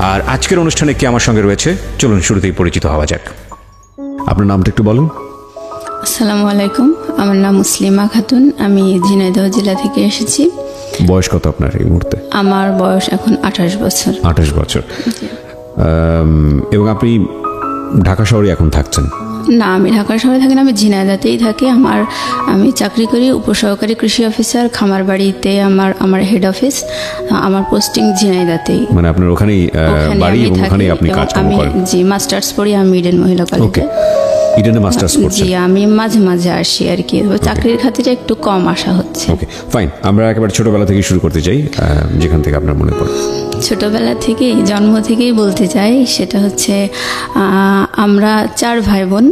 আর আজকের অনুষ্ঠানে কে আমার সঙ্গে রয়েছে চলুন শুরুতেই পরিচিত হওয়া যাক। আপনার নামটা একটু বলুন। আসসালামু আলাইকুম, আমার নাম মুসলিমা খাতুন, আমি ঝিনাইদহ জেলা থেকে এসেছি। বয়স কত আপনার এই মুহূর্তে? আমার বয়স এখন 28 বছর। 28 বছর। এবং আপনি ঢাকা শহরে এখন থাকছেন? না, আমি ঢাকা শহরে থাকি না, আমি ঝিনাইদহতেই থাকি। আমি চাকরি করি উপসহকারী কৃষি অফিসার, খামারবাড়িতে আমার হেড অফিস। আমার পোস্টিং ঝিনাইদহতেই। মানে আপনার ওখানেই বাড়ি এবং ওখানেই আপনি কাজকর্ম করেন? জি, মাস্টার্স পড়ি আমি ইডেন মহিলা কলেজে। ইডেনে মাস্টার্স করছেন? জি, আমি মাঝে মাঝে আসি আর কি, চাকরির খাতিরে একটু কম আসা হচ্ছে। ওকে, ফাইন। আমরা একেবারে ছোটবেলা থেকে শুরু করতে চাই, যেখান থেকে আপনার মনে পড়ে। ছোটবেলা থেকেই, জন্ম থেকেই বলতে চাই, সেটা হচ্ছে আমরা 4 ভাই বোন।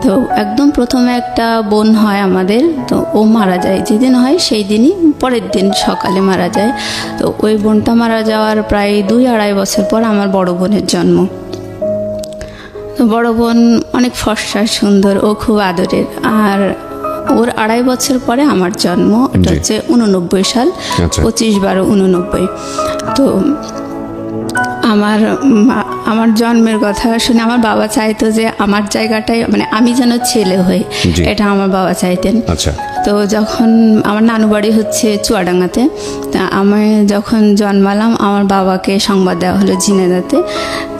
তো একদম প্রথমে একটা বোন হয় আমাদের, তো ও মারা যায়। যেদিন হয় সেই দিনই পরের দিন সকালে মারা যায়। তো ওই বোনটা মারা যাওয়ার প্রায় 2-2.5 বছর পর আমার বড় বোনের জন্ম। তো বড় বোন অনেক ফর্সা, সুন্দর, ও খুব আদরের। আর ওর 2.5 বছর পরে আমার জন্ম। এটা হচ্ছে 89 সাল, 25/12/89। তো আমার জন্মের কথা শুনে আমার বাবা চাইতো যে আমার জায়গাটাই, মানে আমি যেন ছেলে হই, এটা আমার বাবা চাইতেন। আচ্ছা। তো যখন আমার নানু বাড়ি হচ্ছে চুয়াডাঙ্গাতে, তা আমি যখন জন্মালাম আমার বাবাকে সংবাদ দেওয়া হলো ঝিনাইদহতে।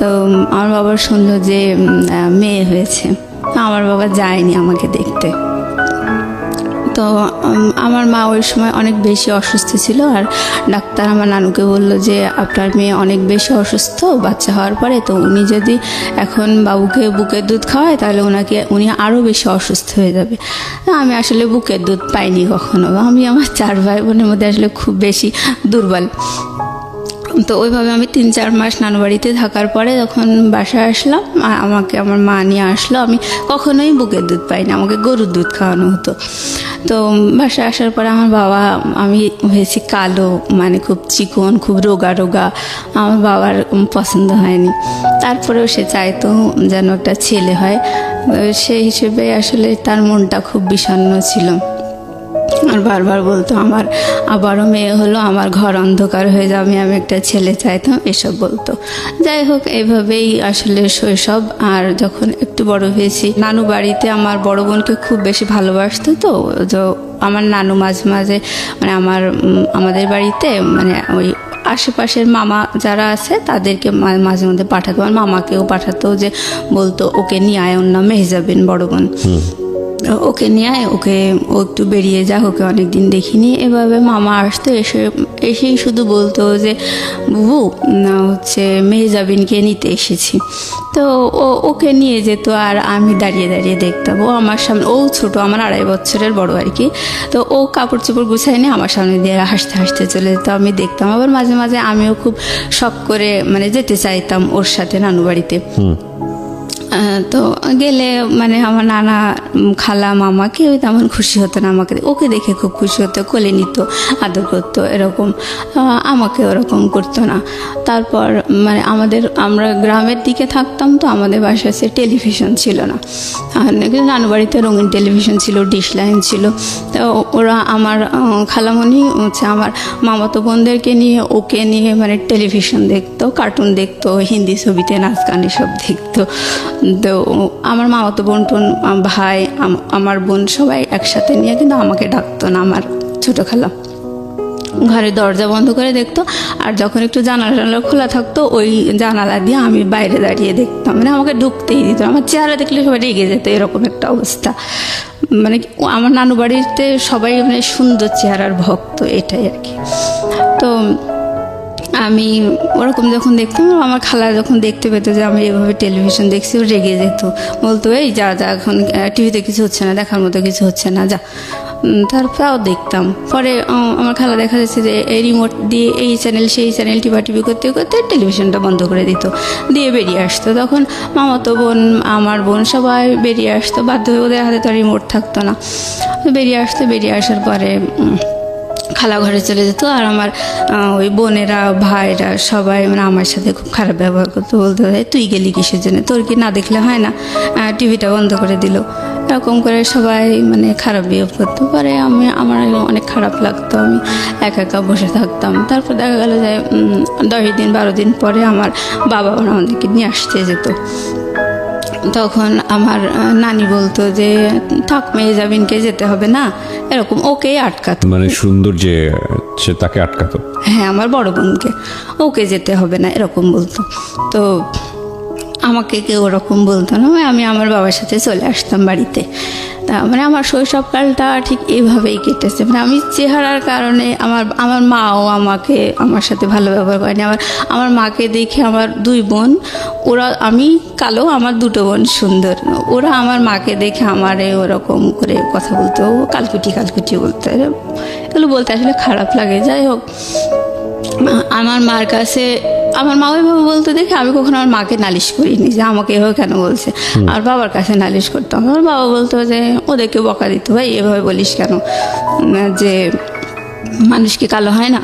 তো আমার বাবা শুনলো যে মেয়ে হয়েছে। আমার বাবা যায়নি আমাকে দেখতে। তো আমার মা ওই সময় অনেক বেশি অসুস্থ ছিল, আর ডাক্তার আমার নানুকে বললো যে আপনার মেয়ে অনেক বেশি অসুস্থ বাচ্চা হওয়ার পরে, তো উনি যদি এখন বাবুকে বুকের দুধ খাওয়ায় তাহলে উনি আরও বেশি অসুস্থ হয়ে যাবে। আমি আসলে বুকের দুধ পাইনি কখনো। আমি আমার 4 ভাই বোনের মধ্যে আসলে খুব বেশি দুর্বল। তো ওইভাবে আমি 3-4 মাস নানু বাড়িতে থাকার পরে যখন বাসায় আসলাম, আমাকে আমার মা নিয়ে আসলো। আমি কখনোই বুকের দুধ পাইনি, আমাকে গরুর দুধ খাওয়ানো হতো। তো বাসায় আসার পরে আমার বাবা, আমি হয়েছি কালো, মানে খুব চিকন, খুব রোগা রোগা। আমার বাবার পছন্দ হয়নি। তারপরেও সে চাইতো যেন একটা ছেলে হয়। সেই হিসেবে আসলে তার মনটা খুব বিষণ্ণ ছিল। আর বারবার বলতো আমার আবারও মেয়ে হলো, আমার ঘর অন্ধকার হয়ে যাবে, আমি একটা ছেলে চাইতাম, এসব বলতো। যাই হোক, এইভাবেই আসলে শৈশব। আর যখন একটু বড় হয়েছি, নানু বাড়িতে আমার বড় বোনকে খুব বেশি ভালোবাসতো। তো আমার নানু মাঝে মাঝে, মানে আমাদের বাড়িতে, মানে ওই আশেপাশের মামা যারা আছে তাদেরকে মাঝে মধ্যে পাঠাতো। আর মামাকেও পাঠাতো, যে বলতো ওকে নিয়ে আয়, ওর নাম মেহজাবিন, বড় বোন, ওকে নিয়ে আয়, ও একটু বেরিয়ে যা, ওকে অনেকদিন দেখিনি। এভাবে মামা আসতো, এসেই শুধু বলতো যে বুবু হচ্ছে মেহজাবিনকে নিতে এসেছি। তো ওকে নিয়ে যেত, আর আমি দাঁড়িয়ে দাঁড়িয়ে দেখতাম। ও আমার সামনে, ও ছোট, আমার 2.5 বছরের বড় আর কি। তো ও কাপড় চোপড় গুছাই নিয়ে আমার সামনে দিয়ে হাসতে হাসতে চলে যেত, আমি দেখতাম। আবার মাঝে মাঝে আমিও খুব শখ করে মানে যেতে চাইতাম ওর সাথে নানু বাড়িতে। তো গেলে মানে আমার নানা, খালা, মামা কেউ তেমন খুশি হতো না আমাকে, ওকে দেখে খুব খুশি হতো, কোলে নিত, আদর করতো, এরকম। আমাকে ওরকম করতো না। তারপর মানে আমরা গ্রামের দিকে থাকতাম, তো আমাদের বাসায় টেলিভিশন ছিল না। কিন্তু নানু বাড়িতে রঙিন টেলিভিশন ছিল, ডিশ লাইন ছিল। তো ওরা, আমার খালামণি হচ্ছে আমার মামাতো বোনদেরকে নিয়ে, ওকে নিয়ে মানে টেলিভিশন দেখতো, কার্টুন দেখতো, হিন্দি ছবিতে নাচ গান এসব দেখতো। তো আমার মামাতো বোন টোন, ভাই, আমার বোন সবাই একসাথে নিয়ে, কিন্তু আমাকে ডাকতো না আমার ছোটো খালা। ঘরের দরজা বন্ধ করে দেখতো, আর যখন একটু জানালা খোলা থাকতো ওই জানালা দিয়ে আমি বাইরে দাঁড়িয়ে দেখতাম, মানে আমাকে ঢুকতেই দিত। আমার চেহারা দেখলে সবাই রেগে যেত, এরকম একটা অবস্থা। মানে আমার নানু বাড়িতে সবাই মানে সুন্দর চেহারার ভক্ত, এটাই আর কি। তো আমি ওরকম যখন দেখতাম, আমার খালা যখন দেখতে পেতো যে আমি এভাবে টেলিভিশন দেখছি, ও রেগে যেত, বলতো এই যা যা, এখন টিভিতে কিছু হচ্ছে না, দেখার মতো কিছু হচ্ছে না, যা। তারপরেও দেখতাম। পরে আমার খালা দেখা যাচ্ছে যে এই রিমোট দিয়ে এই চ্যানেল সেই চ্যানেল টিপি করতে করতে টেলিভিশনটা বন্ধ করে দিত, দিয়ে বেরিয়ে আসতো। তখন মামাতো বোন, আমার বোন সবাই বেরিয়ে আসতো, বাধ্য হয়ে, ওদের হাতে তো রিমোট থাকতো না। বেরিয়ে আসতো, বেরিয়ে আসার পরে খালা ঘরে চলে যেত। আর আমার ওই বোনেরা, ভাইরা সবাই মানে আমার সাথে খুব খারাপ ব্যবহার করতো, বলতে তুই গেলি কিসের জন্য, তোর কি না দেখলে হয় না, টিভিটা বন্ধ করে দিল, এরকম করে সবাই মানে খারাপ বিহেভ করতে পারে। আমার অনেক খারাপ লাগতো, আমি একা একা বসে থাকতাম। তারপর দেখা গেল যে 10 দিন 12 দিন পরে আমার বাবা আমাদেরকে নিয়ে আসতে যেত। তখন আমার নানি বলতো যে থাক মেহজাবিনকে যেতে হবে না, এরকম ওকেই আটকাতো। মানে সুন্দর যে সে তাকে আটকাতো। হ্যাঁ, আমার বড় বোনকে ওকে যেতে হবে না এরকম বলতো। তো আমাকে কেউ ওরকম বলতো না, আমি আমার বাবার সাথে চলে আসতাম বাড়িতে। তা মানে আমার শৈশবকালটা ঠিক এইভাবেই কেটেছে। মানে আমি চেহারার কারণে আমার মাও আমার সাথে ভালো ব্যবহার করেনি। আমার মাকে দেখে আমার 2 বোন, আমি কালো, আমার 2 বোন সুন্দর, ওরা আমার মাকে দেখে আমারে ওরকম করে কথা বলতো, কালকুটি কালকুটি বলতো। এগুলো বলতে আসলে খারাপ লাগে। যাই হোক, আমার মার কাছে আমার মা ওইভাবে বলতে দেখে আমি কখনো আমার মাকে নালিশ করিনি যে আমাকে এভাবে কেন বলছে। আর বাবার কাছে নালিশ করতাম, আমার বাবা বলতো যে ওদেরকে বকা দিত, ভাই এভাবে বলিস কেন, যে মানুষ কি কালো হয় না,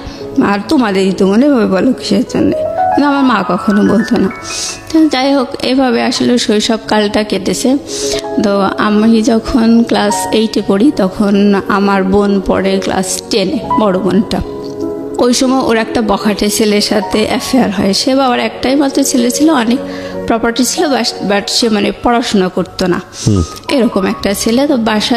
আর তোমাদেরই তো মনে এভাবে বলো কিসের জন্যে। কিন্তু আমার মা কখনো বলতো না। তো যাই হোক, এভাবে আসলে শৈশবকালটা কেটেছে। তো আমি যখন ক্লাস 8-এ পড়ি তখন আমার বোন পড়ে ক্লাস 10-এ, বড় বোনটা। ওই সময় ওর একটা বখাটে ছেলের সাথে অ্যাফেয়ার হয়। সে বাবার একটাই মাত্র ছেলে ছিল, অনেক প্রপার্টি ছিল, বাট সে মানে পড়াশোনা করতো না, এরকম একটা ছেলে। তো বাসা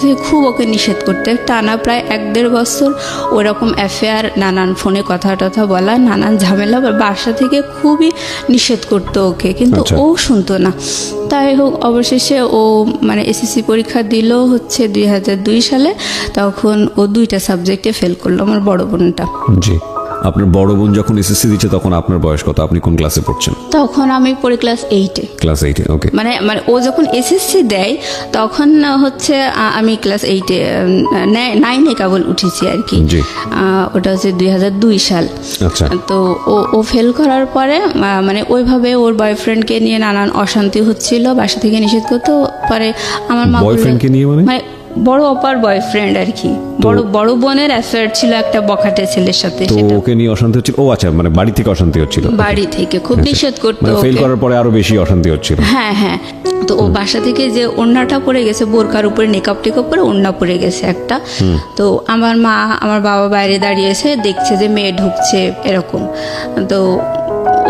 থেকে খুব ওকে নিষেধ করতে, টানা প্রায় 1-1.5 বছর ওরকম অ্যাফেয়ার, নানান ফোনে কথা টথা বলা, নানান ঝামেলা, বাসা থেকে খুবই নিষেধ করতো ওকে, কিন্তু ও শুনতো না। তাই হোক, অবশেষে ও মানে এসএসসি পরীক্ষা দিল হচ্ছে 2002 সালে। তখন ও 2টা সাবজেক্টে ফেল করলো, আমার বড় বোনটা। জি, আপনার বড় বোন যখন এসএসসি দিচ্ছে তখন আপনার বয়স কত? আপনি কোন ক্লাসে পড়ছেন? তখন আমি পড়ি ক্লাস 8-এ। ক্লাস 8-এ, ওকে। মানে ও যখন এসএসসি দেয় তখন হচ্ছে আমি ক্লাস 8-এ, 9-এ কেবল উঠেছি আর কি। ওটা হচ্ছে 2002 সাল। আচ্ছা। তো ও ফেল করার পরে মানে ওইভাবে ওর বয়ফ্রেন্ডকে নিয়ে নানান অশান্তি হচ্ছিল, বাসা থেকে নিষেধ করতো। পরে আমার মা বয়ফ্রেন্ডকে নিয়ে মানে বড় অপার বয়ফ্রেন্ড আর কি, বড় বোনের অ্যাফেয়ার ছিল একটা বখাটে ছেলের সাথে। তো ওকে নিয়ে অশান্তি হচ্ছিল? ও আচ্ছা, মানে বাড়ি থেকে অশান্তি হচ্ছিল? বাড়ি থেকে খুব নিষেধ করতো, মানে ফেল করার পরে আরো বেশি অশান্তি হচ্ছিল। হ্যাঁ হ্যাঁ। তো ও বাসা থেকে যে ওড়নাটা পরে গেছে, বোরকার উপরে নেকাপ টেকাপ পরে ওড়না পরে গেছে একটা। তো আমার মা আমার বাবা বাইরে দাঁড়িয়েছে, দেখছে যে মেয়ে ঢুকছে এরকম। তো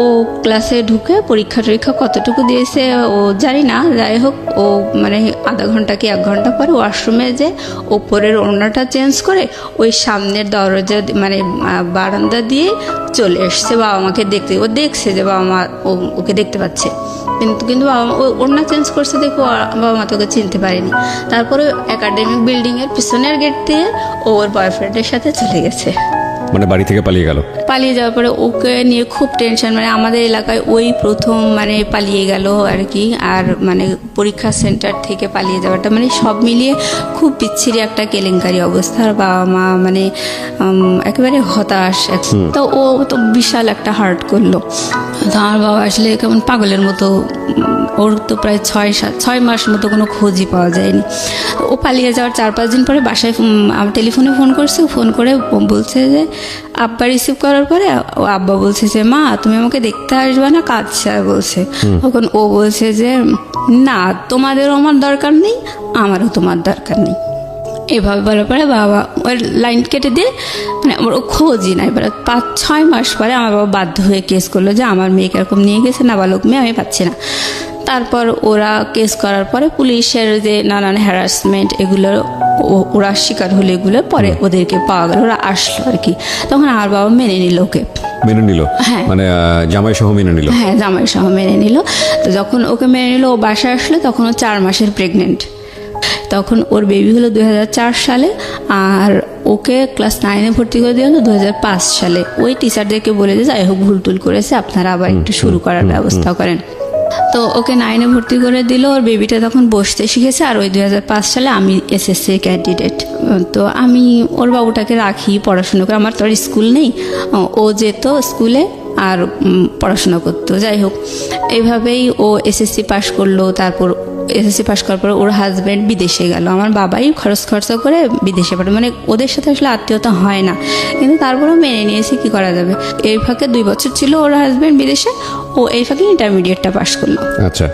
ও ক্লাসে ঢুকে পরীক্ষা টরীক্ষা কতটুকু দিয়েছে ও জানি না। যাই হোক, ও মানে আধা ঘন্টা কি 1 ঘন্টা পরে ওয়াশরুমে যে ওপরের ওড়নাটা চেঞ্জ করে ওই সামনের দরজা মানে বারান্দা দিয়ে চলে এসছে বাবা মাকে দেখতে। ও দেখছে যে বাবা মা ওকে দেখতে পাচ্ছে, কিন্তু বাবা মা ওড়না চেঞ্জ করছে দেখো, বাবা মা তোকে চিনতে পারেনি। তারপরে একাডেমিক বিল্ডিংয়ের পিছনের গেট দিয়ে ওর বয়ফ্রেন্ডের সাথে চলে গেছে, মানে বাড়ি থেকে পালিয়ে গেল। পালিয়ে যাওয়ার পরে ওকে নিয়ে খুব টেনশন, মানে আমাদের এলাকায় ওই প্রথম মানে পালিয়ে গেল আর কি। আর মানে পরীক্ষা সেন্টার থেকে পালিয়ে যাওয়াটা মানে সব মিলিয়ে খুব বিচ্ছিরি একটা কেলেঙ্কারি অবস্থা। আর বাবা মা মানে একেবারে হতাশ। তো ও তো বিশাল একটা হার্ট করলো। তো আমার বাবা আসলে কেমন পাগলের মতো, ওর তো প্রায় 6 মাস মতো কোনো খোঁজই পাওয়া যায়নি। ও পালিয়ে যাওয়ার 4-5 দিন পরে বাসায় টেলিফোনে ফোন করছে। ফোন করে বলছে যে আব্বা রিসিভ করার পরে ও আব্বা বলছে যে মা তুমি আমাকে দেখতে আসবে না, কাঁদছে বলছে। তখন ও বলছে যে না, তোমাদেরও আমার দরকার নেই, আমারও তোমার দরকার নেই। এভাবে বলার পরে বাবা ওর লাইন কেটে দিয়ে মানে আমার ও খোঁজই নাই। এবার 5-6 মাস পরে আমার বাবা বাধ্য হয়ে কেস করলো যে আমার মেয়েকে এরকম নিয়ে গেছে, নাবালক মেয়ে, আমি পাচ্ছি না। তারপর ওরা কেস করার পরে পুলিশের যে নানান হ্যারাসমেন্ট এগুলো ওরা শিকার হলো, এগুলো পরে ওদেরকে পাওয়া গেল, ওরা আসলো আর কি। তখন আমার বাবা মেনে নিল ওকে, মেনে নিল। হ্যাঁ, মানে জামাই সহ মেনে নিল। হ্যাঁ, জামাই সহ মেনে নিল। তো যখন ওকে মেনে নিল, ও বাসায় আসলো, তখন ও 4 মাসের প্রেগনেন্ট। তখন ওর বেবি হলো 2004 সালে, আর ওকে ক্লাস 9-এ ভর্তি করে দেওয়া হলো 2005 সালে। ওই টিচারদেরকে বলে যে যাই হোক ভুল টুল করেছে, আপনারা আবার একটু শুরু করার ব্যবস্থা করেন। তো ওকে 9-এ ভর্তি করে দিল। ওর বেবিটা তখন বসতে শিখেছে। আর ওই 2005 সালে আমি এসএসসি ক্যান্ডিডেট। তো আমি ওর বাবুটাকে রাখি, পড়াশোনা করে, আমার তো আর স্কুল নেই। ও যেত স্কুলে আর পড়াশোনা করতো। যাই হোক, এইভাবেই ও এসএসসি পাশ করলো। তারপর এসএসসি পাশ করার পর ওর হাজব্যান্ড বিদেশে গেল। আমার বাবাই খরচা করে বিদেশে পাঠায়, মানে ওদের সাথে আসলে আত্মীয়তা হয় না, কিন্তু তারপরেও মেনে নিয়েছে, কি করা যাবে। এই ফাঁকে 2 বছর ছিল ওর হাজব্যান্ড বিদেশে, ও এই ফাঁকে ইন্টারমিডিয়েটটা পাশ করলো। আচ্ছা।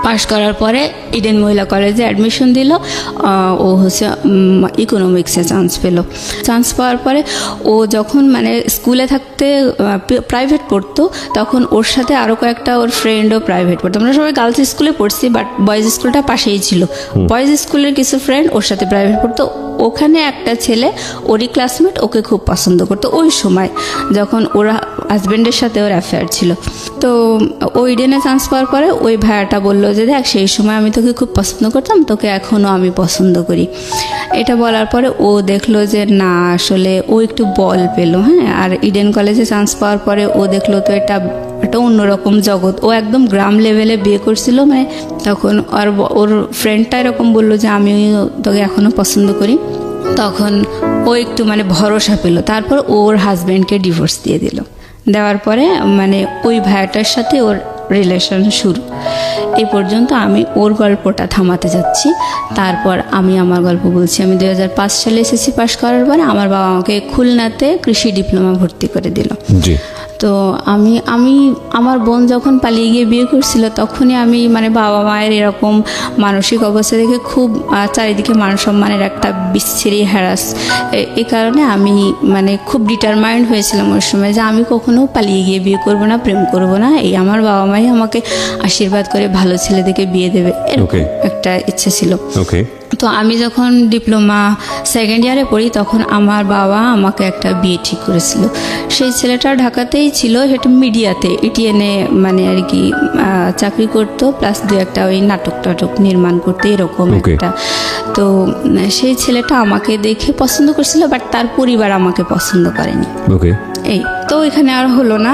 পাশ করার পরে ইডেন মহিলা কলেজে অ্যাডমিশন দিল। ও হচ্ছে ইকোনমিক্সে চান্স পেল। চান্স পাওয়ার পরে ও যখন মানে স্কুলে থাকতে প্রাইভেট পড়তো, তখন ওর সাথে আরও কয়েকটা ওর ফ্রেন্ডও প্রাইভেট পড়তো। আমরা সবাই গার্লস স্কুলে পড়ছি, বাট বয়েজ স্কুলটা পাশেই ছিল। বয়েজ স্কুলের কিছু ফ্রেন্ড ওর সাথে প্রাইভেট পড়তো। ওখানে একটা ছেলে ওরই ক্লাসমেট ওকে খুব পছন্দ করতো ওই সময়, যখন ওরা হাজব্যান্ডের সাথে ওর অ্যাফেয়ার ছিল। তো ও ইডেনে চান্স পাওয়ার পরে ওই ভাইয়াটা বললো যে দেখ, সেই সময় আমি তোকে খুব পছন্দ করতাম, তোকে এখনও আমি পছন্দ করি। এটা বলার পরে ও দেখলো যে না, আসলে ও একটু বল পেলো। হ্যাঁ, আর ইডেন কলেজে চান্স পাওয়ার পরে ও দেখলো তো এটা একটা অন্যরকম জগৎ। ও একদম গ্রাম লেভেলে বিয়ে করছিল, মানে তখন ওর ফ্রেন্ডটা এরকম বললো যে আমি তোকে এখনও পছন্দ করি। তখন ও একটু মানে ভরসা পেল। তারপর ওর হাজব্যান্ডকে ডিভোর্স দিয়ে দিল। দেওয়ার পরে মানে ওই ভাইয়াটার সাথে ওর রিলেশন শুরু। এই পর্যন্ত আমি ওর গল্পটা থামাতে যাচ্ছি, তারপর আমি আমার গল্প বলছি। আমি 2005 সালে এসএসসি পাশ করার পরে আমার বাবা আমাকে খুলনাতে কৃষি ডিপ্লোমা ভর্তি করে দিল। জি। তো আমি আমার বোন যখন পালিয়ে গিয়ে বিয়ে করছিল, তখনই আমি মানে বাবা মায়ের এরকম মানসিক অবস্থা দেখে খুব চারিদিকে মান সম্মানের একটা বিচ্ছিরি হ্যারাস, এই কারণে আমি মানে খুব ডিটারমাইন্ড হয়েছিলাম ওই সময় যে আমি কখনো পালিয়ে গিয়ে বিয়ে করব না, প্রেম করব না। এই আমার বাবা মাই আমাকে আশীর্বাদ করে ভালো ছেলে দেখে বিয়ে দেবে, এরকম একটা ইচ্ছে ছিল। তো আমি যখন ডিপ্লোমা সেকেন্ড ইয়ারে পড়ি, তখন আমার বাবা আমাকে একটা বিয়ে ঠিক করেছিল। সেই ছেলেটা ঢাকাতেই ছিল, সেটা মিডিয়াতে ইটিএনে মানে আর কি চাকরি করতো, প্লাস দু একটা ওই নাটক নির্মাণ করতো, এরকম একটা। তো সেই ছেলেটা আমাকে দেখে পছন্দ করছিল, বাট তার পরিবার আমাকে পছন্দ করেনি। এই তো এখানে আর হলো না।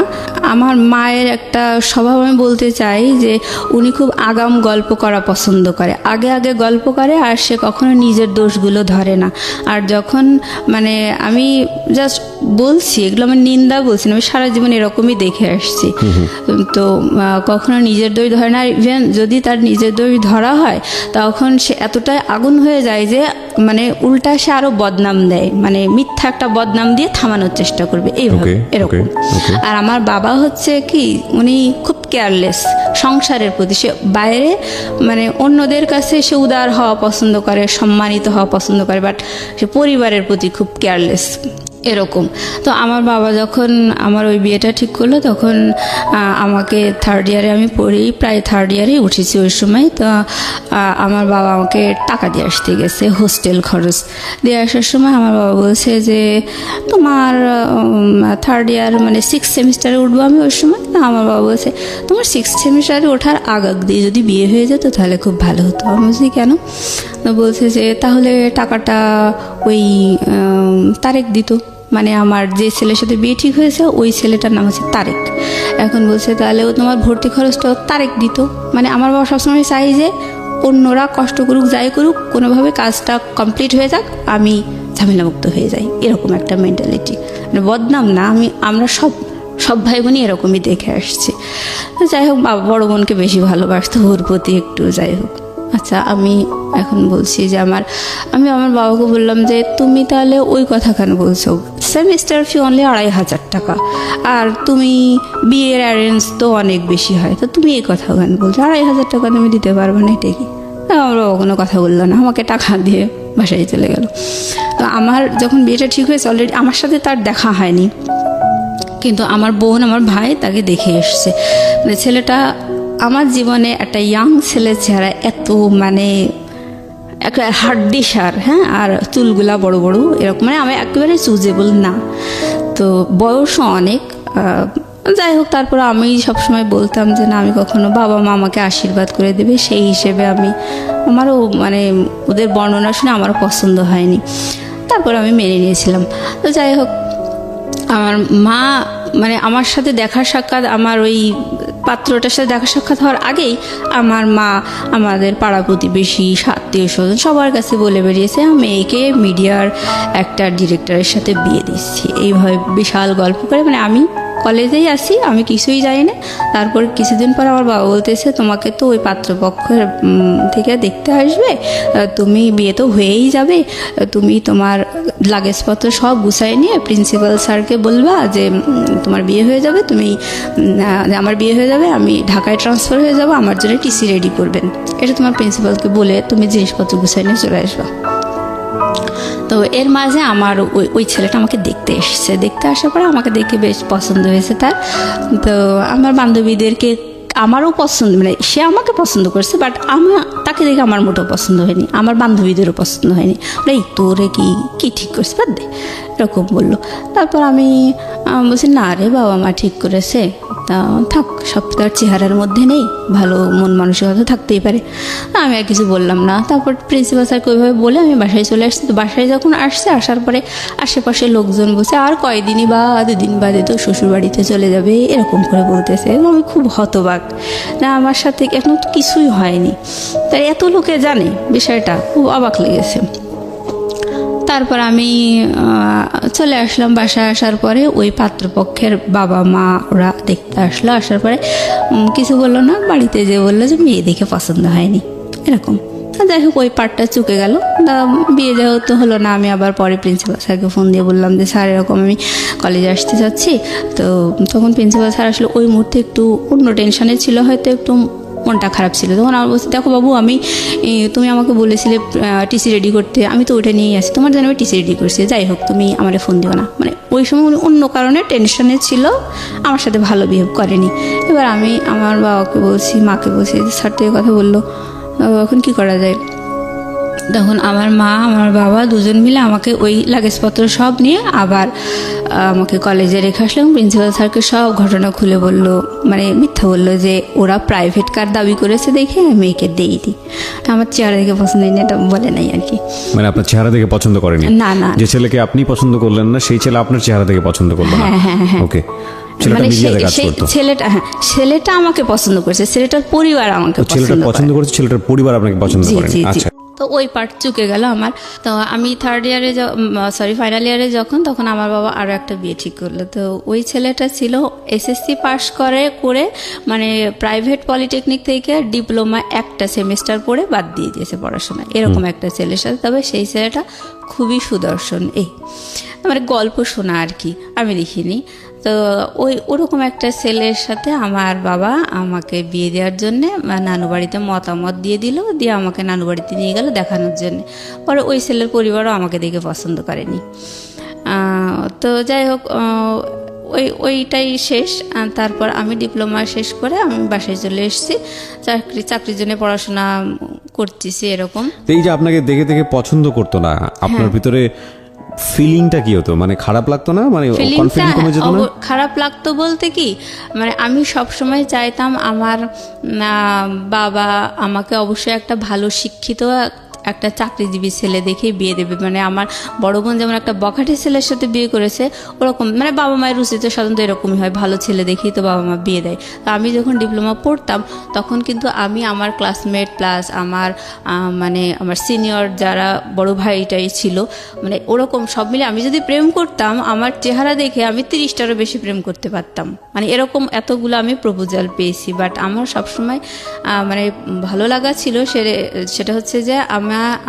আমার মায়ের একটা স্বভাব আমি বলতে চাই যে উনি খুব আগাম গল্প করা পছন্দ করে, আগে আগে গল্প করে, আর সে কখনো নিজের দোষগুলো ধরে না। আর যখন মানে আমি জাস্ট বলছি, এগুলো আমার নিন্দা বলছি না, আমি সারা জীবন এরকমই দেখে আসছি। তো কখনো নিজের দোষ ধরে না। ইভেন যদি তার নিজের দোষ ধরা হয়, তখন সে এতটাই আগুন হয়ে যায় যে মানে উল্টা সে আরো বদনাম দেয়, মানে মিথ্যা একটা বদনাম দিয়ে থামানোর চেষ্টা করবে, এইভাবে এরকম। আর আমার বাবা হচ্ছে কি, উনি খুব কেয়ারলেস সংসারের প্রতি। সে বাইরে মানে অন্যদের কাছে সে উদার হওয়া পছন্দ করে, সম্মানিত হওয়া পছন্দ করে, বাট সে পরিবারের প্রতি খুব কেয়ারলেস, এরকম। তো আমার বাবা যখন আমার ওই বিয়েটা ঠিক করলো, তখন আমাকে থার্ড ইয়ারে আমি পড়ি, প্রায় থার্ড ইয়ারেই উঠেছি ওই সময়। তো আমার বাবা আমাকে টাকা দিয়ে আসতে গেছে, হোস্টেল খরচ দিয়ে আসার সময় আমার বাবা বলছে যে তোমার থার্ড ইয়ার মানে 6th সেমিস্টারে উঠবো আমি ওই সময়। আমার বাবা বলছে তোমার 6th সেমিস্টারে ওঠার আগ দিয়ে যদি বিয়ে হয়ে যেত তাহলে খুব ভালো হতো। আমি বলছি কেন? বলছে যে তাহলে টাকাটা ওই তারেক দিত, মানে আমার যে ছেলের সাথে বিয়ে ঠিক হয়েছে ওই ছেলেটার নাম হচ্ছে তারেক। এখন বলছে তাহলে ও তোমার ভর্তি খরচটা তারেক দিত। মানে আমার বাবা সবসময় চাই যে অন্যরা কষ্ট করুক, যাই করুক, কোনোভাবে কাজটা কমপ্লিট হয়ে যাক, আমি ঝামেলামুক্ত হয়ে যাই, এরকম একটা মেন্টালিটি। মানে বদনাম না, আমরা সব ভাই বোনই এরকমই দেখে আসছি। যাই হোক, বাবা বড় বোনকে বেশি ভালোবাসতো, ওর প্রতি একটু যাই হোক। আচ্ছা, আমি এখন বলছি যে আমি আমার বাবাকে বললাম যে তুমি তাহলে ওই কথা কেন বলছো, সেমিস্টার ফি অনলি 2,500 টাকা, আর তুমি বিয়ের অ্যারেঞ্জ তো অনেক বেশি হয়, তো তুমি এই কথা কেন বলছো? 2,500 টাকা তুমি দিতে পারবে না, এটা কি? আমার বাবা কোনো কথা বললো না, আমাকে টাকা দিয়ে বাসায় চলে গেল। তো আমার যখন বিয়েটা ঠিক হয়েছে, অলরেডি আমার সাথে তার দেখা হয়নি, কিন্তু আমার বোন, আমার ভাই তাকে দেখে এসছে। মানে ছেলেটা আমার জীবনে একটা ইয়াং ছেলে চেহারা, এত মানে একটা হাড্ডি সার, হ্যাঁ, আর চুলগুলা বড় বড় এরকম, মানে আমি একেবারে চুজেবল না। তো বয়সও অনেক। যাই হোক, তারপর আমি সবসময় বলতাম যে না, আমি কখনো বাবা মা আমাকে আশীর্বাদ করে দেবে, সেই হিসেবে আমারও মানে ওদের বর্ণনা শুনে আমারও পছন্দ হয়নি। তারপর আমি মেনে নিয়েছিলাম। তো যাই হোক, আমার মা মানে আমার সাথে দেখা সাক্ষাৎ, আমার ওই পাত্রটার সাথে দেখা সাক্ষাৎ হওয়ার আগেই আমার মা আমাদের পাড়া প্রতিবেশী, আত্মীয় স্বজন সবার কাছে বলে বেরিয়েছে মেয়েকে মিডিয়ার একটা ডিরেক্টরের সাথে বিয়ে দিচ্ছি। এইভাবে বিশাল গল্প করে, মানে আমি কলেজেই আসি, আমি কিছুই জানি না। তারপর কিছুদিন পর আমার বাবা বলতেছে, তোমাকে তো ওই পাত্রপক্ষের থেকে দেখতে আসবে, তুমি বিয়ে তো হয়েই যাবে, তুমি তোমার লাগেজপত্র সব গুছাই নিয়ে প্রিন্সিপাল স্যারকে বলবা যে তোমার বিয়ে হয়ে যাবে, তুমি আমার বিয়ে হয়ে যাবে, আমি ঢাকায় ট্রান্সফার হয়ে যাব, আমার জন্য টিসি রেডি করবেন। এটা তোমার প্রিন্সিপালকে বলে তুমি জিনিসপত্র গুছাই নিয়ে চলে আসবা। তো এর মাঝে আমার ওই ছেলেটা আমাকে দেখতে এসেছে। দেখতে আসার পরে আমাকে দেখে বেশ পছন্দ হয়েছে তার। তো আমার বান্ধবীদেরকে আমারও পছন্দ, মানে সে আমাকে পছন্দ করছে, বাট তাকে দেখে আমার মোটেও পছন্দ হয়নি, আমার বান্ধবীদেরও পছন্দ হয়নি। এই তোরে কি ঠিক করছে, বাদ দে, এরকম বললো। তারপর আমি বলছি, না রে বাবা মা ঠিক করেছে, তা থাক, সব তার চেহারার মধ্যে নেই, ভালো মন মানসিকতা থাকতেই পারে। আমি আর কিছু বললাম না। তারপর প্রিন্সিপাল স্যারকে ওইভাবে বলে আমি বাসায় চলে আসছি। তো বাসায় যখন আসার পরে আশেপাশে লোকজন বসে, আর কয়দিনই বা 2 দিন বাদে তো শ্বশুর বাড়িতে চলে যাবে, এরকম করে বলতেছে। এবং আমি খুব হতবাক, না আমার সাথে এখন তো কিছুই হয়নি, তাই এত লোকে জানে বিষয়টা, খুব অবাক লেগেছে। তারপর আমি চলে আসলাম। বাসায় আসার পরে ওই পাত্রপক্ষের বাবা মা ওরা দেখতে আসলো। আসার পরে কিছু বললো না, বাড়িতে যে বললো যে মেয়ে দেখে পছন্দ হয়নি, এরকম। যাই হোক, ওই পার্টটা চুকে গেল। বিয়ে যেহেতু হলো না, আমি আবার পরে প্রিন্সিপাল স্যারকে ফোন দিয়ে বললাম যে স্যার এরকম আমি কলেজে আসতে চাচ্ছি। তো তখন প্রিন্সিপাল স্যার আসলে ওই মুহূর্তে একটু অন্য টেনশনে ছিল, হয়তো একটু মনটা খারাপ ছিল। তখন আমার বলছি, দেখো বাবু, তুমি আমাকে বলেছিলে টিসি রেডি করতে, আমি তো ওইটা নিয়েই আসি, তোমার জন্য আমি টিসি রেডি করছি, যাই হোক তুমি আমার ফোন দিও না। মানে ওই সময় উনি অন্য কারণে টেনশনে ছিল, আমার সাথে ভালো বিহেভ করেনি। এবার আমি আমার বাবাকে বলছি, মাকে বলছি, স্যার তো এই কথা বললো, এখন কি করা যায়? তখন আমার মা আমার বাবা দুজন মিলে আমাকে ওই লাগেজপত্র সব নিয়ে আবার আমাকে কলেজে রেখে আসলাম। প্রিন্সিপাল স্যারকে সব ঘটনা খুলে বলল, মানে মিথ্যা বললো যে ওরা প্রাইভেট কার দাবি করেছে দেখে মেয়েকে দিয়ে দিই। আমার চেহারা দেখে পছন্দ হয়নি, এটা বলে নাই আর কি। মানে আপনার চেহারা দেখে পছন্দ করেনি? না না, যে ছেলেকে আপনি পছন্দ করলেন না সেই ছেলে আপনার চেহারা দেখে পছন্দ করলো না? হ্যাঁ। ওকে, মানে ছেলেটা আমাকে পছন্দ করেছে, ছেলেটার পরিবার আমাকে পছন্দ করেছে, ছেলেটার পরিবার আপনাকে পছন্দ করেনি। আচ্ছা, তো ওই পার্ট চুকে গেল আমার। তো আমি ফাইনাল ইয়ারে যখন, তখন আমার বাবা আরও একটা বিয়ে ঠিক করলো। তো ওই ছেলেটা ছিল এসএসসি পাস করে মানে প্রাইভেট পলিটেকনিক থেকে ডিপ্লোমা একটা সেমিস্টার পড়ে বাদ দিয়ে দিয়েছে পড়াশোনা, এরকম একটা ছেলের সাথে। তবে সেই ছেলেটা খুবই সুদর্শন, মানে গল্প শোনা আর কি, আমি দেখিনি। তো ওরকম একটা ছেলের সাথে আমার বাবা আমাকে বিয়ে দেওয়ার জন্যে নানু বাড়িতে মতামত দিয়ে আমাকে নানু বাড়িতে নিয়ে গেল দেখানোর জন্য। পরে ওই ছেলের পরিবারও আমাকে দেখে পছন্দ করেনি। তো যাই হোক, ওইটাই শেষ। তারপর আমি ডিপ্লোমা শেষ করে আমি বাসায় চলে এসেছি, চাকরির জন্য পড়াশোনা করতেছি এরকম। এই যে আপনাকে দেখে দেখে পছন্দ করতো না, আপনার ভিতরে ফিলিংটা কি হতো? মানে খারাপ লাগতো না? মানে কনফিডেন্স কমে যেত না? খারাপ লাগতো বলতে কি, মানে আমি সব সময় চাইতাম আমার বাবা আমাকে অবশ্যই একটা ভালো শিক্ষিত একটা চাকরিজীবী ছেলে দেখে বিয়ে দেবে। মানে আমার বড় বোন যেমন একটা বখাটে ছেলের সাথে বিয়ে করেছে, ওরকম মানে বাবা মায়ের রুচিতে সাধারণত এরকমই হয়, ভালো ছেলে দেখেই তো বাবা মা বিয়ে দেয়। তো আমি যখন ডিপ্লোমা পড়তাম তখন কিন্তু আমি আমার ক্লাসমেট প্লাস আমার মানে আমার সিনিয়র যারা বড় ভাইটাই ছিল, মানে ওরকম সব মিলে আমি যদি প্রেম করতাম, আমার চেহারা দেখে আমি 30টারও বেশি প্রেম করতে পারতাম। মানে এরকম এতগুলো আমি প্রপোজাল পেয়েছি। বাট আমার সবসময় মানে ভালো লাগা ছিল সেটা হচ্ছে যে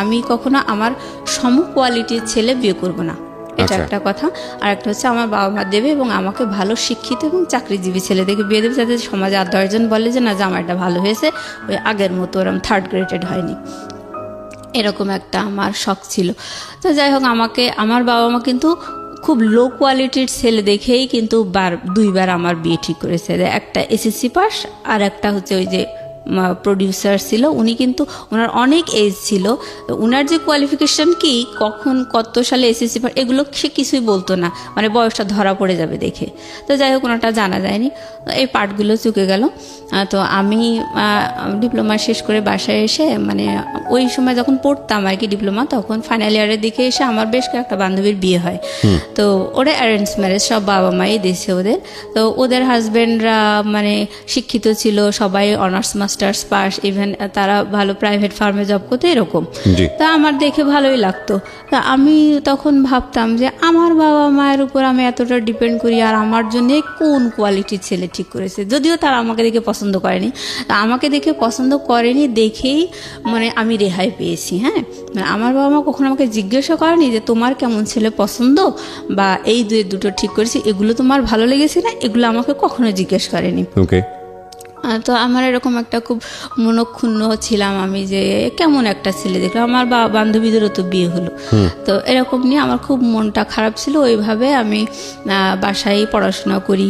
আমি কখনো আমার সম কোয়ালিটির ছেলে বিয়ে করব না, এটা একটা কথা। আর একটা হচ্ছে আমার বাবা মা দেবে এবং আমাকে ভালো শিক্ষিত এবং চাকরিজীবী ছেলে দেখে বিয়ে দেবে, যাতে সমাজে আর 10 জন বলে যে না জামাইটা ভালো হয়েছে, ওই আগের মতো ওরকম 3rd গ্রেডেড হয়নি, এরকম একটা আমার শখ ছিল। তো যাই হোক, আমার বাবা মা কিন্তু খুব লো কোয়ালিটির ছেলে দেখেই কিন্তু 2বার আমার বিয়ে ঠিক করেছে। একটা এসএসসি পাস আর একটা হচ্ছে ওই যে প্রডিউসার ছিল, উনি কিন্তু ওনার অনেক এজ ছিল, ওনার যে কোয়ালিফিকেশন কি কখন কত সালে এসএসসি পাস এগুলো সে কিছুই বলতো না, মানে বয়সটা ধরা পড়ে যাবে দেখে। তো যাই হোক, ওনারটা জানা যায়নি, এই পার্টগুলো চুকে গেল। তো আমি ডিপ্লোমা শেষ করে বাসায় এসে, মানে ওই সময় যখন পড়তাম আর কি ডিপ্লোমা, তখন ফাইনাল ইয়ারের দিকে এসে আমার বেশ কয়েকটা বান্ধবীর বিয়ে হয়। তো ওরা অ্যারেঞ্জ ম্যারেজ, সব বাবা মাই দিয়েছে ওদের। তো ওদের হাজব্যান্ডরা মানে শিক্ষিত ছিল, সবাই honours master masters pass, even তারা ভালো প্রাইভেট ফার্মে জব করতো এরকম। জি। তা আমার দেখে ভালোই লাগতো। তা আমি তখন ভাবতাম যে আমার বাবা মায়ের উপর আমি এতটা ডিপেন্ড করি, আর আমার জন্য কোন কোয়ালিটির ছেলে ঠিক করেছে। যদিও তারা আমাকে দেখে পছন্দ করেনি, তা আমাকে দেখে পছন্দ করেনি দেখেই মানে আমি রেহাই পেয়েছি। হ্যাঁ, মানে আমার বাবা মা কখনো আমাকে জিজ্ঞাসা করেনি যে তোমার কেমন ছেলে পছন্দ বা এই দুটো ঠিক করেছি, এগুলো তোমার ভালো লেগেছে না, এগুলো আমাকে কখনো জিজ্ঞেস করেনি। ওকে। তো আমার এরকম একটা খুব মনক্ষুণ্ণ ছিলাম আমি যে কেমন একটা ছেলে দেখলাম। আমার বান্ধবীদেরও তো বিয়ে হলো, তো এরকম নিয়ে আমার খুব মনটা খারাপ ছিল। ওইভাবে আমি বাসায় পড়াশোনা করি।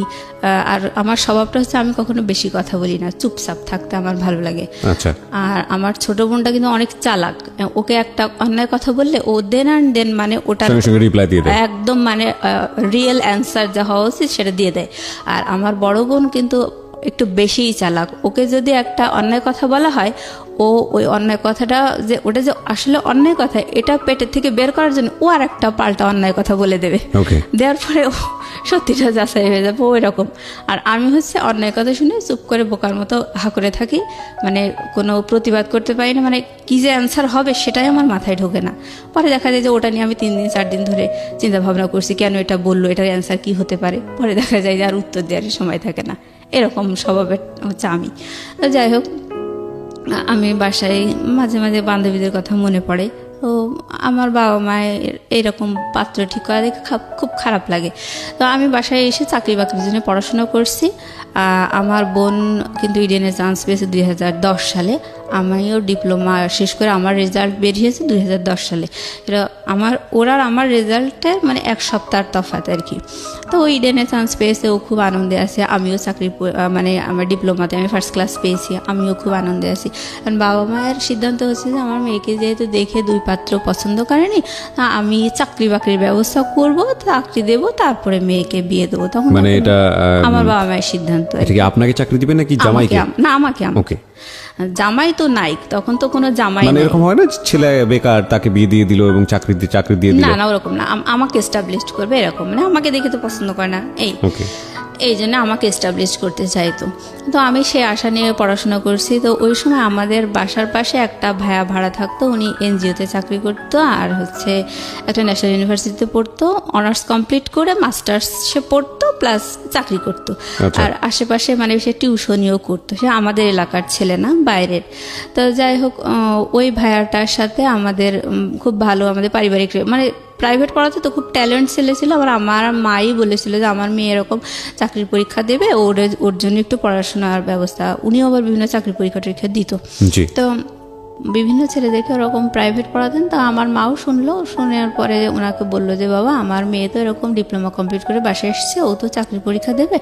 আর আমার স্বভাবটা হচ্ছে আমি কখনো বেশি কথা বলি না, চুপচাপ থাকতে আমার ভালো লাগে। আচ্ছা। আর আমার ছোট বোনটা কিন্তু অনেক চালাক। ওকে একটা অন্যায় কথা বললে ও দেন অ্যান্ড দেন মানে ওটা সঙ্গে সঙ্গে রিপ্লাই দিয়ে দেয়, একদম মানে রিয়েল অ্যান্সার যা হওয়া উচিত সেটা দিয়ে দেয়। আর আমার বড় বোন কিন্তু একটু বেশিই চালাক। ওকে যদি একটা অন্যায় কথা বলা হয়, ও ওই অন্যায় কথাটা যে ওটা যে আসলে অন্যায় কথা এটা পেটের থেকে বের করার জন্য ও আর একটা পাল্টা অন্যায় কথা বলে দেবে। ওকে। দেওয়ার পরে ও সত্যিটা যাচাই হয়ে যাবে, ওই রকম। আর আমি হচ্ছে অন্যায় কথা শুনে চুপ করে বোকার মতো হা করে থাকি, মানে কোনো প্রতিবাদ করতে পারি না। মানে কী যে অ্যান্সার হবে সেটাই আমার মাথায় ঢোকে না। পরে দেখা যায় যে ওটা নিয়ে আমি 3 দিন 4 দিন ধরে চিন্তা ভাবনা করছি, কেন এটা বললো, এটার অ্যান্সার কী হতে পারে। পরে দেখা যায় যে আর উত্তর দেওয়ার সময় থাকে না। এরকম স্বভাবের হচ্ছে আমি। তো যাই হোক, আমি বাসায় মাঝে মাঝে বান্ধবীদের কথা মনে পড়ে। তো আমার বাবা মায়ের এইরকম পাত্র ঠিক করা দেখে খুব খারাপ লাগে। তো আমি বাসায় এসে চাকরি বাকরির জন্য পড়াশোনা করছি। আমার বোন কিন্তু ইডেনে চান্স পেয়েছে 2010 সালে। আমিও ডিপ্লোমা শেষ করে আমার রেজাল্ট বেরিয়েছে 2010 সালে। এটা আমার রেজাল্টে মানে 1 সপ্তাহের তফাৎ আর কি। তো ও ইডেনে চান্স পেয়েছে, ও খুব আনন্দে আছে। আমিও চাকরি মানে আমার ডিপ্লোমাতে আমি ফার্স্ট ক্লাস পেয়েছি, আমিও খুব আনন্দে আছি। কারণ বাবা মায়ের সিদ্ধান্ত হচ্ছে যে আমার মেয়েকে যেহেতু দেখে 2 পাত্র পছন্দ করেনি, আমি চাকরি বাকরির ব্যবস্থা করব, চাকরি দেব, তারপরে মেয়েকে বিয়ে দেবো। তখন মানে এটা আমার বাবা মায়ের সিদ্ধান্ত। এটা কি আপনাকে চাকরি দিবেন নাকি জামাইকে? না, আমাকে। ওকে। জামাই তো নাই তখন, তো কোনো জামাই মানে এরকম হয় না ছেলে বেকার তাকে বিয়ে দিয়ে দিল এবং চাকরি দিয়ে দিল? না, ওরকম না। আমাকে এস্টাবলিশড করবে এরকম, মানে আমাকে দেখে তো পছন্দ করে না এই জন্য আমাকে এস্টাবলিশ করতে চাইতো। তো আমি সে আশা নিয়ে পড়াশোনা করছি। তো ওই সময় আমাদের বাসার পাশে একটা ভাইয়া ভাড়া থাকতো, উনি এনজিওতে চাকরি করতো, আর হচ্ছে একটা ন্যাশনাল ইউনিভার্সিটিতে পড়তো। অনার্স কমপ্লিট করে মাস্টার্স সে পড়তো প্লাস চাকরি করতো। আর আশেপাশে মানে সে টিউশনিও করতো। সে আমাদের এলাকার ছেলে না, বাইরের। তো যাই হোক, ওই ভাইয়াটার সাথে আমাদের খুব ভালো, আমাদের পারিবারিক মানে প্রাইভেট পড়াতে তো খুব ট্যালেন্ট ছেলে ছিল। আবার আমার মাই বলেছিল যে আমার মেয়ে এরকম চাকরির পরীক্ষা দেবে, ওর জন্য একটু পড়াশোনার ব্যবস্থা। উনিও আবার বিভিন্ন চাকরির পরীক্ষা টরীক্ষা দিত। তো বিভিন্ন ছেলেদেরকে ওরকম প্রাইভেট পড়াতেন। তা আমার মাও শুনলো, শোনার পরে ওনাকে বললো যে বাবা আমার মেয়ে তো এরকম ডিপ্লোমা কমপ্লিট করে বাসায় এসছে, ও তো চাকরির পরীক্ষা দেবে,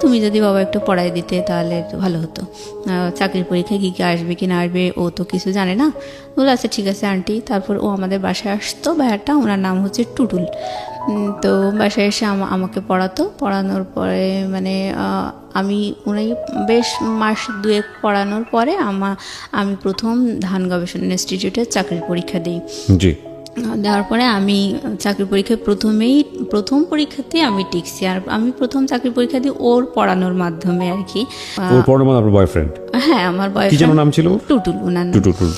তুমি যদি বাবা একটু পড়াই দিতে তাহলে ভালো হতো। চাকরির পরীক্ষায় কী আসবে কি না আসবে ও তো কিছু জানে না। বলে আচ্ছা ঠিক আছে আন্টি। তারপর ও আমাদের বাসায় আসতো, ভাইয়াটা, ওনার নাম হচ্ছে টুটুল। তো বাসায় এসে আমাকে পড়ানোর পরে মানে আমি উনি বেশ মাস 2 পড়ানোর পরে আমি প্রথম ধান গবেষণা ইনস্টিটিউটে চাকরির পরীক্ষা দিই। দেওয়ার পরে আমি চাকরি পরীক্ষায় প্রথম পরীক্ষাতেই আমি টিকছি। আর আমি প্রথম চাকরি পরীক্ষা দিই ওর পড়ানোর মাধ্যমে আর কি। ওর পড়ানোর মানে আপনার বয়ফ্রেন্ড? হ্যাঁ, আমার বয়ফ্রেন্ড। কি যেন নাম ছিল? টুটুল, ওনার নাম। টুটুল।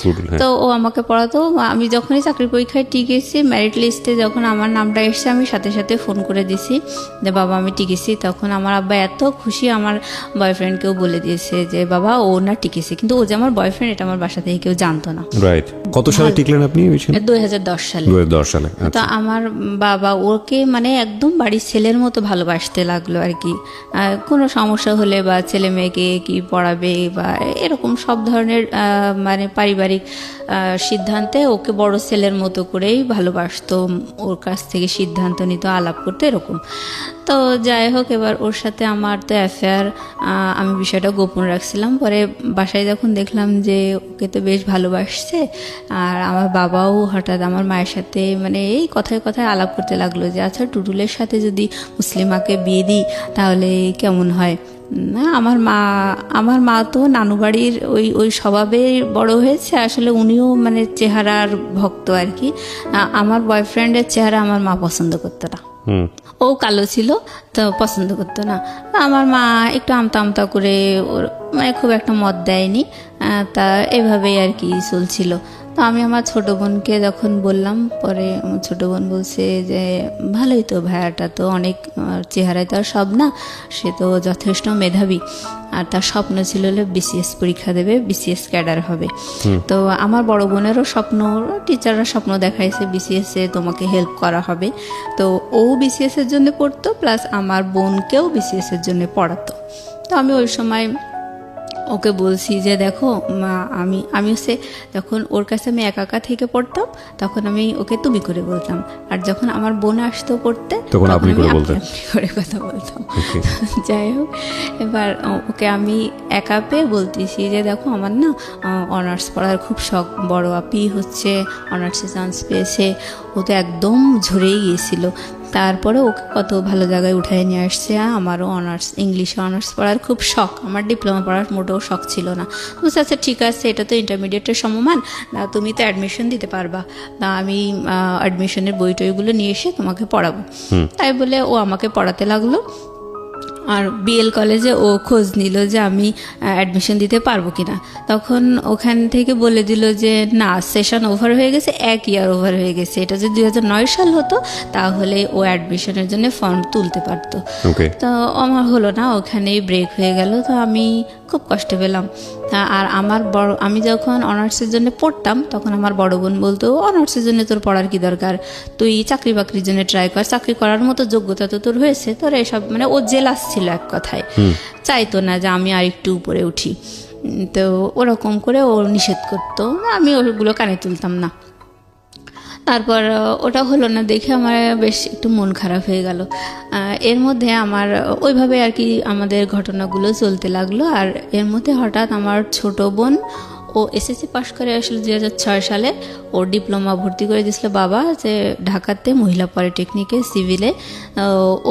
তো ও আমাকে পড়াতো। আমি যখনই চাকরি পরীক্ষায় টিকেছি, মেরিট লিস্টে যখন আমার নামটা এসেছে, আমি সাথে সাথে ফোন করে দিছি যে বাবা আমি টিকেছি। তখন আমার আব্বা এত খুশি, আমার বয়ফ্রেন্ডকেও বলে দিয়েছে যে বাবা ও না টিকেছে। কিন্তু ও যে আমার বয়ফ্রেন্ড এটা আমার বাসা থেকে কেউ জানতো না। রাইট। কত সালে টিকলেন আপনি? 2010 সালে। 2010 সালে। তো আমার বাবা ওকে মানে একদম বাড়ির ছেলের মতো ভালোবাসতে লাগলো আর কি। কোনো সমস্যা হলে বা ছেলে মেয়েকে কি পড়াবে বা এরকম সব ধরনের মানে পারিবারিক সিদ্ধান্তে ওকে বড় ছেলের মতো করেই ভালোবাসতো, ওর কাছ থেকে সিদ্ধান্ত নিত, আলাপ করতে এরকম। তো যাই হোক, এবার ওর সাথে আমার তো অ্যাফেয়ার, আমি বিষয়টা গোপন রাখছিলাম। পরে বাসায় যখন দেখলাম যে ওকে তো বেশ ভালোবাসছে, আর আমার বাবাও হঠাৎ আমার মায়ের সাথে মানে এই কথায় কথায় আলাপ করতে লাগলো যে আচ্ছা টুটুলের সাথে যদি মুসলিমাকে বিয়ে দিই তাহলে কেমন হয়। না, আমার মা তো নানু বাড়ির ওই স্বভাবে বড় হয়েছে। আসলে উনিও মানে চেহারার ভক্ত আর কি। আমার বয়ফ্রেন্ডের চেহারা আমার মা পছন্দ করতো না। ও কালো ছিল, তো পছন্দ করতো না। আমার মা একটু আমতা আমতা করে ওর মানে খুব একটা মত দেয়নি, তা এভাবেই আর কি চলছিল। তো আমি আমার ছোট বোনকে যখন বললাম, পরে আমার ছোট বোন বলছে যে ভালোই তো, ভাইয়াটা তো অনেক, চেহারায় তো আর সব না, সে তো যথেষ্ট মেধাবী, আর তার স্বপ্ন ছিল বিসিএস পরীক্ষা দেবে, বিসিএস ক্যাডার হবে। তো আমার বড় বোনেরও স্বপ্ন, টিচাররা স্বপ্ন দেখাইছে বিসিএস এ তোমাকে হেল্প করা হবে। তো ও বিসিএস এর জন্য পড়তো, প্লাস আমার বোনকেও বিসিএস এর জন্য পড়াতো। তো আমি ওই সময় ওকে বলছি যে দেখো মা, আমি হচ্ছে যখন ওর কাছে আমি একা থেকে পড়তাম, তখন আমি ওকে তুমি করে বলতাম, আর যখন আমার বোন আসতো পড়তে তখন আপনি করে আমি বলতেন, আপনি করে কথা বলতাম। যাই হোক, এবার ওকে আমি একা পেয়ে বলতেছি যে দেখো আমার না অনার্স পড়ার খুব শখ, বড় আপি হচ্ছে অনার্সে চান্স পেয়েছে, ও তো একদম ঝরেই গিয়েছিল, তারপরে ওকে কত ভালো জায়গায় উঠায় নিয়ে আসছে। আমারও অনার্স, ইংলিশে অনার্স পড়ার খুব শখ, আমার ডিপ্লোমা পড়ার মোটেও শখ ছিল না। বুঝতে আচ্ছা ঠিক আছে, এটা তো ইন্টারমিডিয়েটের সমমান, তুমি তো অ্যাডমিশন দিতে পারবা, না আমি অ্যাডমিশনের বই টইগুলো নিয়ে এসে তোমাকে পড়াবো। তাই বলে ও আমাকে পড়াতে লাগলো। আর বিএল কলেজে ও খোঁজ নিল যে আমি অ্যাডমিশন দিতে পারবো কিনা। তখন ওখান থেকে বলে দিল যে না, সেশন ওভার হয়ে গেছে, 1 ইয়ার ওভার হয়ে গেছে। এটা যদি 2009 সাল হতো তাহলে ও অ্যাডমিশনের জন্য ফর্ম তুলতে পারতো। তো আমার হলো না, ওখানেই ব্রেক হয়ে গেল। তো আমি খুব কষ্ট পেলাম। আর আমি যখন অনার্সের জন্য পড়তাম, তখন আমার বড় বোন বলতো অনার্সের জন্য তোর পড়ার কি দরকার, তুই চাকরি বাকরির জন্য ট্রাই কর, চাকরি করার মতো যোগ্যতা তো তোর হয়েছে, তোর এসব মানে ও জেলাস ছিল এক কথায়, চাইতো না যে আমি আর একটু উপরে উঠি। তো ওরকম করে ও নিষেধ করতো, আমি ওগুলো কানে তুলতাম না। তারপর ওটা হলো না দেখে আমার বেশ একটু মন খারাপ হয়ে গেল। এর মধ্যে আমার ওইভাবে আর কি আমাদের ঘটনাগুলো চলতে লাগলো। আর এর মধ্যে হঠাৎ আমার ছোট বোন, ও এসএসসি পাশ করে আসলে 2006 সালে ওর ডিপ্লোমা ভর্তি করে দিয়েছিল বাবা, যে ঢাকাতে মহিলা পলিটেকনিকে সিভিলে।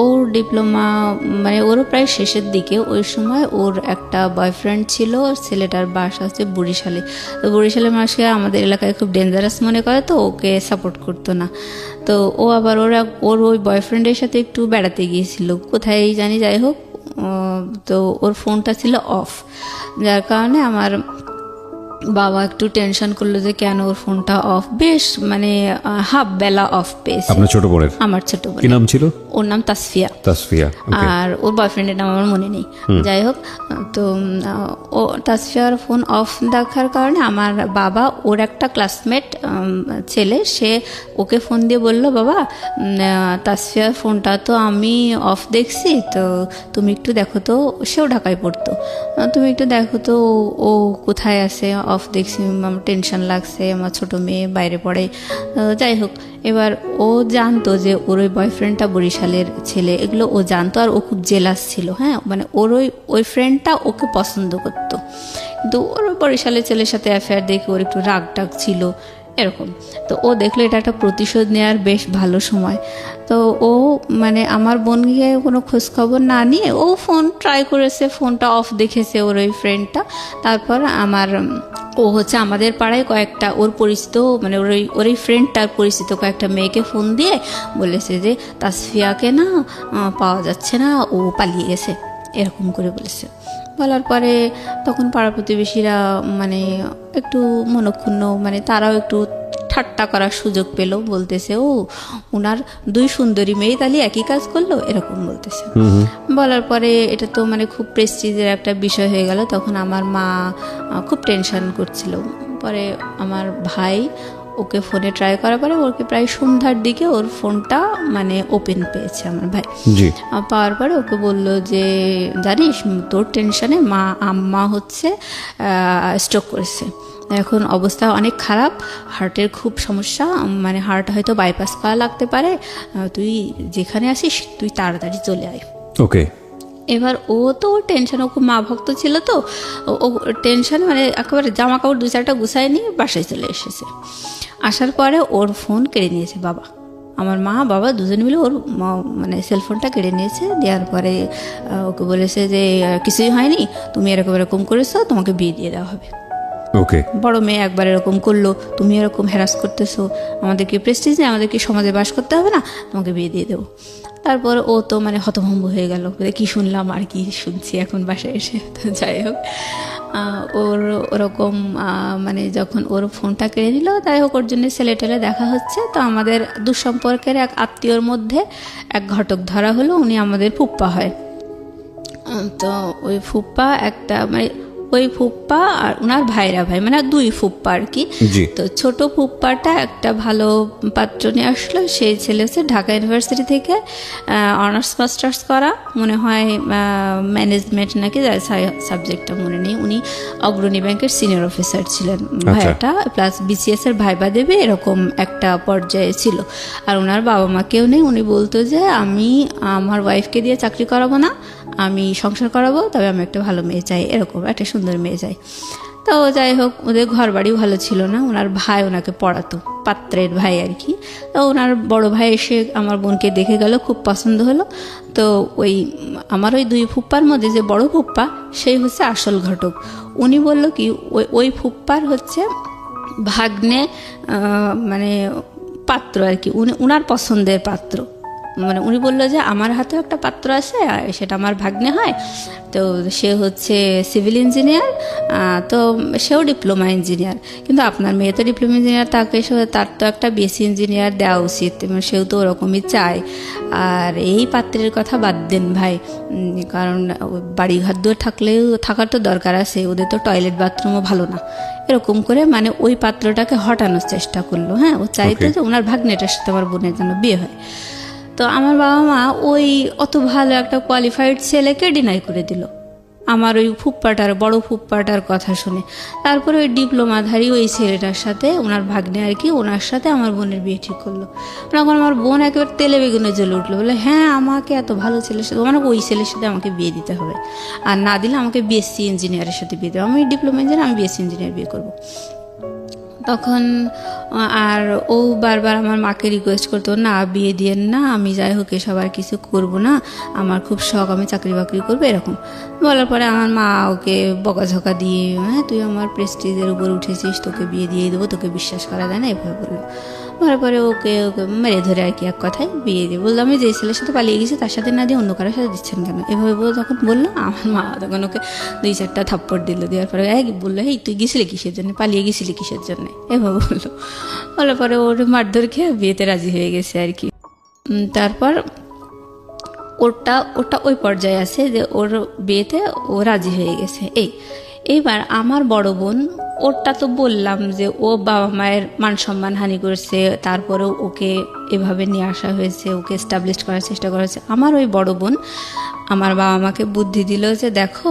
ওর ডিপ্লোমা মানে ওরও প্রায় শেষের দিকে। ওই সময় ওর একটা বয়ফ্রেন্ড ছিল, ছেলেটার বাসা হচ্ছে বরিশালে। তো বরিশালের মানুষকে আমাদের এলাকায় খুব ডেঞ্জারাস মনে করে, তো ওকে সাপোর্ট করতো না। তো ও আবার ওর ওই বয়ফ্রেন্ডের সাথে একটু বেড়াতে গিয়েছিল কোথায় জানি, যাই হোক। তো ওর ফোনটা ছিল অফ, যার কারণে আমার বাবা একটু টেনশন করলো যে কেন ওর ফোনটা অফ, বেশ মানে হাফ বেলা অফ পেয়েছে। আপনার ছোট বোনের? আমার ছোট বোন। কি নাম ছিল? ওর নাম তাসফিয়া। আর ওর বয়ফ্রেন্ডের নাম আমার মনে নেই। যাই হোক, তো ও তাসফিয়ার ফোন অফ দেখার কারণে আমার বাবা, ওর একটা ক্লাসমেট ছেলে, সে ওকে ফোন দিয়ে বলল বাবা, তাসফিয়ার ফোনটা তো আমি অফ দেখছি, তো তুমি একটু দেখো তো, সেও ঢাকায় পড়তো, তুমি একটু দেখো তো ও কোথায় আছে, অফ দেখছি, আমার টেনশন লাগছে, আমার ছোট মেয়ে বাইরে পড়ে। যাই হোক, এবার ও জানতো যে ওর ওই বয়ফ্রেন্ডটা বরিশালের ছেলে, এগুলো ও জানতো। আর ও খুব জেলাস ছিল, হ্যাঁ, মানে ওর ওই ফ্রেন্ডটা ওকে পছন্দ করতো, কিন্তু ওর বরিশালের ছেলের সাথে অ্যাফেয়ার দেখে ওর একটু রাগ টাগ ছিল এরকম। তো ও দেখলো এটা একটা প্রতিশোধ নেওয়ার বেশ ভালো সময়। তো ও মানে আমার বোনকে কোনো খোঁজখবর না নিয়ে ও ফোন ট্রাই করেছে, ফোনটা অফ দেখেছে ওর ওই ফ্রেন্ডটা। তারপর ও হচ্ছে আমাদের পাড়ায় কয়েকটা ওর পরিচিত, মানে ওর এই ফ্রেন্ডটার পরিচিত কয়েকটা মেয়েকে ফোন দিয়ে বলেছে যে তাসফিয়াকে না পাওয়া যাচ্ছে না, ও পালিয়ে গেছে, এরকম করে বলেছে। বলার পরে তখন পাড়া প্রতিবেশীরা মানে একটু মনক্ষুণ্ণ, মানে তারাও একটু ঠাট্টা করার সুযোগ পেল, বলতেছে ও ওনার 2 সুন্দরী মেয়ে তাহলে একই কাজ করলো, এরকম বলতেছে। বলার পরে এটা তো মানে খুব প্রেস্টিজের একটা বিষয় হয়ে গেল। তখন আমার মা খুব টেনশন করছিল। পরে আমার ভাই ওকে ফোনে ট্রাই করার পরে ওকে প্রায় সন্ধ্যার দিকে ওর ফোনটা মানে ওপেন পেয়েছে আমার ভাই। পাওয়ার পরে ওকে বললো যে জানিস তোর টেনশনে আম্মা হচ্ছে স্ট্রোক করেছে, এখন অবস্থা অনেক খারাপ, হার্টের খুব সমস্যা, মানে হার্ট হয়তো বাইপাস করা লাগতে পারে, তুই যেখানে আসিস তুই তাড়াতাড়ি চলে আয়। ওকে। এবার ও তো টেনশন, ও খুব মা ভক্ত ছিল, তো ও টেনশন মানে একেবারে জামা কাপড় 2-4টা গুছায় নিয়ে বাসায় চলে এসেছে। আসার পরে ওর ফোন কেড়ে নিয়েছে বাবা, আমার মা বাবা দুজনে মিলে ওর মানে সেলফোনটা কেড়ে নিয়েছে। দেওয়ার পরে ওকে বলেছে যে কিছুই হয়নি, তুমি এরকম করেছো, তোমাকে বিয়ে দিয়ে দেওয়া হবে। ওকে। বড় মেয়ে একবার এরকম করলো, তুমি এরকম হ্যারাস করতেছো, আমাদেরকে প্রেস্টিজ নেই, আমাদেরকে সমাজে বাস করতে হবে না, তোমাকে বিয়ে দিয়ে দেবো। তারপর ও তো মানে হতভম্ব হয়ে গেল, কি শুনলাম আর কি শুনছি এখন বাসায় এসে। তো যাই হোক, ওর ওরকম মানে যখন ওর ফোনটা কেড়ে নিল, যাই হোক ওর জন্য ছেলে টেলে দেখা হচ্ছে। তো আমাদের দুঃসম্পর্কের এক আত্মীয়র মধ্যে এক ঘটক ধরা হলো, উনি আমাদের ফুপ্পা হয়। তো ওই ফুপ্পা একটা মানে ওই ফুপ্পা আর ওনার ভাইরা ভাই, মানে দুই ফুপ্পা আর কি। তো ছোট ফুপ্পাটা একটা ভালো পাত্র নিয়ে আসলো, সেই ছেলে হচ্ছে ঢাকা ইউনিভার্সিটি থেকে অনার্স মাস্টার্স করা, মনে হয় ম্যানেজমেন্ট নাকি, সাবজেক্টটা মনে নেই। উনি অগ্রণী ব্যাংকের সিনিয়র অফিসার ছিলেন ভাইয়াটা, প্লাস বিসিএস এর ভাইবা দেবে এরকম একটা পর্যায়ে ছিল। আর ওনার বাবা মা কেউ নেই। উনি বলতো যে আমি আমার ওয়াইফকে দিয়ে চাকরি করাবো না, আমি সংসার করাবো, তবে আমি একটা ভালো মেয়ে চাই, এরকম একটা সুন্দর মেয়ে চাই। তো যাই হোক, ওদের ঘর বাড়িও ভালো ছিল না। ওনার ভাই ওনাকে পড়াতো, পাত্রের ভাই আর কি। তো ওনার বড় ভাই এসে আমার বোনকে দেখে গেল, খুব পছন্দ হলো। তো ওই আমার ওই দুই ফুপ্পার মধ্যে যে বড় ফুপ্পা, সেই হচ্ছে আসল ঘটক। উনি বলল কি, ওই ফুপ্পার হচ্ছে ভাগ্নে মানে পাত্র আর কি, উনার পছন্দের পাত্র। মানে উনি বললো যে আমার হাতেও একটা পাত্র আছে, সেটা আমার ভাগ্নে হয়। তো সে হচ্ছে সিভিল ইঞ্জিনিয়ার, তো সেও ডিপ্লোমা ইঞ্জিনিয়ার, কিন্তু আপনার মেয়ে তো ডিপ্লোমা ইঞ্জিনিয়ার, তার তো একটা বিএসসি ইঞ্জিনিয়ার দেওয়া উচিত, সেও তো ওরকমই চায়। আর এই পাত্রের কথা বাদ দেন ভাই, কারণ বাড়িঘর দূর থাকার তো দরকার আছে, ওদের তো টয়লেট বাথরুমও ভালো না। এরকম করে মানে ওই পাত্রটাকে হটানোর চেষ্টা করলো। হ্যাঁ, ও চাইতো যে ওনার ভাগ্নেটার সাথে আমার বোনের জন্য বিয়ে হয়। তো আমার বাবা মা ওই অত ভালো একটা কোয়ালিফাইড ছেলেকে ডিনাই করে দিল আমার ওই ফুপ্পাটার, বড় ফুপ্পাটার কথা শুনে। তারপরে ওই ডিপ্লোমাধারী ওই ছেলেটার সাথে, ওনার ভাগ্নে আর কি, ওনার সাথে আমার বোনের বিয়ে ঠিক করলো। তখন আমার বোন একেবারে তেলে বেগুনে জ্বলে উঠলো, বলে হ্যাঁ আমাকে এত ভালো ছেলের সাথে, মানে ওই ছেলের সাথে আমাকে বিয়ে দিতে হবে, আর না দিলে আমাকে বিএসসি ইঞ্জিনিয়ারের সাথে বিয়ে দেবো, আমি ডিপ্লোমা ইঞ্জিনিয়ার, আমি বিএসসি ইঞ্জিনিয়ার বিয়ে করবো। তখন আর ও বারবার আমার মাকে রিকোয়েস্ট করতো, না বিয়ে দিয়েন না, আমি যাই হোক এসব আর কিছু করবো না, আমার খুব শখ, আমি চাকরি বাকরি করবো, এরকম বলার পরে আমার মা ওকে বকাঝকা দিয়ে, হ্যাঁ তুই আমার প্রেস্টিজের উপর উঠেছিস, তোকে বিয়ে দিয়ে দেবো, তোকে বিশ্বাস করা যায় না, এভাবে বললো। বলার পরে ওকে মেরে ধরে আর কি এক কথায় বিয়ে দিয়ে বললো, আমি যে ছেলের সাথে পালিয়ে গেছি তার সাথে না দিয়ে অন্য কারোর সাথে দিচ্ছেন কেন, এভাবে বলে যখন বললো, আমার মা তখন ওকে 2-4টা থাপ্পড় দিল। দেওয়ার পরে বললো, এই তুই গেছিলি কিসের জন্য, পালিয়ে গেছিলি কিসের জন্য, এভাবে বললো। বলার পরে ওর মারধর খেয়ে বিয়েতে রাজি হয়ে গেছে আর কি। তারপর ওটা ওই পর্যায়ে আছে যে ওর বিয়েতে ও রাজি হয়ে গেছে। এইবার আমার বড় বোন, ওরটা তো বললাম যে ও বাবা মায়ের মান সম্মান হানি করছে, তারপরেও ওকে এভাবে নিয়ে আসা হয়েছে, ওকে এস্টাবলিশ করার চেষ্টা করা হয়েছে। আমার ওই বড় বোন আমার বাবা মাকে বুদ্ধি দিল যে দেখো,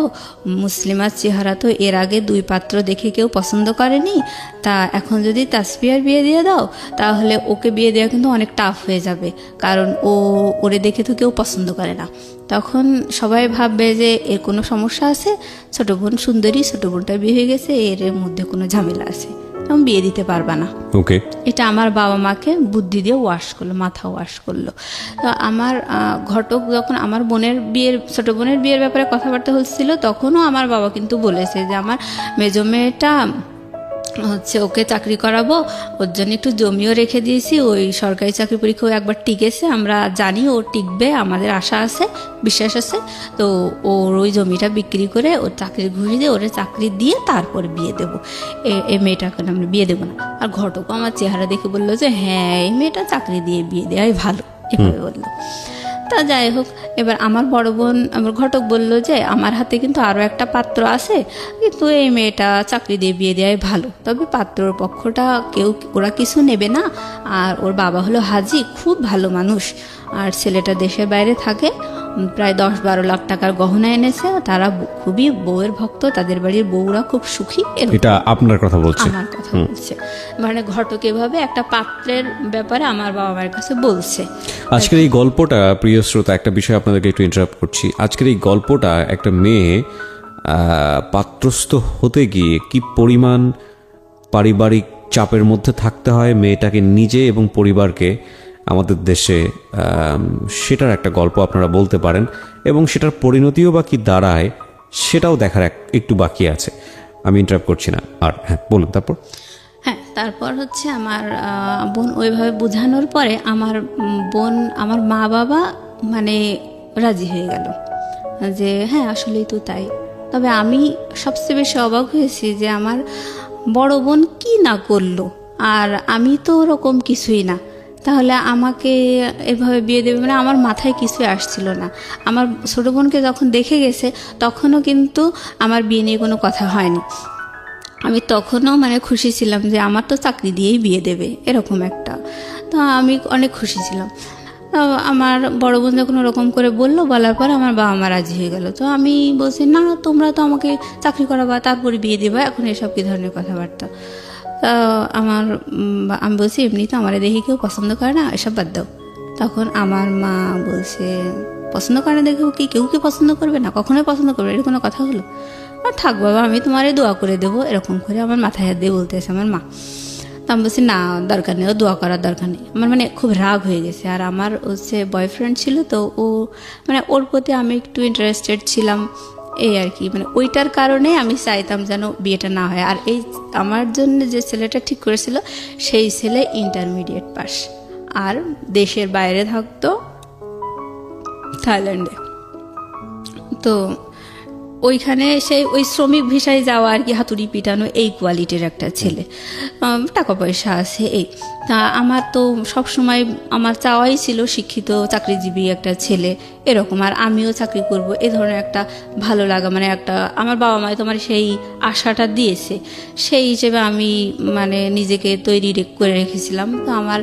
মুসলিমার চেহারা তো এর আগে 2 পাত্র দেখে কেউ পছন্দ করেনি, তা এখন যদি তাসফিয়ার বিয়ে দিয়ে দাও, তাহলে ওকে বিয়ে দেওয়া কিন্তু অনেক টাফ হয়ে যাবে, কারণ ওরে দেখে তো কেউ পছন্দ করে না। তখন সবাই ভাববে যে এর কোনো সমস্যা আছে, ছোট বোন সুন্দরী, ছোট বোনটা বিয়ে হয়ে গেছে, এর মধ্যে কোনো ঝামেলা আছে, আমি বিয়ে দিতে পারবা না। ওকে, এটা আমার বাবা মাকে বুদ্ধি দিয়ে ওয়াশ করলো, মাথা ওয়াশ করলো। তো আমার ঘটক যখন আমার ছোট বোনের বিয়ের ব্যাপারে কথাবার্তা হচ্ছিল, তখনও আমার বাবা কিন্তু বলেছে যে আমার মেজো মেয়েটা হচ্ছে ওকে চাকরি করাবো, ওর জন্য একটু জমিও রেখে দিয়েছি, ওই সরকারি চাকরি পরীক্ষাও একবার টিকেছে, আমরা জানি ও টিকবে, আমাদের আশা আছে, বিশ্বাস আছে। তো ওর ওই জমিটা বিক্রি করে ওর চাকরির ঘুষি দিয়ে ওরে চাকরি দিয়ে তারপর বিয়ে দেবো, এই মেয়েটাকে আমরা বিয়ে দেবো না। আর ঘটকও আমার চেহারা দেখে বললো যে হ্যাঁ এই মেয়েটা চাকরি দিয়ে বিয়ে দেওয়াই ভালো, এভাবে বললো। তা যাই হোক, এবার আমার বড় বোন, আমার ঘটক বলল যে আমার হাতে কিন্তু আরও একটা পাত্র আছে, কিন্তু এই মেয়েটা চাকরি দিয়ে বিয়ে দেওয়াই ভালো, তবে পাত্রর পক্ষটা ওরা কিছু নেবে না, আর ওর বাবা হলো হাজি, খুব ভালো মানুষ, আর ছেলেটা দেশের বাইরে থাকে, প্রায় 10-12 লাখ টাকার গহনা এনেছে, তারা খুবই বউয়ের ভক্ত, তাদের বাড়ির বউরা খুব সুখী। এটা আপনার কথা বলছে? আমার কথা বলছে, মানে ঘটক এভাবে একটা পাত্রের ব্যাপারে আমার বাবা মায়ের কাছে বলছে। আজকের এই গল্পটা, প্রিয় শ্রোতা, একটা বিষয় আপনাদেরকে একটু ইন্টারাপ্ট করছি। আজকের এই গল্পটা একটা মেয়ে পাত্রস্থ হতে গিয়ে কি পরিমাণ পারিবারিক চাপের মধ্যে থাকতে হয় মেয়েটাকে নিজে এবং পরিবারকে আমাদের দেশে, সেটার একটা গল্প আপনারা বলতে পারেন, এবং সেটার পরিণতিও বা কি দাঁড়ায় সেটাও দেখার একটু বাকি আছে। আমি ইন্টারাপ্ট করছি না, আর হ্যাঁ বলুন তারপর। হ্যাঁ, তারপর হচ্ছে আমার বোন ওইভাবে বোঝানোর পরে আমার বোন, আমার মা বাবা মানে রাজি হয়ে গেল যে হ্যাঁ আসলেই তো তাই। তবে আমি সবচেয়ে বেশি অবাক হয়েছি যে আমার বড় বোন কি না করলো, আর আমি তো ওরকম কিছুই না, তাহলে আমাকে এভাবে বিয়ে দেবে, মানে আমার মাথায় কিছুই আসছিল না। আমার ছোটো বোনকে যখন দেখে গেছে তখনও কিন্তু আমার বিয়ে নিয়ে কোনো কথা হয়নি। আমি তখনও মানে খুশি ছিলাম যে আমার তো চাকরি দিয়েই বিয়ে দেবে, এরকম একটা। তো আমি অনেক খুশি ছিলাম। তো আমার বড় বোন যখন ওরকম করে বললো, বলার পর আমার বাবা মা রাজি হয়ে গেল। তো আমি বলছি না, তোমরা তো আমাকে চাকরি করাবা তারপরে বিয়ে দেবা, এখন এসব কী ধরনের কথাবার্তা। তা আমি বলছি এমনি তো আমার দেখে কেউ পছন্দ করে না, এসব বাদ দাও। তখন আমার মা বলছে পছন্দ করে না দেখেও কি কেউ পছন্দ করবে না, কখনোই পছন্দ করবে, এটা কোনো কথা হলো? আর থাক বাবা, আমি তোমারে দোয়া করে দেবো, এরকম করে আমার মাথায় হাত দিয়ে বলতেছে আমার মা। তো আমি বলছি না দরকার নেই, ও দোয়া করার দরকার নেই। আমার মানে খুব রাগ হয়ে গেছে। আর আমার হচ্ছে বয়ফ্রেন্ড ছিল, তো ও মানে ওর প্রতি আমি একটু ইন্টারেস্টেড ছিলাম, এই আর কি। মানে ওইটার কারণে আমি চাইতাম যেন বিয়েটা না হয়। আর এই আমার জন্য যে ছেলেটা ঠিক করেছিল সেই ছেলে ইন্টারমিডিয়েট পাস, আর দেশের বাইরে থাকতো, থাইল্যান্ডে। তো ওইখানে সেই ওই শ্রমিক ভিসায় যাওয়া আর কি, হাতুড়ি পিটানো, এই কোয়ালিটির একটা ছেলে, টাকা পয়সা আছে এই। তা আমার তো সবসময় আমার চাওয়াই ছিল শিক্ষিত চাকরিজীবী একটা ছেলে এরকম, আর আমিও চাকরি করব, এ ধরনের একটা ভালো লাগা, মানে একটা আমার বাবা মায় তোমার সেই আশাটা দিয়েছে, সেই হিসেবে আমি মানে নিজেকে তৈরি করে রেখেছিলাম। তো আমার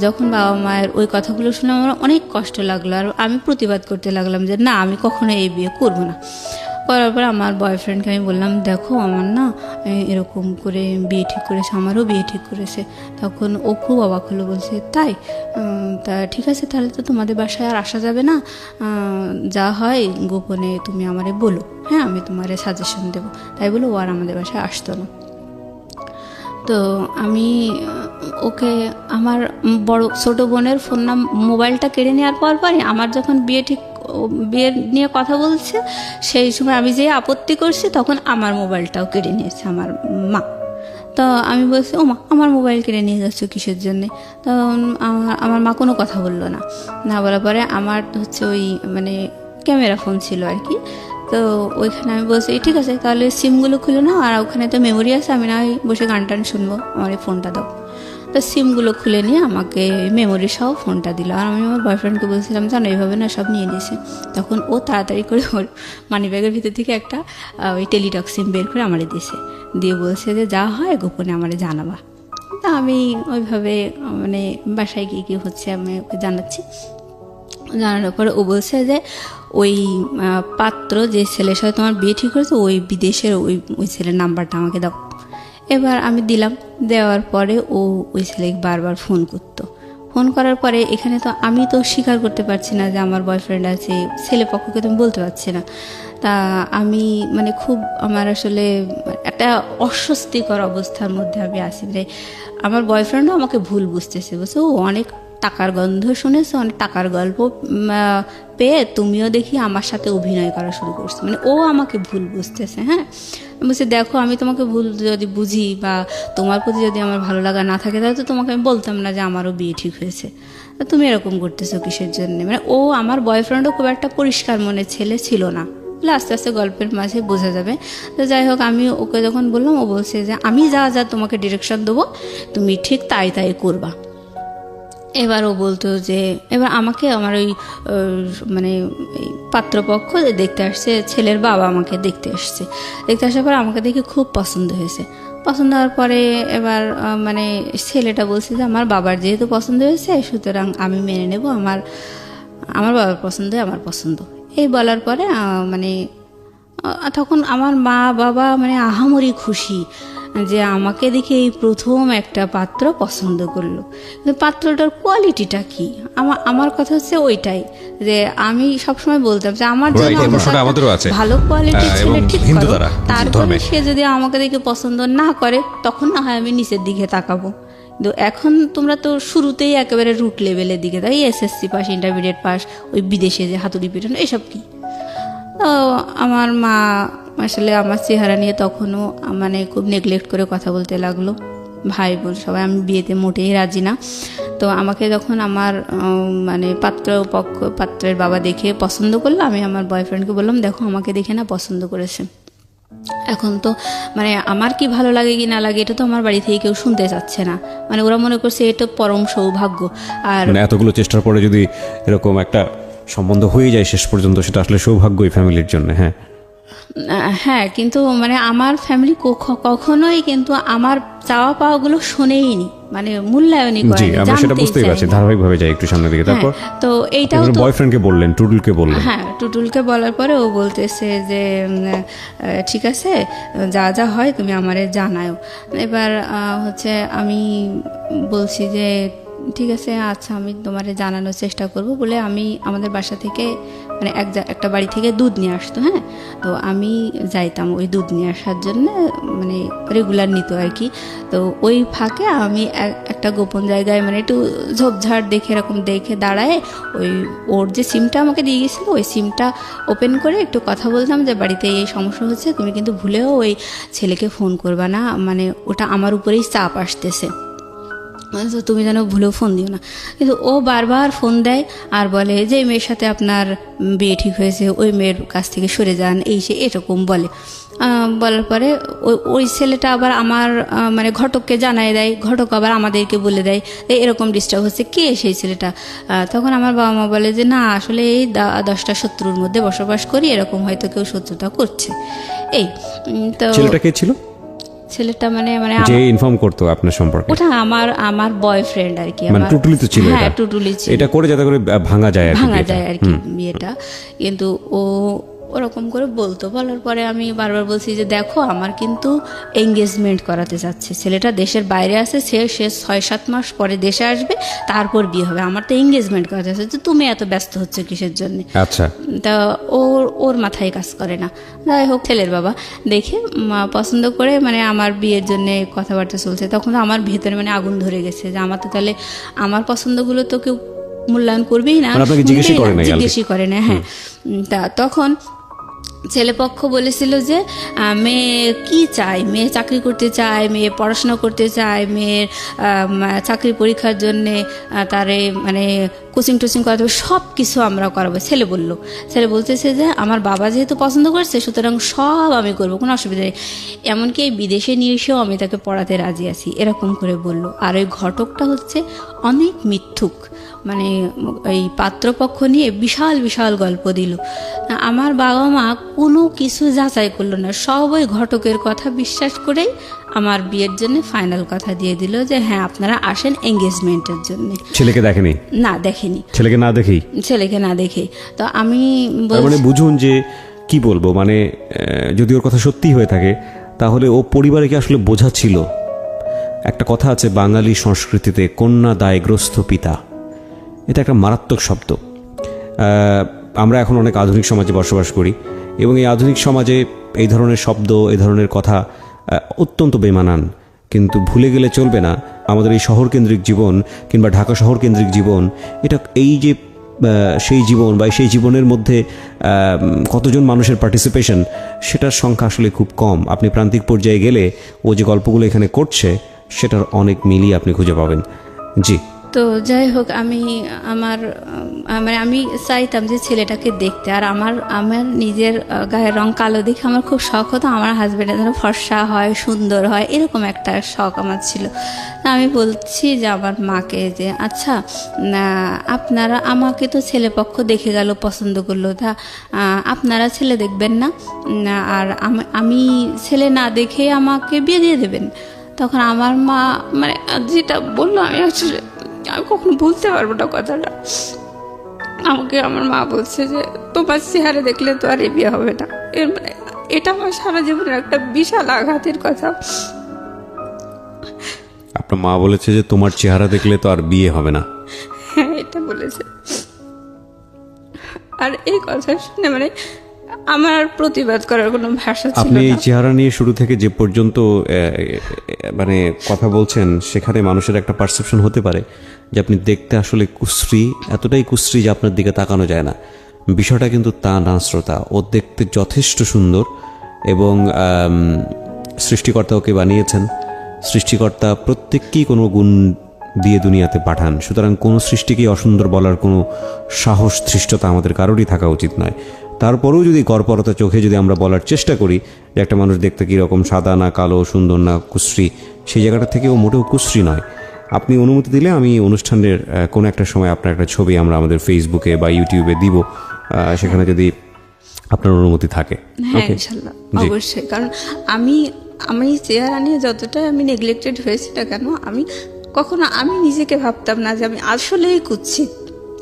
যখন বাবা মায়ের ওই কথাগুলো শুনে আমার অনেক কষ্ট লাগলো, আর আমি প্রতিবাদ করতে লাগলাম যে না, আমি কখনো এই বিয়ে করবো না। করার পর আমার বয়ফ্রেন্ডকে আমি বললাম দেখো আমার না এরকম করে বিয়ে ঠিক করেছে, আমারও বিয়ে ঠিক করেছে। তখন ও খুব অবাক হলো, বলছে তাই? তা ঠিক আছে, তাহলে তো তোমাদের বাসায় আর আসা যাবে না, যা হয় গোপনে তুমি আমারে বলো, হ্যাঁ আমি তোমারে সাজেশন দেবো। তাই বলে ও আর আমাদের বাসায় আসতো না। তো আমি ওকে আমার বড় ছোটো বোনের মোবাইলটা কেড়ে নেওয়ার পরই আমার যখন বিয়ের নিয়ে কথা বলছে, সেই সময় আমি যে আপত্তি করছি তখন আমার মোবাইলটাও কেড়ে নিয়েছে আমার মা। তো আমি বলছি ও মা, আমার মোবাইল কেড়ে নিয়ে যাচ্ছ কিসের জন্যে? তো আমার মা কোনো কথা বললো না। না বলার পরে আমার হচ্ছে ওই মানে ক্যামেরা ফোন ছিল আর কি, তো ওইখানে আমি বলছি ঠিক আছে তাহলে সিমগুলো খুলে নাও, আর ওখানে তো মেমোরি আছে, আমি না বসে গান টান শুনবো, আমার এই ফোনটা দাও। তো সিমগুলো খুলে নিয়ে আমাকে মেমোরি সহ ফোনটা দিল। আর আমি আমার বয়ফ্রেন্ডকে বলছিলাম জানো এইভাবে না সব নিয়ে নিয়েছে। তখন ও তাড়াতাড়ি করে ওর মানি ব্যাগের ভিতর থেকে একটা ওই টেলিটক সিম বের করে আমারে দিয়েছে, দিয়ে বলছে যে যা হয় গোপনে আমারে জানাবা। তা আমি ওইভাবে মানে বাসায় গিয়ে কী হচ্ছে আমি ওকে জানাচ্ছি। জানানোর পরে ও বলছে যে ওই পাত্র যে ছেলের সাথে তোমার বিয়ে ঠিক করেছে ওই বিদেশের ওই ছেলের নাম্বারটা আমাকে দাও। এবার আমি দিলাম, দেওয়ার পরে ও ওই ছেলেকে বারবার ফোন করতো। ফোন করার পরে এখানে তো আমি তো স্বীকার করতে পারছি না যে আমার বয়ফ্রেন্ড আছে, ছেলে পক্ষকে তো আমি বলতে পারছি না। তা আমি মানে খুব আমার আসলে একটা অস্বস্তিকর অবস্থার মধ্যে আমি আছি। মানে আমার বয়ফ্রেন্ডও আমাকে ভুল বুঝতেছে, বলছে ও অনেক টাকার গন্ধ শুনেছে, অনেক টাকার গল্প পেয়ে তুমিও দেখি আমার সাথে অভিনয় করা শুরু করছো, মানে ও আমাকে ভুল বুঝতেছে। হ্যাঁ বলছে দেখো আমি তোমাকে ভুল যদি বুঝি বা তোমার প্রতি যদি আমার ভালো লাগা না থাকে তাহলে তো তোমাকে আমি বলতাম না যে আমারও বিয়ে ঠিক হয়েছে, তুমি এরকম করতেছো কিসের জন্য? মানে ও আমার বয়ফ্রেন্ডও খুব একটা পরিষ্কার মনের ছেলে ছিল না, আস্তে আস্তে গল্পের মাঝে বোঝা যাবে। তো যাই হোক আমি ওকে যখন বললাম ও বলছে যে আমি যা যা তোমাকে ডিরেকশন দেবো তুমি ঠিক তাই তাই করবা। এবার ও বলতো যে এবার আমাকে আমার ওই মানে পাত্রপক্ষ দেখতে আসছে, ছেলের বাবা আমাকে দেখতে আসছে, দেখতে আসার পর আমাকে দেখে খুব পছন্দ হয়েছে। পছন্দ হওয়ার পরে এবার মানে ছেলেটা বলছে যে আমার বাবার যেহেতু পছন্দ হয়েছে সুতরাং আমি মেনে নেব, আমার বাবার পছন্দ আমার পছন্দ। এই বলার পরে মানে তখন আমার মা বাবা মানে আহামরি খুশি যে আমাকে দেখে এই প্রথম একটা পাত্র পছন্দ করলো। কিন্তু পাত্রটার কোয়ালিটিটা কি, আমার কথা হচ্ছে ওইটাই যে আমি সবসময় বলতাম যে আমার জন্য ভালো কোয়ালিটির ছেলে ঠিক করো, তারপরে সে যদি আমাকে দেখে পছন্দ না করে তখন না হয় আমি নিচের দিকে তাকাবো। কিন্তু এখন তোমরা তো শুরুতেই একেবারে রুট লেভেলের দিকে, তাই এসএসসি পাস ইন্টারমিডিয়েট পাস, ওই বিদেশে যে হাতুড়ি পিটানো এসব কি। তো আমার মা আসলে আমার চেহারা নিয়ে তখনও মানে খুব নেগলেক্ট করে কথা বলতে লাগলো, ভাই বোন সবাই, আমি বিয়েতে মোটেই রাজি না। তো আমাকে যখন আমার মানে পাত্রের বাবা দেখে পছন্দ করলো, আমি আমার বয়ফ্রেন্ডকে বললাম দেখো আমাকে দেখে না পছন্দ করেছে। এখন তো মানে আমার কি ভালো লাগে কি না লাগে এটা তো আমার বাড়ি থেকে কেউ শুনতে চাচ্ছে না, মানে ওরা মনে করছে এটা পরম সৌভাগ্য। আর মানে এতগুলো চেষ্টার পরে যদি এরকম একটা সম্বন্ধ হয়ে যায় শেষ পর্যন্ত, সেটা আসলে সৌভাগ্যই ফ্যামিলির জন্য। হ্যাঁ হ্যাঁ, কিন্তু মানে আমার ফ্যামিলি কখনোই কিন্তু আমার চাওয়া পাওয়াগুলো শোনেইনি, মানে মূল্যায়নই জি, করেনি, আমরা সেটা জানতেই বুঝতেই পারছি। চায়নি। ধারাবাহিকভাবে যাই একটু সামনের দিকে। তারপর তো এইটাও তো বয়ফ্রেন্ডকে বললেন, টুডুলকে বললেন। হ্যাঁ, টুটুলকে বলার পরে ও বলতেছে যে ঠিক আছে, যা যা হয় তুমি আমারে জানাও। এবার হচ্ছে আমি বলছি যে ঠিক আছে, আচ্ছা আমি তোমারে জানানোর চেষ্টা করব বলে আমি আমাদের বাসা থেকে মানে একটা বাড়ি থেকে দুধ নিয়ে আসতো। হ্যাঁ, তো আমি যাইতাম ওই দুধ নিয়ে আসার জন্য, মানে রেগুলার নিত আর কি। তো ওই ফাঁকে আমি একটা গোপন জায়গায় মানে একটু ঝোপঝাড় দেখে এরকম দেখে দাঁড়ায় ওই ওর যে সিমটা আমাকে দিয়ে গেছিলো ওই সিমটা ওপেন করে একটু কথা বলতাম যে বাড়িতে এই সমস্যা হচ্ছে, তুমি কিন্তু ভুলেও ওই ছেলেকে ফোন করবা না, মানে ওটা আমার উপরেই চাপ আসতেছে, তো তুমি যেন ভুলেও ফোন দিও না। কিন্তু ও বারবার ফোন দেয় আর বলে যে মেয়ের সাথে আপনার বিয়ে ঠিক হয়েছে, ওই মেয়ের কাছ থেকে সরে যান, এই সে এরকম বলে। বলার পরে ওই ছেলেটা আবার আমার মানে ঘটককে জানাই দেয়, ঘটক আবার আমাদেরকে বলে দেয় এরকম ডিস্টার্ব হচ্ছে, কে সেই ছেলেটা? তখন আমার বাবা মা বলে যে না আসলে এই 10টা শত্রুর মধ্যে বসবাস করি, এরকম হয়তো কেউ শত্রুতা করছে। এই তো ছেলেটা কে ছিল? ছেলেটা মানে মানে যে ইনফর্ম করতো আপনার সম্পর্কে? ওটা আমার বয়ফ্রেন্ড আর কি। মানে টুটুলি তো ছিল? হ্যাঁ, টুটুলি ছিল। এটা করে যাতে করে ভাঙা যায় আর কি বিয়েটা। কিন্তু ও ওরকম করে বলতো, বলার পরে আমি বারবার বলছি যে দেখো আমার কিন্তু এঙ্গেজমেন্ট করাতে চাচ্ছে ছেলেটা, দেশের বাইরে আছে, সে 6-7 মাস পরে দেশে আসবে, তারপর বিয়ে হবে, আমার তো এঙ্গেজমেন্ট করাতে চাচ্ছে, তুমি এত ব্যস্ত হচ্ছে কিসের জন্য? আচ্ছা, তা ওর মাথায় কাজ করে না। যাই হোক, ছেলের বাবা দেখে পছন্দ করে মানে আমার বিয়ের জন্য কথাবার্তা চলছে। তখন তো আমার ভেতরে মানে আগুন ধরে গেছে যে আমার তো তাহলে আমার পছন্দগুলো তো কেউ মূল্যায়ন করবেই না, জিজ্ঞেসই করে না। হ্যাঁ, তা তখন ছেলেপক্ষ বলেছিল যে মেয়ে কি চায়, মেয়ে চাকরি করতে চায়, মেয়ে পড়াশোনা করতে চায়, মেয়ের চাকরি পরীক্ষার জন্যে তারে মানে কোচিং টোচিং করাতে হবে, সব কিছু আমরা করাবো। ছেলে বলতেছে যে আমার বাবা যেহেতু পছন্দ করছে সুতরাং সব আমি করবো, কোনো অসুবিধা নেই, এমনকি এই বিদেশে নিয়ে এসেও আমি তাকে পড়াতে রাজি আছি, এরকম করে বলল। আর ওই ঘটকটা হচ্ছে অনেক মিথ্যুক, মানে এই পাত্রপক্ষ নিয়ে বিশাল বিশাল গল্প দিল। আমার বাবা মা কোনো কিছু যাচাই করলো না, সব ওই ঘটকের কথা বিশ্বাস করেই আমার বিয়ের জন্য ফাইনাল কথা দিয়ে দিল যে হ্যাঁ আপনারা আসেন এঙ্গেজমেন্টের জন্য। ছেলেকে দেখেনি? না, দেখেনি। ছেলেকে না দেখেই তো আমি মানে বুঝুন যে কি বলবো, মানে যদি ওর কথা সত্যি হয়ে থাকে তাহলে ও পরিবারকে আসলে বোঝাচ্ছিল। একটা কথা আছে বাঙালি সংস্কৃতিতে, কন্যা দায়গ্রস্ত পিতা, এটা একটা মারাত্মক শব্দ। আমরা এখন অনেক আধুনিক সমাজে বসবাস করি এবং এই আধুনিক সমাজে এই ধরনের শব্দ, এই ধরনের কথা অত্যন্ত বেমানান। কিন্তু ভুলে গেলে চলবে না আমাদের এই শহরকেন্দ্রিক জীবন কিংবা ঢাকা শহরকেন্দ্রিক জীবন, এটা এই যে সেই জীবন বা সেই জীবনের মধ্যে কতজন মানুষের পার্টিসিপেশন, সেটার সংখ্যা আসলে খুব কম। আপনি প্রান্তিক পর্যায়ে গেলে ও যে গল্পগুলো এখানে করছে সেটার অনেক মিলিয়ে আপনি খুঁজে পাবেন। জি, তো যাই হোক, আমি চাইতাম যে ছেলেটাকে দেখতে, আর আমার নিজের গায়ের রং কালো দেখে আমার খুব শখ হতো আমার হাজব্যান্ডের যেন ফর্সা হয়, সুন্দর হয়, এরকম একটা শখ আমার ছিল। আমি বলছি যে আমার মাকে যে আচ্ছা আপনারা, আমাকে তো ছেলেপক্ষ দেখে গেল, পছন্দ করলো, তা আপনারা ছেলে দেখবেন না আর আমি ছেলে না দেখে আমাকে বিয়ে দিয়ে দেবেন? তখন আমার মা মানে যেটা বললো আমি কখনো বলতে পারবো না কথাটা। আমাকে আমার মা বলছে যে তোমার চেহারা দেখলে তো আর এ বিয়ে হবে না। মানে এটা আমার সারা জীবনের একটা বিশাল আঘাতের কথা। আপনার মা বলেছে যে তোমার চেহারা দেখলে তো আর বিয়ে হবে না? হ্যাঁ, এটা বলেছে। আর এই কথা শুনে মানে আমার প্রতিবাদ করার কোনো ভাষা ছিল না। আপনি এই চেহারা নিয়ে শুরু থেকে যে পর্যন্ত মানে কথা বলছেন, সেখানে মানুষের একটা পারসেপশন হতে পারে যে আপনি দেখতে আসলে কুশ্রী, এতটাই কুশ্রী যে আপনার দিকে তাকানো যায় না। বিষয়টা কিন্তু তা না শ্রোতা, ও দেখতে যথেষ্ট সুন্দর এবং সৃষ্টিকর্তা ওকে বানিয়েছেন। সৃষ্টিকর্তা প্রত্যেককেই কোনো গুণ দিয়ে দুনিয়াতে পাঠান। সুতরাং কোনো সৃষ্টিকেই অসুন্দর বলার কোনো সাহস ধৃষ্টতা আমাদের কারোরই থাকা উচিত নয়। তারপরেও যদি গড়পরতা চোখে যদি আমরা বলার চেষ্টা করি যে একটা মানুষ দেখতে কীরকম, সাদা না কালো, সুন্দর না কুশ্রী, সেই জায়গাটা থেকেও মোটেও কুশ্রী নয়। আপনি অনুমতি দিলে আমি অনুষ্ঠানের কোনো একটা সময় আপনার একটা ছবি আমরা আমাদের ফেসবুকে বা ইউটিউবে দিব, সেখানে যদি আপনার অনুমতি থাকে। হ্যাঁ ইনশাল্লাহ, অবশ্যই। কারণ আমি চেহারা নিয়ে যতটা আমি নেগলেক্টেড হয়েছি না কেন, আমি নিজেকে ভাবতাম না যে আমি আসলেই কুৎসিত।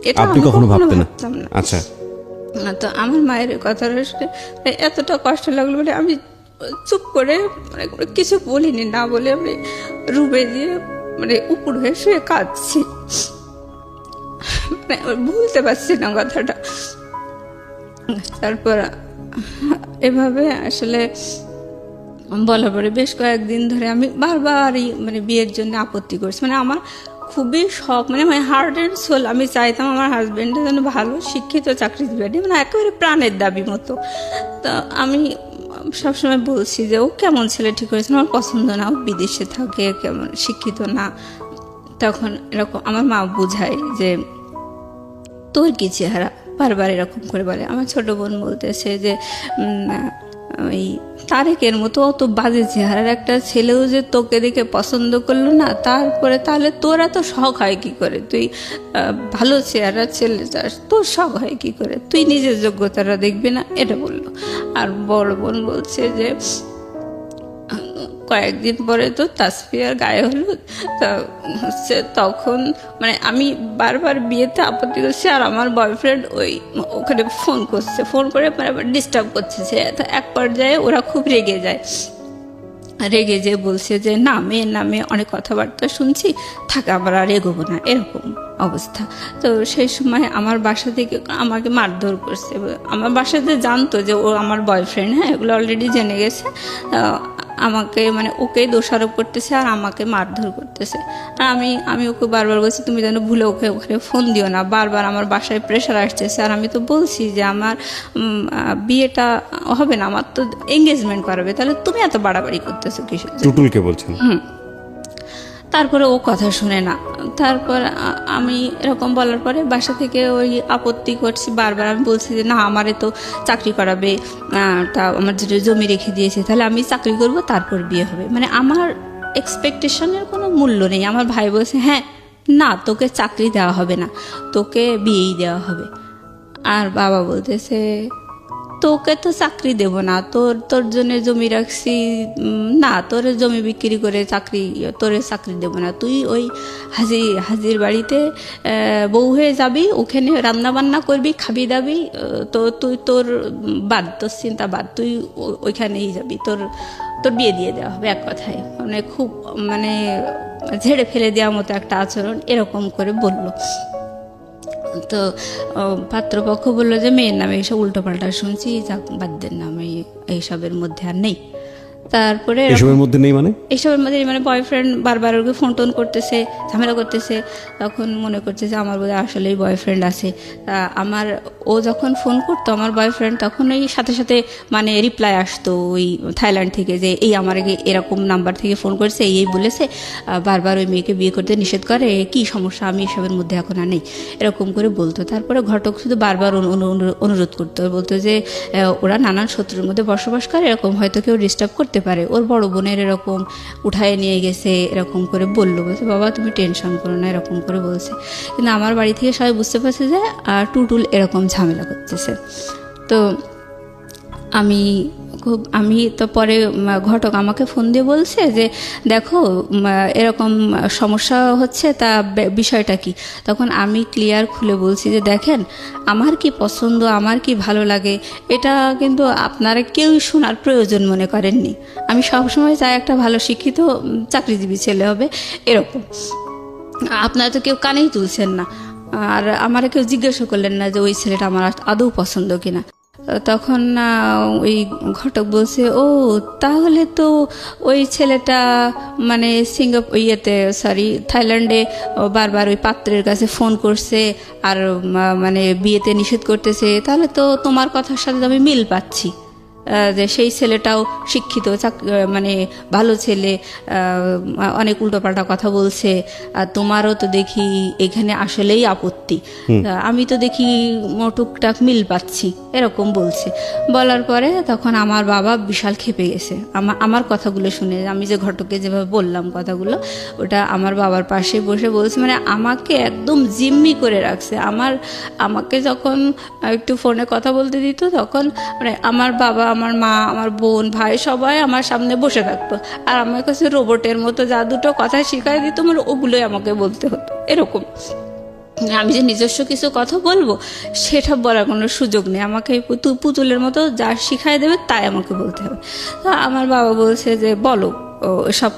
এটা আপনি আমি কখনো ভাবতেন না। আচ্ছা। তো আমার মায়ের কথাটা শুনে এতটা কষ্ট লাগলো, মানে আমি চুপ করে মানে কিছু বলিনি, না বলে আমি রুমে দিয়ে মানে উপর হয়ে শুয়ে কাঁদছি, মানে ভুলতে পারছি না কথাটা। তারপর এভাবে আসলে বলার পরে বেশ কয়েকদিন ধরে আমি বারবারই মানে বিয়ের জন্য আপত্তি করছি। মানে আমার খুবই শখ, মানে মাই হার্ট অ্যান্ড সোল, আমি চাইতাম আমার হাজব্যান্ডের জন্য ভালো শিক্ষিত চাকরিজীবী, মানে একেবারে প্রাণের দাবি মতো। তো আমি সবসময় বলছি যে ও কেমন ছেলে ঠিক হয়েছে, আমার পছন্দ না, ও বিদেশে থাকে, কেমন শিক্ষিত না। তখন এরকম আমার মা বোঝায় যে তোর কি চেহারা, বারবার এরকম করে বলে। আমার ছোট বোন বলতেছে যে ওই তারেকের মতো অত বাজে চেহারার একটা ছেলেও যে তোকে দেখে পছন্দ করলো না, তারপরে তাহলে তোরা তো শখ হয় কি করে, তুই ভালো চেহারার ছেলে চাস, তোর শখ হয় কি করে, তুই নিজের যোগ্যতাটা দেখবি না, এটা বললো। আর বড় বোন বলছে যে কয়েকদিন পরে তো তাসফিয়ার গায়ে হলুদ, তা হচ্ছে তখন মানে আমি বারবার বিয়েতে আপত্তি করছি, আর আমার বয়ফ্রেন্ড ওখানে ফোন করছে, ফোন করে মানে ডিস্টার্ব করছে। এক পর্যায়ে ওরা খুব রেগে যায়, রেগে যেয়ে বলছে যে না, মেয়ের নামে অনেক কথাবার্তা শুনছি, থাকা আবার আর এগোবো না, এরকম অবস্থা। তো সেই সময় আমার বাসা থেকে আমাকে মারধর করছে। আমার বাসাতে জানতো যে ও আমার বয়ফ্রেন্ড, হ্যাঁ, এগুলো অলরেডি জেনে গেছে। আমাকে মানে ওকে দোষারোপ করতেছে আর আমাকে মারধর করতেছে। আর আমি ওকে বারবার বলছি তুমি যেন ভুলে ওখানে ফোন দিও না, বারবার আমার বাসায় প্রেশার আসতেছে। আর আমি তো বলছি যে আমার বিয়েটা হবে না, আমার তো এঙ্গেজমেন্ট করাবে, তাহলে তুমি এত বাড়াবাড়ি করতেছো কিসের? টুটুলকে বলছেন। তারপরে ও কথা শুনে না। তারপর আমি এরকম বলার পরে বাসা থেকে ওই আপত্তি করছি, বারবার আমি বলছি যে না, আমারে তো চাকরি করাবে, তা আমার যেটা জমি রেখে দিয়েছে, তাহলে আমি চাকরি করব, তারপর বিয়ে হবে। মানে আমার এক্সপেকটেশনের কোনো মূল্য নেই। আমার ভাই বলছে হ্যাঁ না, তোকে চাকরি দেওয়া হবে না, তোকে বিয়েই দেওয়া হবে। আর বাবা বলতেছে তোকে তো চাকরি দেব না, তোর জন্য জমি রাখছি, না তোর জমি বিক্রি করে তোরে চাকরি দেব না, তুই ওই হাজির বাড়িতে বউ হয়ে যাবি, ওখানে রান্না বান্না করবি, খাবি দাবি, তো তুই তোর চিন্তা বাদ, তুই ওইখানেই যাবি, তোর বিয়ে দিয়ে দেওয়া হবে। এক কথায় মানে খুব মানে ঝেড়ে ফেলে দেওয়ার মতো একটা আচরণ এরকম করে বললো। তো পাত্রপক্ষ বললো যে মেয়ের নামে এইসব উল্টোপাল্টা শুনছি, বাদ দেন না, আমি এইসবের মধ্যে আর নেই। তারপরে এসবের মধ্যে নেই মানে বয়ফ্রেন্ড বারবার ওকে ফোন টোন করতেছে, ঝামেলা করতেছে। তখন মনে করছে যে আমার বোধহয় আসলেই বয়ফ্রেন্ড আছে। ও যখন ফোন করতো আমার বয়ফ্রেন্ড, তখন ওই সাথে সাথে মানে রিপ্লাই আসতো ওই থাইল্যান্ড থেকে যে এই আমার এরকম নাম্বার থেকে ফোন করেছে, এই বলেছে, বারবার ওই মেয়েকে বিয়ে করতে নিষেধ করে, কি সমস্যা, আমি এসবের মধ্যে এখন আর নেই, এরকম করে বলতো। তারপরে ঘটক শুধু বারবার অনুরোধ করতো, বলতো যে ওরা নানান শত্রুর মধ্যে বসবাস করে, এরকম হয়তো কেউ ডিস্টার্ব করতে পারে, ওর বড় বোনের এরকম উঠায় নিয়ে গেছে, এরকম করে বললো। বলছে বাবা তুমি টেনশন করো না, এরকম করে বলছে। কিন্তু আমার বাড়ি থেকে সবাই বুঝতে পারছে যে টুটুল এরকম ঝামেলা করতেছে। তো আমি তো পরে ঘটক আমাকে ফোন দিয়ে বলছে যে দেখো এরকম সমস্যা হচ্ছে, তা বিষয়টা কি। তখন আমি ক্লিয়ার খুলে বলছি যে দেখেন আমার কি পছন্দ, আমার কি ভালো লাগে, এটা কিন্তু আপনারা কেউই শোনার প্রয়োজন মনে করেননি। আমি সবসময় চাই একটা ভালো শিক্ষিত চাকরিজীবী ছেলে হবে, এরকম। আপনারা তো কেউ কানেই তুলছেন না, আর আমার কেউ জিজ্ঞাসা করলেন না যে ওই ছেলেটা আমার আদৌ পছন্দ কিনা। তখন ওই ঘটক বলছে ও তাহলে তো ওই ছেলেটা মানে থাইল্যান্ডে বারবার ওই পাত্রের কাছে ফোন করছে আর মানে বিয়েতে নিষেধ করতেছে, তাহলে তো তোমার কথার সাথে আমি মিল পাচ্ছি। যে সেই ছেলেটাও শিক্ষিত, মানে ভালো ছেলে, অনেক উল্টোপাল্টা কথা বলছে, আর তোমারও তো দেখি এখানে আসলেই আপত্তি, আমি তো দেখি টুকটাক মিল পাচ্ছি, এরকম বলছে। বলার পরে তখন আমার বাবা বিশাল খেপে গেছে আমার কথাগুলো শুনে। আমি যে ঘটককে যেভাবে বললাম কথাগুলো, ওটা আমার বাবার পাশে বসে বলছে, মানে আমাকে একদম জিম্মি করে রাখছে। আমাকে যখন একটু ফোনে কথা বলতে দিত, তখন মানে আমার বাবা, আমার মা, আমার বোন, ভাই সবাই আমার সামনে বসে থাকতো, আর আমার কাছে রোবটের মতো যা দুটো কথা শিখাই দিত, মানে ওগুলোই আমাকে বলতে হতো। এরকম আমি যে নিজস্ব কিছু কথা বলবো সেটা বলার কোনো সুযোগ নেই, আমাকে পুতুলের মতো যা শিখাই দেবে তাই আমাকে বলতে হবে। তো আমার বাবা বলছে যে বলো সব।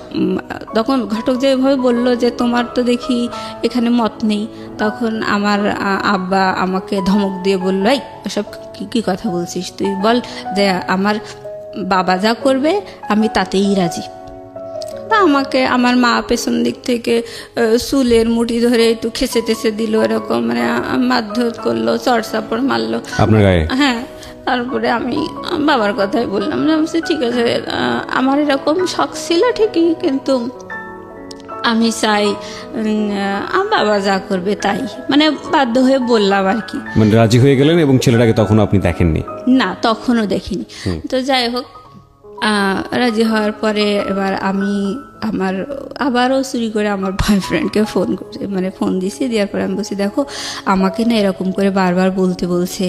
তখন ঘটক যেভাবে বললো যে তোমার তো দেখি এখানে মত নেই, তখন আমার আব্বা আমাকে ধমক দিয়ে বললো, এই সব কি কথা বলছিস, তুই বল যে আমার বাবা যা করবে আমি তাতেই রাজি। আমাকে আমার মা পেছন দিক থেকে চুলের মুঠি ধরে একটু খেচে টেচে দিল, এরকম মানে মারধর করলো, চড়চাপড় মারলো আপনার গায়ে। হ্যাঁ। তারপরে আমি বাবার কথাই বললাম, যে ঠিক আছে, আমার এরকম শখ ছিল ঠিকই, কিন্তু আমি চাই বাবা যা করবে তাই, মানে বাধ্য হয়ে বললাম আর কি। মানে রাজি হয়ে গেলেন, এবং ছেলেটাকে তখন আপনি দেখেননি? না, তখনও দেখিনি। তো যাই হোক, রাজি হওয়ার পরে এবার আমি আবারও চুরি করে আমার বয়ফ্রেন্ডকে ফোন করে, মানে ফোন দিছি। দেওয়ার পরে আমি বলছি, দেখো আমাকে না এরকম করে বারবার বলছে,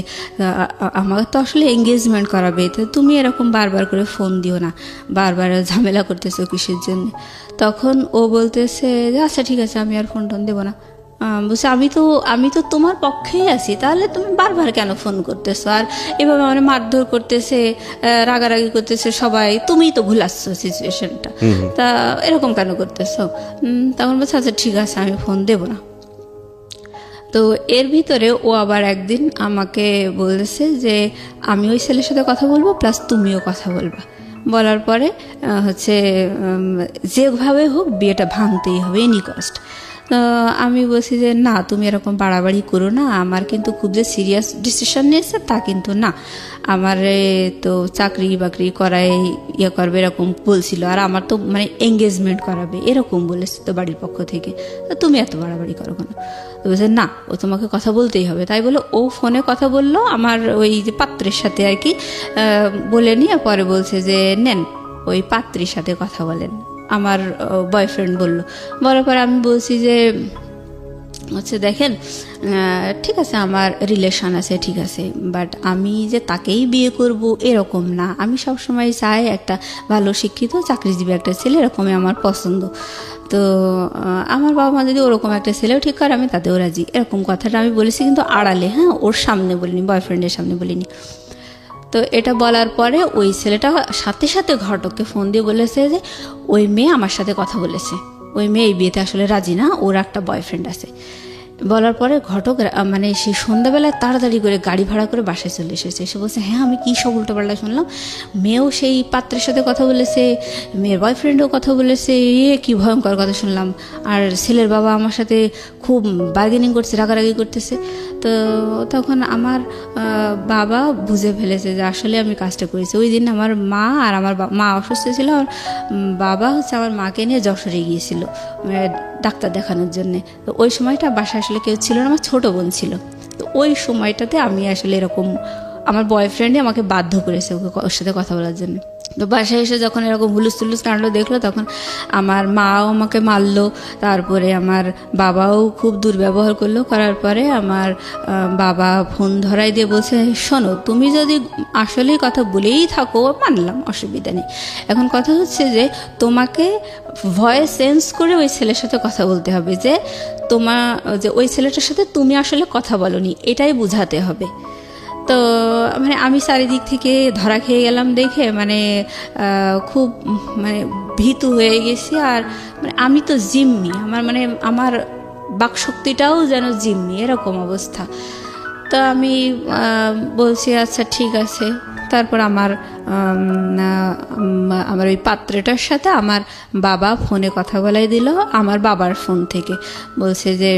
আমাকে তো আসলে এঙ্গেজমেন্ট করাবে, তো তুমি এরকম বারবার করে ফোন দিও না, বারবার ঝামেলা করতেছো কিসের জন্য। তখন ও বলতেছে যে আচ্ছা ঠিক আছে, আমি আর ফোন টোন দেবো না। বলছে আমি তো তোমার পক্ষেই আছি, তাহলে তুমি বারবার কেন ফোন করতেছো, আর এভাবে মানে মারধর করতেছে, রাগারাগি করতেছে সবাই, তুমিই তো ভুলাচ্ছ সিচুয়েশনটা, তা এরকম কেন করতেছো। তখন বলছে আচ্ছা ঠিক আছে, আমি ফোন দেব না। তো এর ভিতরে ও আবার একদিন আমাকে বলেছে যে আমি ওই ছেলের সাথে কথা বলবো, প্লাস তুমিও কথা বলবা। বলার পরে হচ্ছে যেভাবে হোক বিয়েটা ভাঙতেই হবে, এনি কস্ট। আমি বলছি যে না, তুমি এরকম বাড়াবাড়ি করো না, আমার কিন্তু খুব যে সিরিয়াস ডিসিশন নিয়েছে তা কিন্তু না, আমার তো চাকরি বাকরি করায় ইয়ে করবে এরকম বলছিল, আর আমার তো মানে এঙ্গেজমেন্ট করাবে এরকম বলেছে তো বাড়ির পক্ষ থেকে, তুমি এত বাড়াবাড়ি করো কেন। তো বলছে না, ও তোমাকে কথা বলতেই হবে। তাই বলে ও ফোনে কথা বললো আমার ওই যে পাত্রের সাথে আর কি, বলে নিয়ে পরে বলছে যে নেন ওই পাত্রীর সাথে কথা বলেন, আমার বয়ফ্রেন্ড বলার পরে আমি বলছি যে হচ্ছে দেখেন, ঠিক আছে আমার রিলেশন আছে, ঠিক আছে, বাট আমি যে তাকেই বিয়ে করব এরকম না, আমি সবসময় চাই একটা ভালো শিক্ষিত চাকরিজীবী একটা ছেলে, এরকমই আমার পছন্দ। তো আমার বাবা মা যদি ওরকম একটা ছেলেও ঠিক করে আমি তাতেও রাজি, এরকম কথাটা আমি বলেছি, কিন্তু আড়ালে, হ্যাঁ, ওর সামনে বলিনি, বয়ফ্রেন্ডের সামনে বলিনি। তো এটা বলার পরে ওই ছেলেটা সাথে সাথে ঘটককে ফোন দিয়ে বলেছে যে ওই মেয়ে আমার সাথে কথা বলেছে, ওই মেয়ে এই বিয়েতে আসলে রাজি না, ওর একটা বয়ফ্রেন্ড আছে। বলার পরে ঘটক মানে সেই সন্ধ্যাবেলায় তাড়াতাড়ি করে গাড়ি ভাড়া করে বাসায় চলে এসেছে। এসে বলছে হ্যাঁ আমি কী সব উল্টোপাল্টা শুনলাম, মেয়েও সেই পাত্রের সাথে কথা বলেছে, মেয়ের বয়ফ্রেন্ডও কথা বলেছে, কি ভয়ঙ্কর কথা শুনলাম, আর ছেলের বাবা আমার সাথে খুব বার্গেনিং করছে, রাগারাগি করতেছে। তো তখন আমার বাবা বুঝে ফেলেছে যে আসলে আমি কাজটা করেছি। ওই দিন আমার মা আর আমার মা অসুস্থ ছিল, আর বাবা হচ্ছে আমার মাকে নিয়ে যশোরে গিয়েছিল ডাক্তার দেখানোর জন্যে। তো ওই সময়টা বাসায় আসলে কেউ ছিল না, আমার ছোটো বোন ছিল। তো ওই সময়টাতে আমি আসলে এরকম আমার বয়ফ্রেন্ডই আমাকে বাধ্য করেছে ওর সাথে কথা বলার জন্য। তো বাসায় এসে যখন এরকম হুলুস তুলুস কাণ্ড দেখলো, তখন আমার মাও আমাকে মারলো, তারপরে আমার বাবাও খুব দুর্ব্যবহার করলো। করার পরে আমার বাবা ফোন ধরাই দিয়ে বলছে শোনো, তুমি যদি আসলেই কথা বলেই থাকো মানলাম, অসুবিধা নেই, এখন কথা হচ্ছে যে তোমাকে ভয়েস চেঞ্জ করে ওই ছেলের সাথে কথা বলতে হবে, যে যে ওই ছেলেটার সাথে তুমি আসলে কথা বলোনি, এটাই বুঝাতে হবে। তো মানে আমি চারিদিক থেকে ধরা খেয়ে গেলাম দেখে মানে খুব মানে ভীতু হয়ে গেছি। আর মানে আমি তো জিম্মি, আমার বাকশক্তিটাও যেন জিম্মি, এরকম অবস্থা। তো আমি বলছি আচ্ছা ঠিক আছে। তারপর আমার ওই পাত্রটার সাথে আমার বাবা ফোনে কথা বলাই দিল, আমার বাবার ফোন থেকে বলছে যে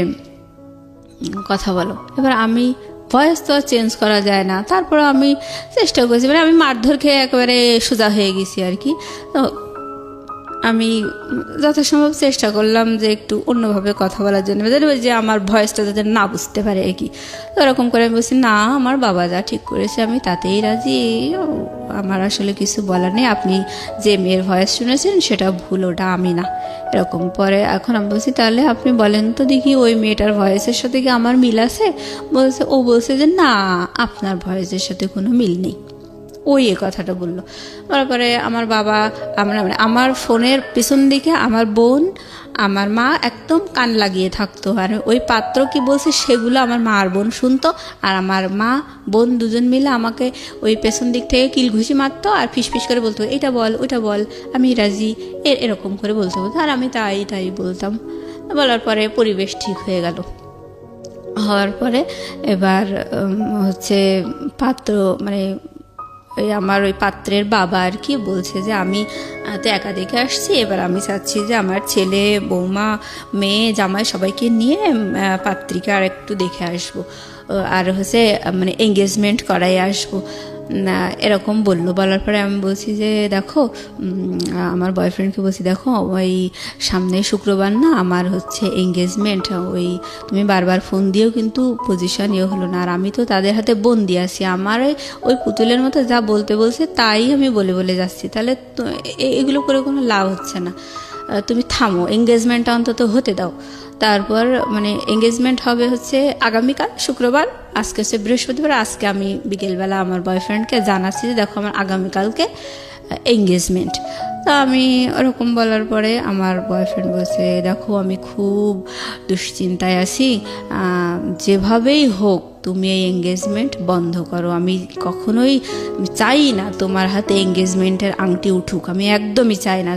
কথা বলো। এবার আমি ভয়েস তো আর চেঞ্জ করা যায় না। তারপর আমি চেষ্টা করছি, মানে আমি মারধর খেয়ে একেবারে সোজা হয়ে গেছি আর কি। তো আমি যথাসম্ভব চেষ্টা করলাম যে একটু অন্যভাবে কথা বলার জন্য, যে আমার ভয়েসটা যাতে না বুঝতে পারে আর কি। তো ওরকম করে আমি বলছি, না আমার বাবা যা ঠিক করেছে আমি তাতেই রাজি, আমার আসলে কিছু বলার নেই, আপনি যে মেয়ের ভয়েস শুনেছেন সেটা ভুল, ওটা আমি না। এরকম পরে এখন আমি বলছি, তাহলে আপনি বলেন তো দেখি ওই মেয়েটার ভয়েসের সাথে কি আমার মিল আছে? ও বলছে যে না, আপনার ভয়েসের সাথে কোনো মিল নেই। ওই এ কথাটা বললো। তারপরে আমার বাবা, আমার ফোনের পিছন দিকে আমার বোন, আমার মা একদম কান লাগিয়ে থাকতো, আর ওই পাত্র কি বলছে সেগুলো আমার মা আর বোন শুনতো, আর আমার মা বোন দুজন মিলে আমাকে ওই পেছন দিক থেকে কিলঘুষি মারতো আর ফিসফিস করে বলতো, এটা বল ওটা বল, আমি রাজি, এরকম করে বলতে বলতো, আর আমি তাই বলতাম। বলার পরে পরিবেশ ঠিক হয়ে গেল। হওয়ার পরে এবার হচ্ছে পাত্র, মানে ওই আমার ওই পাত্রের বাবা আর কি বলছে যে আমি তো একা দেখে আসছি, এবার আমি চাচ্ছি যে আমার ছেলে, বৌমা, মেয়ে, জামাই সবাইকে নিয়ে পাত্রিকা আর একটু দেখে আসবো, আর হচ্ছে মানে এঙ্গেজমেন্ট করাই আসবো, এরকম বললো। বলার পরে আমি বলছি যে দেখো, আমার বয়ফ্রেন্ডকে বলছি, দেখো ওই সামনে শুক্রবার না আমার হচ্ছে এঙ্গেজমেন্ট, ওই তুমি বারবার ফোন দিয়েও কিন্তু পজিশন হলো না, আর আমি তো তাদের হাতে বন্দি আছি, আমার ওই পুতুলের মতো যা বলতে বলছে তাই আমি বলে যাচ্ছি, তাহলে এগুলো করে কোনো লাভ হচ্ছে না, তুমি থামো, এঙ্গেজমেন্টটা অন্তত হতে দাও। তারপর মানে এঙ্গেজমেন্ট হবে হচ্ছে আগামীকাল শুক্রবার, আজকে হচ্ছে বৃহস্পতিবার, আজকে আমি বিকেলবেলা আমার বয়ফ্রেন্ডকে জানাচ্ছি যে দেখো আমার আগামীকালকে এঙ্গেজমেন্ট। তা আমি ওরকম বলার পরে আমার বয়ফ্রেন্ড বলছে, দেখো আমি খুব দুশ্চিন্তায় আছি, যেভাবেই হোক তুমি এই এঙ্গেজমেন্ট বন্ধ করো, আমি কখনোই চাই না তোমার হাতে এঙ্গেজমেন্টের আংটি উঠুক, আমি একদমই চাই না,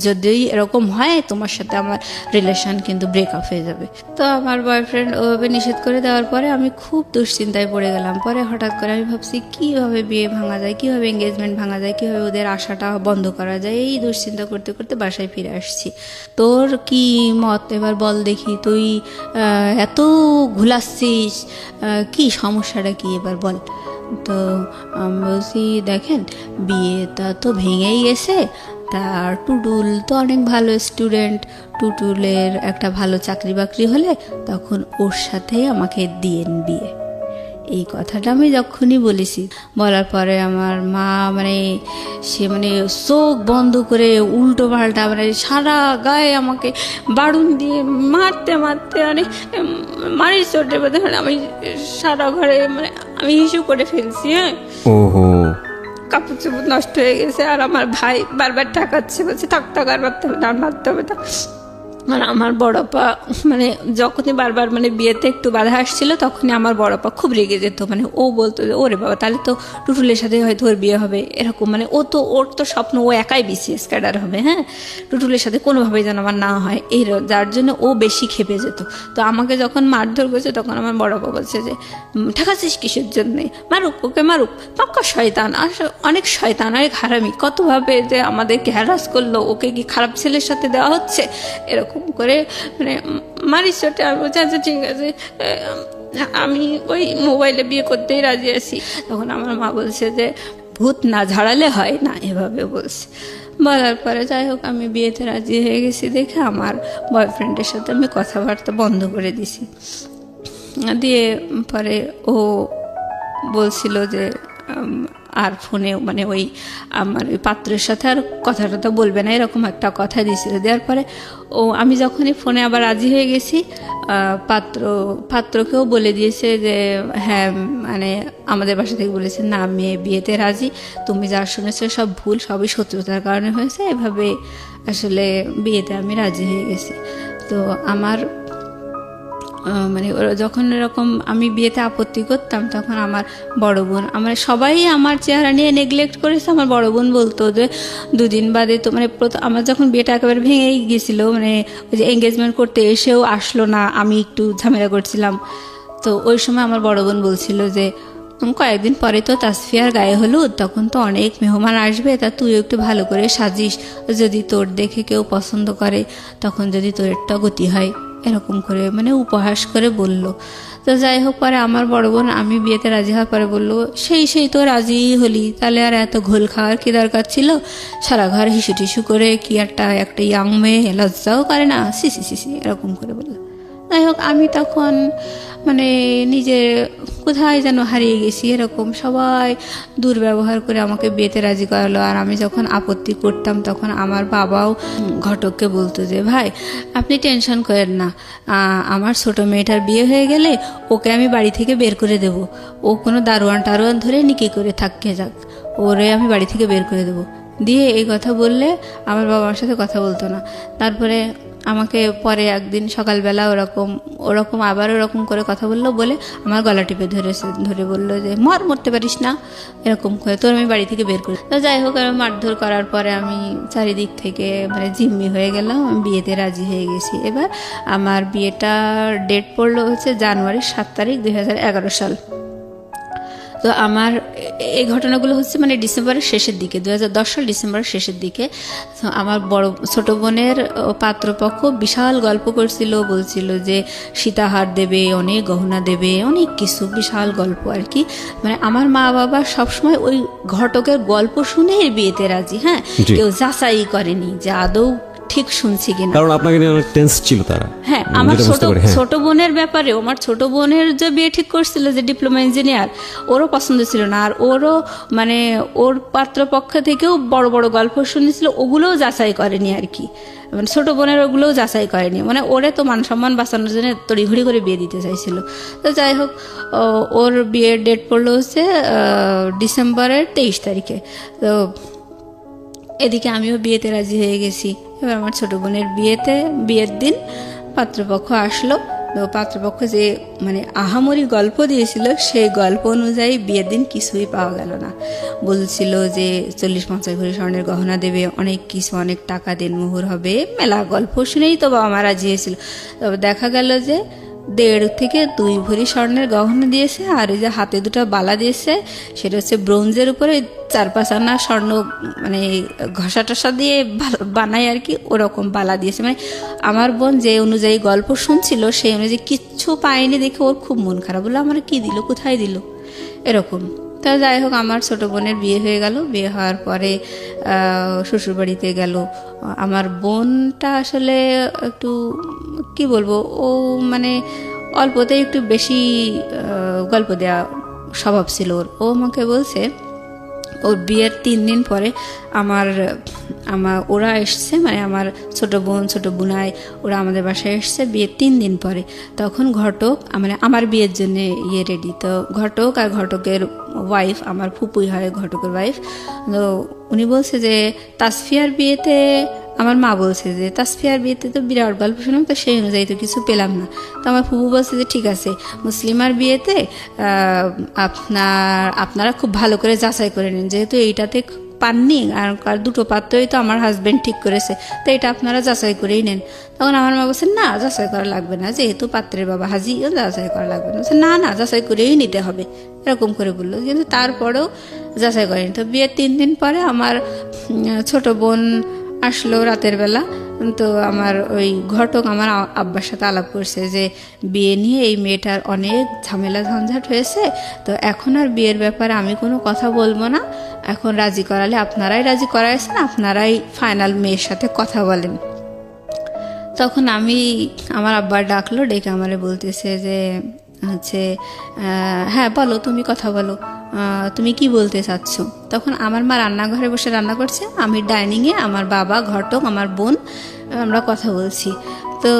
যদি এরকম হয় তোমার সাথে আমার রিলেশন কিন্তু ব্রেকআপ হয়ে যাবে। তো আমার বয়ফ্রেন্ড ওভাবে নিষেধ করে দেওয়ার পরে আমি খুব দুশ্চিন্তায় পড়ে গেলাম। পরে হঠাৎ করে আমি ভাবছি কীভাবে বিয়ে ভাঙা যায়, কীভাবে এঙ্গেজমেন্ট ভাঙা যায়, কীভাবে ওদের আশাটা বন্ধ করা যায়, এই দুশ্চিন্তা করতে করতে বাসায় ফিরে আসছি। তোর কি মত এবার বল দেখি, তুই এত ঘুলাচ্ছিস, কি সমস্যাটা কি এবার বল। তো আমি বলছি, দেখেন বিয়েটা তো ভেঙেই গেছে, তার টুটুল তো অনেক ভালো স্টুডেন্ট, টুটুলের একটা ভালো চাকরি বাকরি হলে তখন ওর সাথেই আমাকে দিয়েন বিয়ে। এই কথাটা আমি যখনই বলেছি, বলার পরে আমার মা সে চোখ বন্ধ করে উল্টো পাল্টা সারা গায়ে আমাকে বাড়ুন দিয়ে মারতে মারি চোটে বেঁধে আমি সারা ঘরে আমি হিসু করে ফেলছি। হ্যাঁ, ওহো, কাপড় চোপড় নষ্ট হয়ে গেছে। আর আমার ভাই বারবার ঠেকাচ্ছে, বলছে থাক আর মারতে হবে না, মারতে হবে না। আমার বড়পা যখনই বারবার বিয়েতে একটু বাধা আসছিল তখনই আমার বড়পা খুব রেগে যেত। ও বলতো যে ওরে বাবা, তাহলে তো টুটুলের সাথে হয়তো ওর বিয়ে হবে, এরকম ওর তো স্বপ্ন ও একাই বিসিএস ক্যাডার হবে। হ্যাঁ, টুটুলের সাথে কোনোভাবেই যেন আমার না হয়, যার জন্য ও বেশি খেপে যেত। তো আমাকে যখন মারধর করেছে তখন আমার বড়পা বলছে যে ঠেকাচ্ছিস কিসের জন্যে, মারুক, ওকে মারুক, পাক্কা শয়তান, আর অনেক শয়তান, অনেক হারামি, কতভাবে যে আমাদেরকে হ্যারাস করলো, ওকে কি খারাপ ছেলের সাথে দেওয়া হচ্ছে, এরকম করে মারিস চোটে। আমি বলছি আচ্ছা ঠিক আছে, আমি ওই মোবাইলে বিয়ে করতেই রাজি আছি। তখন আমার মা বলছে যে ভূত না ঝাড়ালে হয় না, এভাবে বলছে। বলার পরে যাই হোক আমি বিয়েতে রাজি হয়ে গেছি দেখে আমার বয়ফ্রেন্ডের সাথে আমি কথাবার্তা বন্ধ করে দিছি। দিয়ে পরে ও বলছিল যে আর ফোনে ওই আমার ওই পাত্রের সাথে আর কথাটা বলবে না, এরকম একটা কথা দিয়েছিল। দেওয়ার পরে আমি যখনই ফোনে আবার রাজি হয়ে গেছি, পাত্রকেও বলে দিয়েছে যে হ্যাঁ আমাদের বাসা থেকে বলেছে না, মেয়ে বিয়েতে রাজি, তুমি যা শুনেছো সব ভুল, সবই শত্রুতার কারণে হয়েছে, এভাবে আসলে বিয়েতে আমি রাজি হয়ে গেছি। তো আমার যখন এরকম আমি বিয়েতে আপত্তি করতাম তখন আমার বড় বোন, সবাই আমার চেহারা নিয়ে নেগলেক্ট করেছে। আমার বড় বোন বলতো যে দুদিন বাদে তো আমার যখন বিয়েটা একেবারে ভেঙেই গেছিলো, ওই যে এঙ্গেজমেন্ট করতে এসেও আসলো না, আমি একটু ঝামেলা করছিলাম। তো ওই সময় আমার বড় বোন বলছিল যে কয়েকদিন পরে তো তাসফিয়ার গায়ে হলুদ, তখন তো অনেক মেহমান আসবে, তা তুই একটু ভালো করে সাজিস, যদি তোর দেখে কেউ পছন্দ করে তখন যদি তোর একটা গতি হয়, এরকম করে উপহাস করে বলল। তো যাই হোক, পরে আমার বড় বোন আমি বিয়েতে রাজি হওয়ার পরে বললো, সেই তো রাজি হলি, তাহলে আর এত ঘোল খাওয়ার কি দরকার ছিল? সারা ঘর হিসু টিসু করে কি একটা ইয়াং মেয়ে লজ্জাও করে না, সি এরকম করে বললো। যাই হোক, আমি তখন মানে নিজে কোথায় যেন হারিয়ে গেছি, এরকম সবাই দুর্ব্যবহার করে আমাকে বিয়েতে রাজি করালো। আর আমি যখন আপত্তি করতাম তখন আমার বাবাও ঘটককে বলতো যে, ভাই আপনি টেনশন করেন না, আমার ছোট মেয়েটার বিয়ে হয়ে গেলে ওকে আমি বাড়ি থেকে বের করে দেব, ও কোনো দারোয়ান টারোয়ান ধরে নিকি করে থাকতে যাক, ওরে আমি বাড়ি থেকে বের করে দেব। দিয়ে এই কথা বললে আমার বাবার সাথে কথা বলতো না। তারপরে আমাকে পরে একদিন সকালবেলা ওরকম আবার ওরকম করে কথা বললো, বলে আমার গলা টিপে ধরে বললো যে, মরতে পারিস না, এরকম করে তোর আমি বাড়ি থেকে বের করি। তো যাই হোক, আমি মারধর করার পরে আমি চারিদিক থেকে মানে জিম্মি হয়ে গেলাম, আমি বিয়েতে রাজি হয়ে গেছি। এবার আমার বিয়েটার ডেট পড়লো হচ্ছে জানুয়ারি 7 তারিখ 2011 সাল। তো আমার এই ঘটনাগুলো হচ্ছে মানে ডিসেম্বরের শেষের দিকে, 2010 সাল ডিসেম্বরের শেষের দিকে। তো আমার ছোট বোনের পাত্রপক্ষ বিশাল গল্প করছিল, বলছিল যে সীতাহার দেবে, অনেক গহনা দেবে, অনেক কিছু, বিশাল গল্প আর কি। মানে আমার মা বাবা সবসময় ওই ঘটকের গল্প শুনেই বিয়েতে রাজি। হ্যাঁ, কেউ যাচাই করেনি যে আদৌ ঠিক শুনছি কিনা, কারণ আপনাকে নিয়ে অনেক টেন্স ছিল তারা। হ্যাঁ, আমার ছোট বোনের ব্যাপারে, আমার ছোট বোনের যে বিয়ে ঠিক করছিল যে ডিপ্লোমা ইঞ্জিনিয়ার, ওরও পছন্দ ছিল না। আর ওরও মানে ওর পাত্রপক্ষ থেকেও বড় বড় গল্প শুনেছিল, ওগুলোও যাচাই করেনি আর কি। মানে ছোট বোনের ওগুলোও যাচাই করেনি, মানে ওরে তো মান সম্মান বাঁচানোর জন্য তড়িঘড়ি করে বিয়ে দিতে চাইছিল। তো যাই হোক, ওর বিয়ের ডেট পড়লো হচ্ছে ডিসেম্বরের 23 তারিখে। তো এদিকে আমিও বিয়েতে রাজি হয়ে গেছি। এবার আমার ছোট বোনের বিয়ের দিন পাত্রপক্ষ আসলো। তো পাত্রপক্ষ যে মানে আহামরি গল্প দিয়েছিল, সেই গল্প অনুযায়ী বিয়ের দিন কিছুই পাওয়া গেল না। বলছিল যে 40-50 ভরি স্বর্ণের গহনা দেবে, অনেক কিছু, অনেক টাকা দেনমোহর হবে, মেলা গল্প শুনেই তো বাবা মা রাজি হয়েছিল। তবে দেখা গেল যে 1.5 থেকে 2 ভরি স্বর্ণের গহনা দিয়েছে, আর এই যে হাতে 2টা বালা দিয়েছে, সেটা হচ্ছে ব্রোঞ্জের উপরে 4-5 আনা স্বর্ণ মানে ঘষা টসা দিয়ে বানায় আর কি, ওরকম বালা দিয়েছে। মানে আমার বোন যে অনুযায়ী গল্প শুনছিল সেই অনুযায়ী কিচ্ছু পায়নি দেখে ওর খুব মন খারাপ, বললো আমার কি দিল, কোথায় দিল, এরকম। তা যাই হোক, আমার ছোট বোনের বিয়ে হয়ে গেল। বিয়ে হওয়ার পরে শ্বশুরবাড়িতে গেল। আমার বোনটা আসলে একটু কি বলবো, ও মানে অল্পতে একটু বেশি গল্প দেওয়া স্বভাব ছিল ওর। ও আমাকে বলছে, ওর বিয়ের 3 দিন পরে ওরা এসছে, মানে আমার ছোট বোন ছোট বোনাই ওরা আমাদের বাসায় এসছে বিয়ের 3 দিন পরে। তখন ঘটক মানে আমার বিয়ের জন্য রেডি। তো ঘটক আর ঘটকের ওয়াইফ, আমার ফুপুই হয় ঘটকের ওয়াইফ, তো উনি বলছে যে তাসফিয়ার বিয়েতে, আমার মা বলছে যে তাসফিয়ার বিয়েতে তো বিরাট গল্প শুনলাম, তো সেই অনুযায়ী তো কিছু পেলাম না। তো আমার ফুপু বলছে যে ঠিক আছে, মুসলিমার বিয়েতে আপনারা খুব ভালো করে যাচাই করে নিন, যেহেতু এইটাতে পাননি, আর 2টো পাত্রই তো আমার হাজব্যান্ড ঠিক করেছে, তো এটা আপনারা যাচাই করেই নেন। তখন আমার মা বলছে না, যাচাই করা লাগবে না, যেহেতু পাত্রের বাবা হাজি, যাচাই করা লাগবে না। বলছে না যাচাই করেই নিতে হবে, এরকম করে বললো। কিন্তু তারপরেও যাচাই করেনি। তো বিয়ের 3 দিন পরে আমার ছোট বোন আসলো রাতের বেলা। তো আমার ওই ঘটক আমার আব্বার সাথে আলাপ করছে যে বিয়ে নিয়ে এই মেয়েটার অনেক ঝামেলা ঝঞ্ঝাট হয়েছে, তো এখন আর বিয়ের ব্যাপারে আমি কোনো কথা বলবো না, এখন রাজি করালে আপনারাই রাজি করাইছেন, আপনারাই ফাইনাল মেয়ের সাথে কথা বলেন। তখন আমার আব্বার ডাকলো, ডেকে আমারে বলতেছে যে হচ্ছে হ্যাঁ বলো, তুমি কথা বলো, তুমি কি বলতে চাচ্ছ। তখন আমার মা রান্নাঘরে বসে রান্না করছে, আমি ডাইনিংয়ে, আমার বাবা, ঘটক, আমার বোন, আমরা কথা বলছি। তো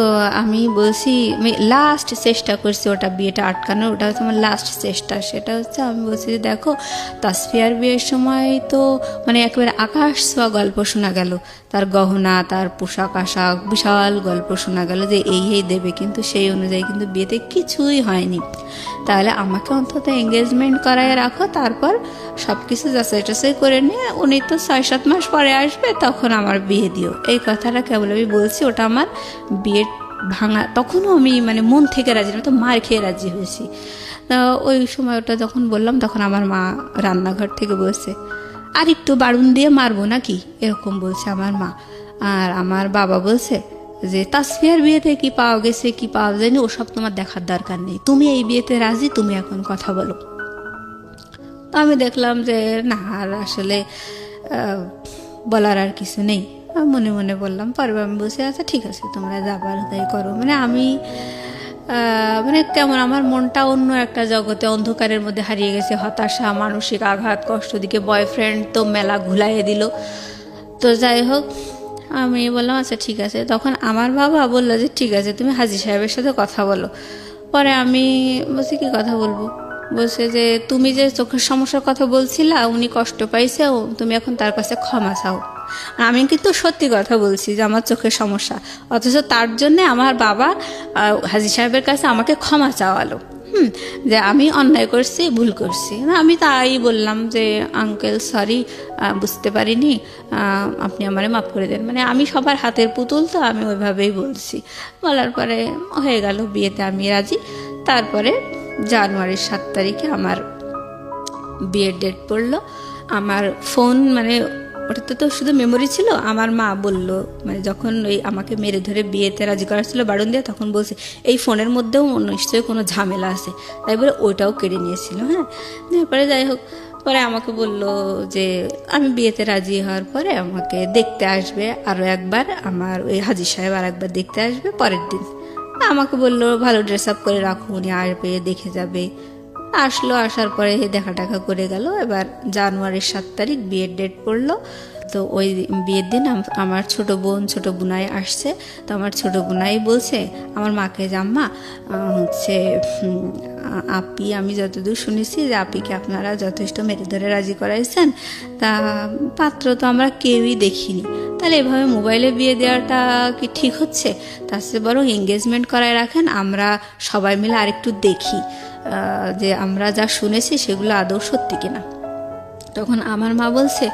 আমি বলছি, আমি লাস্ট চেষ্টা করছি ওটা বিয়েটা আটকানোর, ওটা হচ্ছে আমার লাস্ট চেষ্টা। সেটা হচ্ছে আমি বলছি যে দেখো, তাসফিয়ার বিয়ের সময় তো মানে একেবারে আকাশ ছোঁয়া গল্প শোনা গেল, তার গহনা, তার পোশাক আশাক, বিশাল গল্প শোনা গেল যে এই দেবে, কিন্তু সেই অনুযায়ী কিন্তু বিয়েতে কিছুই হয়নি। তাহলে আমাকে অন্তত এঙ্গেজমেন্ট করায় রাখো, তারপর সব কিছু যাচাই টাচাই করে নিয়ে উনি তো 6-7 মাস পরে আসবে, তখন আমার বিয়ে দিও। এই কথাটা কেবল আমি বলছি, ওটা আমার বিয়ের ভাঙা। তখনও আমি মানে মন থেকে রাজি না, তো মার খেয়ে রাজি হয়েছি। ওই সময় ওটা যখন বললাম, তখন আমার মা রান্নাঘর থেকে বলছে, আর একটু বাড়ুন দিয়ে মারবো নাকি, এরকম বলছে আমার মা। আর আমার বাবা বলছে যে তাসফিয়ার বিয়েতে কি পাওয়া গেছে কি পাওয়া যায়নি ওসব তোমার দেখার দরকার নেই, তুমি এই বিয়েতে রাজি, তুমি এখন কথা বলো। তো আমি দেখলাম যে না, আর আসলে বলার আর কিছু নেই। আমি মনে মনে বললাম, পরে আমি বসে আচ্ছা ঠিক আছে তোমরা যাবার তাই করো। মানে আমি মানে কেমন আমার মনটা অন্য একটা জগতে অন্ধকারের মধ্যে হারিয়ে গেছে, হতাশা, মানসিক আঘাত, কষ্ট, দিকে বয়ফ্রেন্ড তো মেলা ঘুলাইয়ে দিল। তো যাই হোক আমি বললাম আচ্ছা ঠিক আছে। তখন আমার বাবা বললো যে ঠিক আছে তুমি হাজী সাহেবের সাথে কথা বলো। পরে আমি বলছি কি কথা বলবো, বলছে যে তুমি যে চোখের সমস্যার কথা বলছিলা, উনি কষ্ট পাইছে, তুমি এখন তার কাছে ক্ষমা চাও। আমি কিন্তু সত্যি কথা বলছি যে আমার চোখের সমস্যা, অথচ তার জন্যে আমার বাবা হাজী সাহেবের কাছে আমাকে ক্ষমা চাওয়ালো। যে আমি অন্যায় করছি, ভুল করছি। আমি তাই বললাম যে আঙ্কেল সরি, বুঝতে পারিনি, আপনি আমারে মাফ করে দেন। মানে আমি সবার হাতের পুতুল, তো আমি ওইভাবেই বলছি। বলার পরে হয়ে গেল, বিয়েতে আমি রাজি। তারপরে জানুয়ারির 7 তারিখে আমার বিয়ের ডেট পড়লো। আমার ফোন, মানে ওটাতে তো শুধু মেমোরি ছিল। আমার মা বলল, মানে যখন ওই আমাকে মেরে ধরে বিয়েতে রাজি করা ছিল বারণ দিয়ে, তখন বলছে এই ফোনের মধ্যেও নিশ্চয়ই কোনো ঝামেলা আছে, তাই বলে ওইটাও কেড়ে নিয়েছিল। হ্যাঁ, তারপরে যাই হোক, পরে আমাকে বলল যে আমি বিয়েতে রাজি হওয়ার পরে আমাকে দেখতে আসবে আরও একবার, আমার ওই হাজী সাহেব আর একবার দেখতে আসবে পরের দিন। আমাকে বললো ভালো ড্রেস আপ করে রাখো, উনি আসবে, দেখে যাবে। আসলো, আসার পরে দেখা টাকা করে গেল। এবার জানুয়ারির 7 তারিখ বিয়ের ডেট পড়লো। তো ওই বিয়ের দিন আমার ছোট বোন, ছোট বোনাই আসছে। তো আমার ছোট বোনাই বলছে আমার মাকে যে আম্মা হচ্ছে আপি, আমি যতদূর শুনেছি যে আপিকে আপনারা যথেষ্ট মেরে ধরে রাজি করাইছেন, তা পাত্র তো আমরা কেউই দেখিনি, তাহলে এভাবে মোবাইলে বিয়ে দেওয়াটা কি ঠিক হচ্ছে? তার চেয়ে বরং এঙ্গেজমেন্ট করায় রাখেন, আমরা সবাই মিলে আরেকটু দেখি যে আমরা যা শুনেছি সেগুলো আদৌ সত্যি কিনা। তখন আমার মা বলছে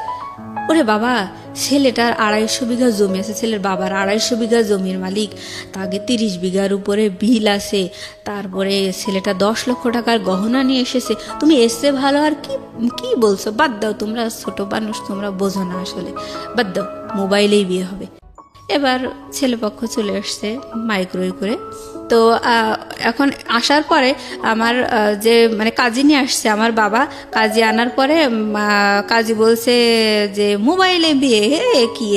ওরে বাবা, ছেলেটার 250 বিঘা জমি আছে, ছেলের বাবার 250 বিঘা জমির মালিক, তাকে 30 বিঘার উপরে বিল আছে, তারপরে ছেলেটা 10 লক্ষ টাকার গহনা নিয়ে এসেছে, তুমি এসে ভালো আর কি কি বলছো? বাদ দাও, তোমরা ছোট মানুষ, তোমরা বোঝো না, আসলে বাদ দাও, মোবাইলেই বিয়ে হবে। এবার ছেলেপক্ষ চলে আসছে মাইক্রোওয়েভ করে। তো এখন আসার পরে আমার যে মানে কাজী নিয়ে আসছে আমার বাবা, কাজী আনার পরে কাজী বলছে যে মোবাইলে বিয়ে কি,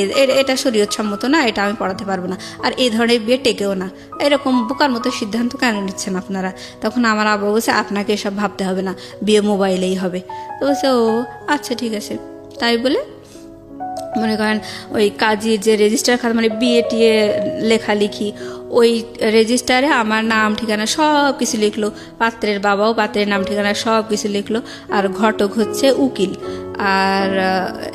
এটা শরীয়তসম্মত না, এটা আমি পড়াতে পারবো না, আর এই ধরনের বিয়ে টেকেও না, এরকম বোকার মতো সিদ্ধান্ত কেন নিচ্ছেন আপনারা? তখন আমার আব্বা বলছে আপনাকে এসব ভাবতে হবে না, বিয়ে মোবাইলেই হবে। তো বলছে ও আচ্ছা ঠিক আছে। তাই বলে মনে করেন ওই কাজী যে রেজিস্টার খাতা, মানে বিয়ে টিয়ে লেখালেখি, ওই রেজিস্টারে আমার নাম ঠিকানা সব কিছু লিখলো, পাত্রের বাবাও পাত্রের নাম ঠিকানা সব কিছু লিখলো, আর ঘটক হচ্ছে উকিল, আর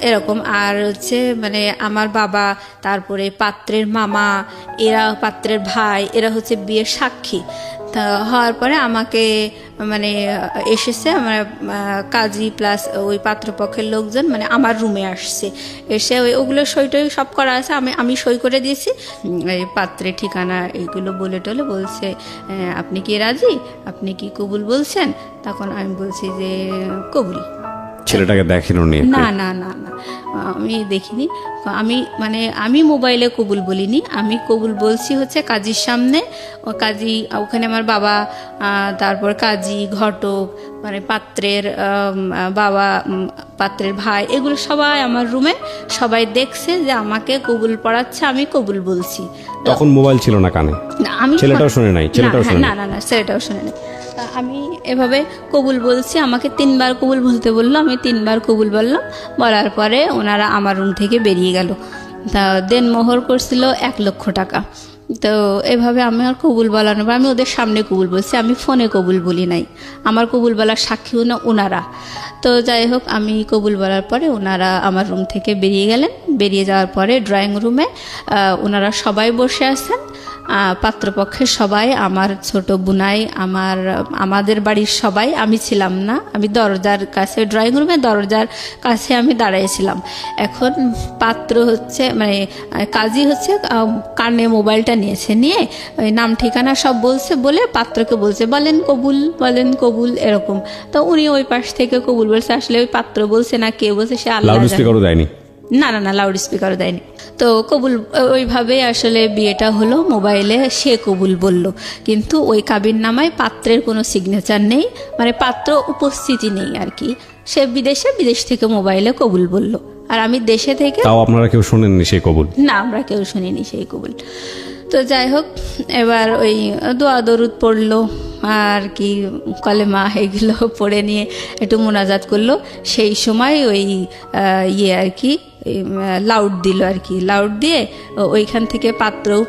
এরকম, আর হচ্ছে মানে আমার বাবা, তারপরে পাত্রের মামা, এরা পাত্রের ভাই, এরা হচ্ছে বিয়ের সাক্ষী। তা হওয়ার পরে আমাকে মানে এসেছে আমার কাজী প্লাস ওই পাত্রপক্ষের লোকজন মানে আমার রুমে আসছে, এসে ওগুলো সই টই সব করা আছে, আমি সই করে দিয়েছি, এই পাত্রের ঠিকানা এইগুলো বলে টলে বলছে আপনি কি রাজি, আপনি কি কবুল বলছেন? তখন আমি বলছি যে কবুল। ছেলেটাকে দেখেন? না না না না, আমি দেখিনি। আমি মোবাইলে কবুল বলিনি, আমি কবুল বলছি হচ্ছে কাজীর সামনে। কাজী ওখানে আমার বাবা, তারপর কাজী, ঘটক, মানে পাত্রের বাবা, পাত্রের ভাই, এগুলো সবাই আমার রুমে সবাই দেখছে যে আমাকে কবুল পড়াচ্ছে, আমি কবুল বলছি। তখন মোবাইল ছিল না কানে? আমি ছেলেটাও শুনে নাই? না না না, ছেলেটাও শুনে নাই। আমি এভাবে কবুল বলছি, আমাকে 3 বার কবুল বলতে বললো, আমি 3 বার কবুল বললাম। বলার পরে ওনারা আমার রুম থেকে বেরিয়ে গেল। তা দেনমোহর করছিল 1 লক্ষ টাকা। তো এভাবে আমি আর কবুল বলানোর পর আমি ওদের সামনে কবুল বলছি, আমি ফোনে কবুল বলি নাই, আমার কবুল বলার সাক্ষীও না ওনারা। তো যাই হোক, আমি কবুল বলার পরে ওনারা আমার রুম থেকে বেরিয়ে গেলেন। বেরিয়ে যাওয়ার পরে ড্রয়িং রুমে ওনারা সবাই বসে আছেন, পাত্রপক্ষের সবাই, আমার ছোট বুনাই, আমাদের বাড়ির সবাই। আমি ছিলাম না, আমি দরজার কাছে, ড্রয়িং রুমে দরজার কাছে আমি দাঁড়িয়েছিলাম। এখন পাত্র হচ্ছে মানে কাজী হচ্ছে কানে মোবাইলটা নিয়েছে, নিয়ে ওই নাম ঠিকানা সব বলছে, বলে পাত্রকে বলছে বলেন কবুল, বলেন কবুল, এরকম। তো উনি ওই পাশ থেকে কবুল বলছে, আসলে ওই পাত্র বলছে না কে বলছে সে আল্লাহ জানে। না না না, লাউড স্পিকারও দেয়নি। তো কবুল ওইভাবে আসলে বিয়েটা হলো, মোবাইলে সে কবুল বলল, কিন্তু ওই কাবিন নামায় পাত্রের কোনো সিগনেচার নেই, মানে পাত্র উপস্থিতি নেই আর কি। সে বিদেশ থেকে মোবাইলে কবুল বলল, আর আমি দেশে থেকে। তাও আপনারা কেউ শোনেননি সেই কবুল? না, আমরা কেউ শুনিনি সেই কবুল। তো যাই হোক, এবার ওই দোয়া দরুদ পড়লো আর কি, কলেমা এগুলো পড়ে নিয়ে একটু মোনাজাত করলো। সেই সময় ওই আর কি লাউড দিল আর কি, লাউড দিয়ে ওইখান থেকে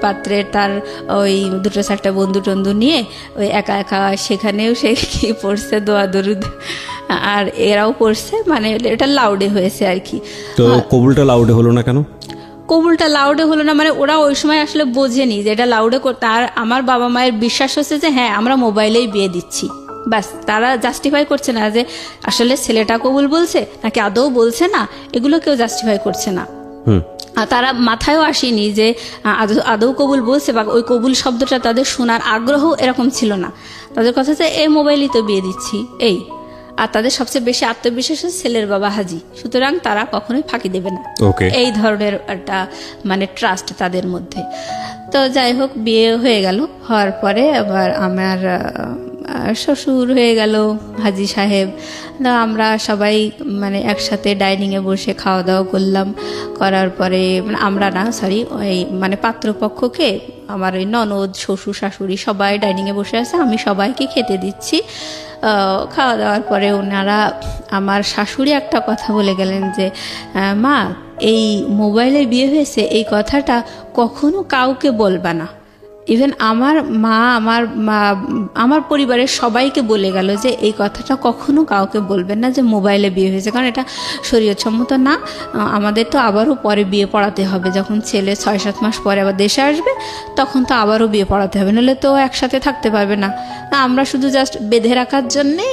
পাত্রের তার ওই 2-4টা বন্ধু টন্ধু নিয়ে ওই একা একা সেখানেও সে কি পড়ছে দোয়া দরুদ, আর এরাও পড়ছে, মানে এটা লাউডে হয়েছে আর কি। তো কবুলটা লাউডে হলো না কেন? কবুলটা লাউডে হলো না মানে ওরা ওই সময় আসলে বোঝেনি যে এটা লাউডে করতে। আর আমার বাবা মায়ের বিশ্বাস হচ্ছে যে হ্যাঁ আমরা মোবাইলেই বিয়ে দিচ্ছি, ব্যাস। তারা জাস্টিফাই করছে না যে আসলে ছেলেটা কবুল বলছে নাকি আদৌ বলছে না, এগুলো কেউ জাস্টিফাই করছে না। আর তারা মাথায়ও আসেনি যে আদৌ কবুল বলছে, বা ওই কবুল শব্দটা তাদের শোনার আগ্রহ এরকম ছিল না। তাদের কথা যে এই মোবাইলেই তো বিয়ে দিচ্ছি এই। আর তাদের সবচেয়ে বেশি আত্মবিশ্বাস ছেলের বাবা হাজি, সুতরাং তারা কখনোই ফাঁকি দেবে না, এই ধরনের একটা মানে ট্রাস্ট তাদের মধ্যে। তো যাই হোক, বিয়ে হয়ে গেল। হওয়ার পরে আবার আমার শ্বশুর হয়ে গেল হাজি সাহেব। আমরা সবাই মানে একসাথে ডাইনিংয়ে বসে খাওয়া দাওয়া করলাম। করার পরে মানে আমরা না, সরি, ওই মানে পাত্রপক্ষকে আমার ওই ননদ শ্বশুর শাশুড়ি সবাই ডাইনিংয়ে বসে আছে, আমি সবাইকে খেতে দিচ্ছি। খাওয়া দাওয়ার পরে ওনারা, আমার শাশুড়ি একটা কথা বলে গেলেন যে মা, এই মোবাইলে বিয়ে হয়েছে এই কথাটা কখনো কাউকে বলবা না। ইভেন আমার মা আমার পরিবারের সবাইকে বলে গেল যে এই কথাটা কখনো কাউকে বলবেন না যে মোবাইলে বিয়ে হয়েছে, কারণ এটা শরীয়তসম্মত না। আমাদের তো আবারও পরে বিয়ে পড়াতে হবে, যখন ছেলে 6-7 মাস পরে আবার দেশে আসবে তখন তো আবারও বিয়ে পড়াতে হবে, নাহলে তো একসাথে থাকতে পারবে না। আমরা শুধু জাস্ট বেঁধে রাখার জন্যে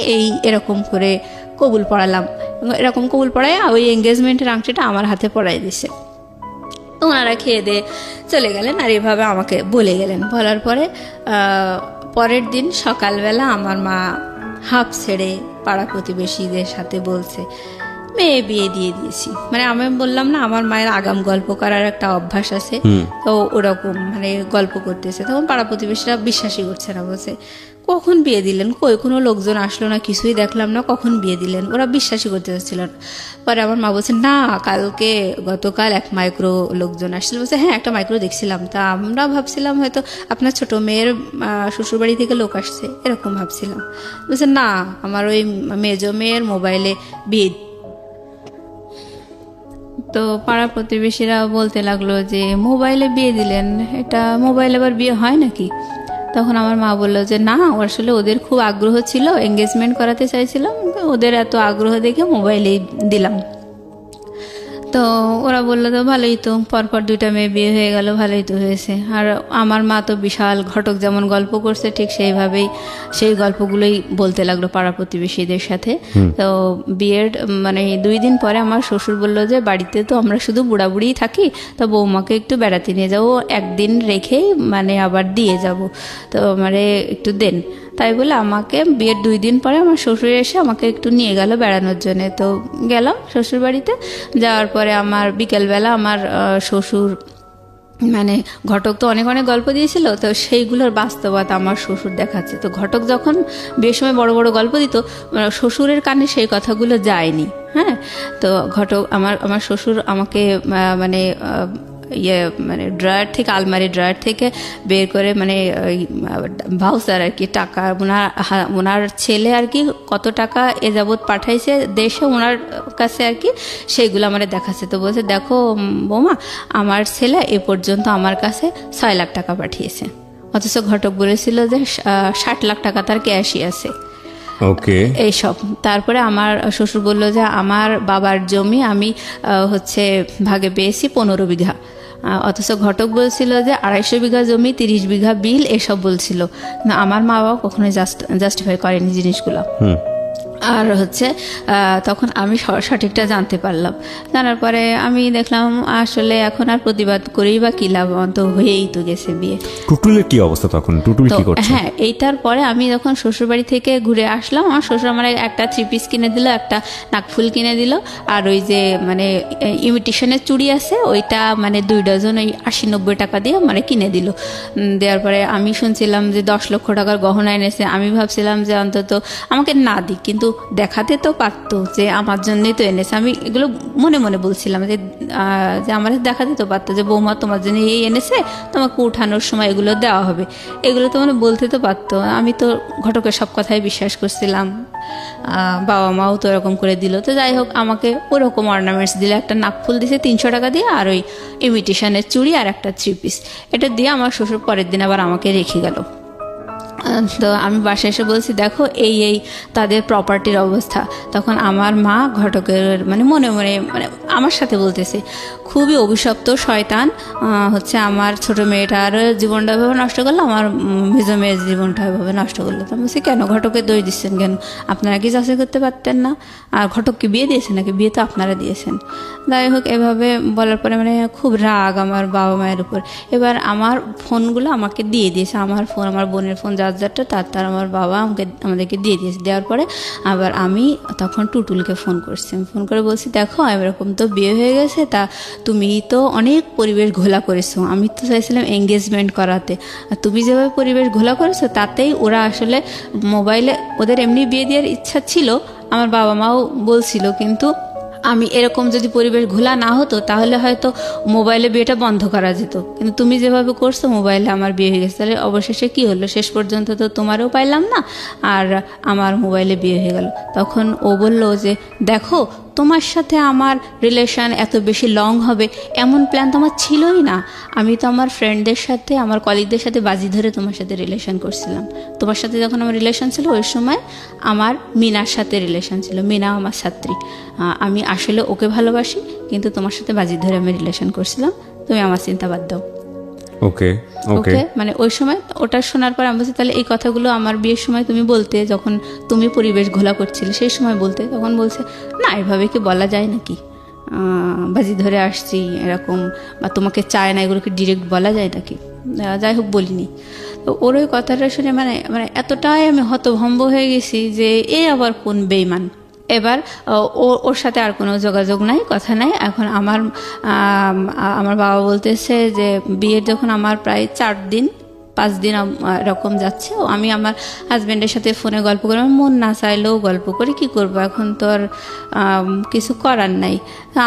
এরকম করে কবুল পড়ালাম। এরকম কবুল পড়ায় ওই এঙ্গেজমেন্টের আংটিটা আমার হাতে পড়াই দিছে। ওনারা খেয়ে দিয়ে চলে গেলেন, আর এভাবে আমাকে বলে গেলেন। বলার পরে পরের দিন সকালবেলা আমার মা হাঁপ ছেড়ে পাড়া প্রতিবেশীদের সাথে বলছে মেয়ে বিয়ে দিয়ে দিয়েছি। মানে আমি বললাম না, আমার মায়ের আগাম গল্প করার একটা অভ্যাস আছে, তো ওরকম মানে গল্প করতেছে। তখন পাড়া প্রতিবেশীরা বিশ্বাসই করছে না, বলছে কখন বিয়ে দিলেন, কই কোনো লোকজন আসলো না, কিছুই দেখলাম না, কখন বিয়ে দিলেন? ওরা বিশ্বাসই করতে চাচ্ছিল না। পরে আমার মা বলছে না, গতকাল 1 মাইক্রো লোকজন আসছিল। বলছে হ্যাঁ, একটা মাইক্রো দেখছিলাম। তা আমরা ভাবছিলাম হয়তো আপনার ছোট মেয়ের শ্বশুরবাড়ি থেকে লোক আসছে, এরকম ভাবছিলাম। বলছে না, আমার ওই মেজো মেয়ের মোবাইলে বিয়ে। তো পাড়া প্রতিবেশীরা বলতে লাগলো যে মোবাইলে বিয়ে দিলেন, এটা মোবাইলে আবার বিয়ে হয় নাকি? তখন আমার মা বললো যে না, আসলে ওদের খুব আগ্রহ ছিল, এঙ্গেজমেন্ট করাতে চাইছিলাম, ওদের এত আগ্রহ দেখে মোবাইলেই দিলাম। তো ওরা বললো তো ভালোই তো, পরপর 2টা মেয়ে বিয়ে হয়ে গেল, ভালোই তো হয়েছে। আর আমার মা তো বিশাল ঘটক যেমন গল্প করছে ঠিক সেইভাবেই সেই গল্পগুলোই বলতে লাগলো পাড়া প্রতিবেশীদের সাথে। তো বিয়ের মানে 2 দিন পরে আমার শ্বশুর বলল যে বাড়িতে তো আমরা শুধু বুড়াবুড়িই থাকি, তো বৌমাকে একটু বেড়াতে নিয়ে যাবো, 1 দিন রেখেই মানে আবার দিয়ে যাব, তো মানে একটু দেন। তাই বলে আমাকে বিয়ের 2 দিন পরে আমার শ্বশুর এসে আমাকে একটু নিয়ে গেল বেড়ানোর জন্যে। তো গেলাম শ্বশুর বাড়িতে। যাওয়ার পরে আমার বিকেলবেলা আমার শ্বশুর মানে ঘটক তো অনেক অনেক গল্প দিয়েছিল, তো সেইগুলোর বাস্তবতা আমার শ্বশুর দেখাচ্ছে। তো ঘটক যখন বিয়ের সময় বড় বড় গল্প দিত, শ্বশুরের কানে সেই কথাগুলো যায়নি। হ্যাঁ, তো ঘটক আমার শ্বশুর আমাকে মানে মানে আলমারি ড্রয়ার থেকে বের করে মানে ভাউচার আর কি, টাকা ওনার ছেলে আর কি কত টাকা এ যাবৎ পাঠাইছে দেশে ওনার কাছে আর কি, সেইগুলো আমার দেখাচ্ছে। তো বলছে দেখো বৌমা, আমার ছেলে এ পর্যন্ত আমার কাছে 6 লাখ টাকা পাঠিয়েছে, অথচ ঘটক বলেছিল যে 60 লাখ টাকা তার ক্যাশই আছে। এইসব। তারপরে আমার শ্বশুর বলল যে আমার বাবার জমি আমি হচ্ছে ভাগে পেয়েছি 15 বিঘা, অথচ ঘটক বলছিল যে 250 বিঘা জমি, 30 বিঘা বিল, এসব বলছিল। না, আমার মা বাবা কখনোই জাস্টিফাই করেনি জিনিসগুলো। আর হচ্ছে তখন আমি সঠিকটা জানতে পারলাম। জানার পরে আমি দেখলাম আসলে এখন আর প্রতিবাদ করেই বা কি লাভ, তো হয়েই তো গেছে বিয়ে। টুটুলের কি অবস্থা তখন? টুটুল তো কি করছে? হ্যাঁ, এইটার পরে আমি যখন শ্বশুরবাড়ি থেকে ঘুরে আসলাম, আমার শ্বশুর আমার একটা 3 পিস কিনে দিল, একটা নাকফুল কিনে দিল, আর ওই যে মানে ইমিটেশনের চুড়ি আছে ওইটা মানে 2 ডজন ওই 80-90 টাকা দিয়ে মানে কিনে দিল। দেওয়ার পরে আমি শুনছিলাম যে 10 লক্ষ টাকার গহনা এনেছে। আমি ভাবছিলাম যে অন্তত আমাকে না দিক, কিন্তু দেখাতে তো পারতো যে আমার জন্যই তো এনেছে। আমি এগুলো মনে মনে বলছিলাম যে আমাদের দেখাতে তো পারতো যে বৌমা তোমার জন্য এই এনেছে, তোমাকে উঠানোর সময় এগুলো দেওয়া হবে, এগুলো তো মানে বলতে তো পারতো। আমি তো ঘটকের সব কথাই বিশ্বাস করছিলাম, বাবা মাও তো এরকম করে দিল। তো যাই হোক, আমাকে ওরকম অর্নামেন্টস দিলে, একটা নাকফুল দিছে 300 টাকা দিয়ে, আর ওই ইমিটেশনের চুড়ি আর একটা 3 পিস, এটা দিয়ে আমার শ্বশুর পরের দিন আবার আমাকে রেখে গেল। তো আমি বাসায় এসে বলছি দেখো এই এই তাদের প্রপার্টির অবস্থা। তখন আমার মা ঘটকের মানে মনে মনে মানে আমার সাথে বলতেছে, খুবই অভিশপ্ত শয়তান হচ্ছে আমার ছোট মেয়েটার জীবনটা এভাবে নষ্ট করলো, আমার মেজো মেয়ের জীবনটা এভাবে নষ্ট করলো। তো আমি বলছি কেন, ঘটকে দোষ দিচ্ছেন কেন? আপনারা কি যাচাই করতে পারতেন না? আর ঘটককে বিয়ে দিয়েছেন নাকি? বিয়ে তো আপনারা দিয়েছেন। যাই হোক, এভাবে বলার পরে মানে খুব রাগ আমার বাবা মায়ের উপর। এবার আমার ফোনগুলো আমাকে দিয়ে দিয়েছে, আমার ফোন, আমার বোনের ফোন, যারটা তার আমার বাবা আমাদেরকে দিয়ে দিয়েছে। দেওয়ার পরে আবার আমি তখন টুটুলকে ফোন করছি, ফোন করে বলছি দেখো এরকম তো বিয়ে হয়ে গেছে, তা তুমি তো অনেক পরিবেশ ঘোলা করেছো, আমি তো চাইছিলাম এঙ্গেজমেন্ট করাতে, আর তুমি যেভাবে পরিবেশ ঘোলা করেছো তাতেই ওরা আসলে মোবাইলে, ওদের এমনি বিয়ে দেওয়ার ইচ্ছা ছিল, আমার বাবা মাও বলছিল, কিন্তু আমি এরকম যদি পরিবেশ ঘোলা না হতো তাহলে হয়তো মোবাইলে বিয়েটা বন্ধ করা যেত, কিন্তু তুমি যেভাবে করছো মোবাইলে আমার বিয়ে হয়ে গেছে। তাহলে অবশেষে কি হলো, শেষ পর্যন্ত তো তোমারও পাইলাম না আর আমার মোবাইলে বিয়ে হয়ে গেল। তখন ও বলল যে দেখো তোমার সাথে আমার রিলেশন এত বেশি লং হবে এমন প্ল্যান তো আমার ছিলই না। আমি তো আমার ফ্রেন্ডদের সাথে, আমার কলিগদের সাথে বাজি ধরে তোমার সাথে রিলেশন করছিলাম। তোমার সাথে যখন আমার রিলেশন ছিল ওই সময় আমার মিনার সাথে রিলেশন ছিল, মিনা আমার ছাত্রী, আমি আসলে ওকে ভালোবাসি, কিন্তু তোমার সাথে বাজি ধরে আমি রিলেশন করছিলাম, তুমি আমার চিন্তা বাদ দাও। ওকে ওকে, মানে ওই সময় ওটা শোনার পর আমি বলছি তাহলে এই কথাগুলো আমার বিয়ের সময় তুমি বলতে, যখন তুমি পরিবেশ ঘোলা করছিলে সেই সময় বলতে। তখন বলছে না, এভাবে কি বলা যায় নাকি, বাজি ধরে আসছি এরকম, বা তোমাকে চায় না, এগুলোকে ডিরেক্ট বলা যায় নাকি? যাই হোক, বলিনি। তো ওর ওই কথাটা শুনে মানে মানে এতটাই আমি হতভম্ব হয়ে গেছি যে এ আবার কোন বেইমান। এবার ওর সাথে আর কোনো যোগাযোগ নাই, কথা নাই। এখন আমার বাবা বলতেছে যে বিয়ের যখন আমার প্রায় 4-5 দিন এরকম যাচ্ছে, আমি আমার হাজব্যান্ডের সাথে ফোনে গল্প করি, আমার মন না চাইলেও গল্প করি, কি করব, এখন তো আর কিছু করার নাই।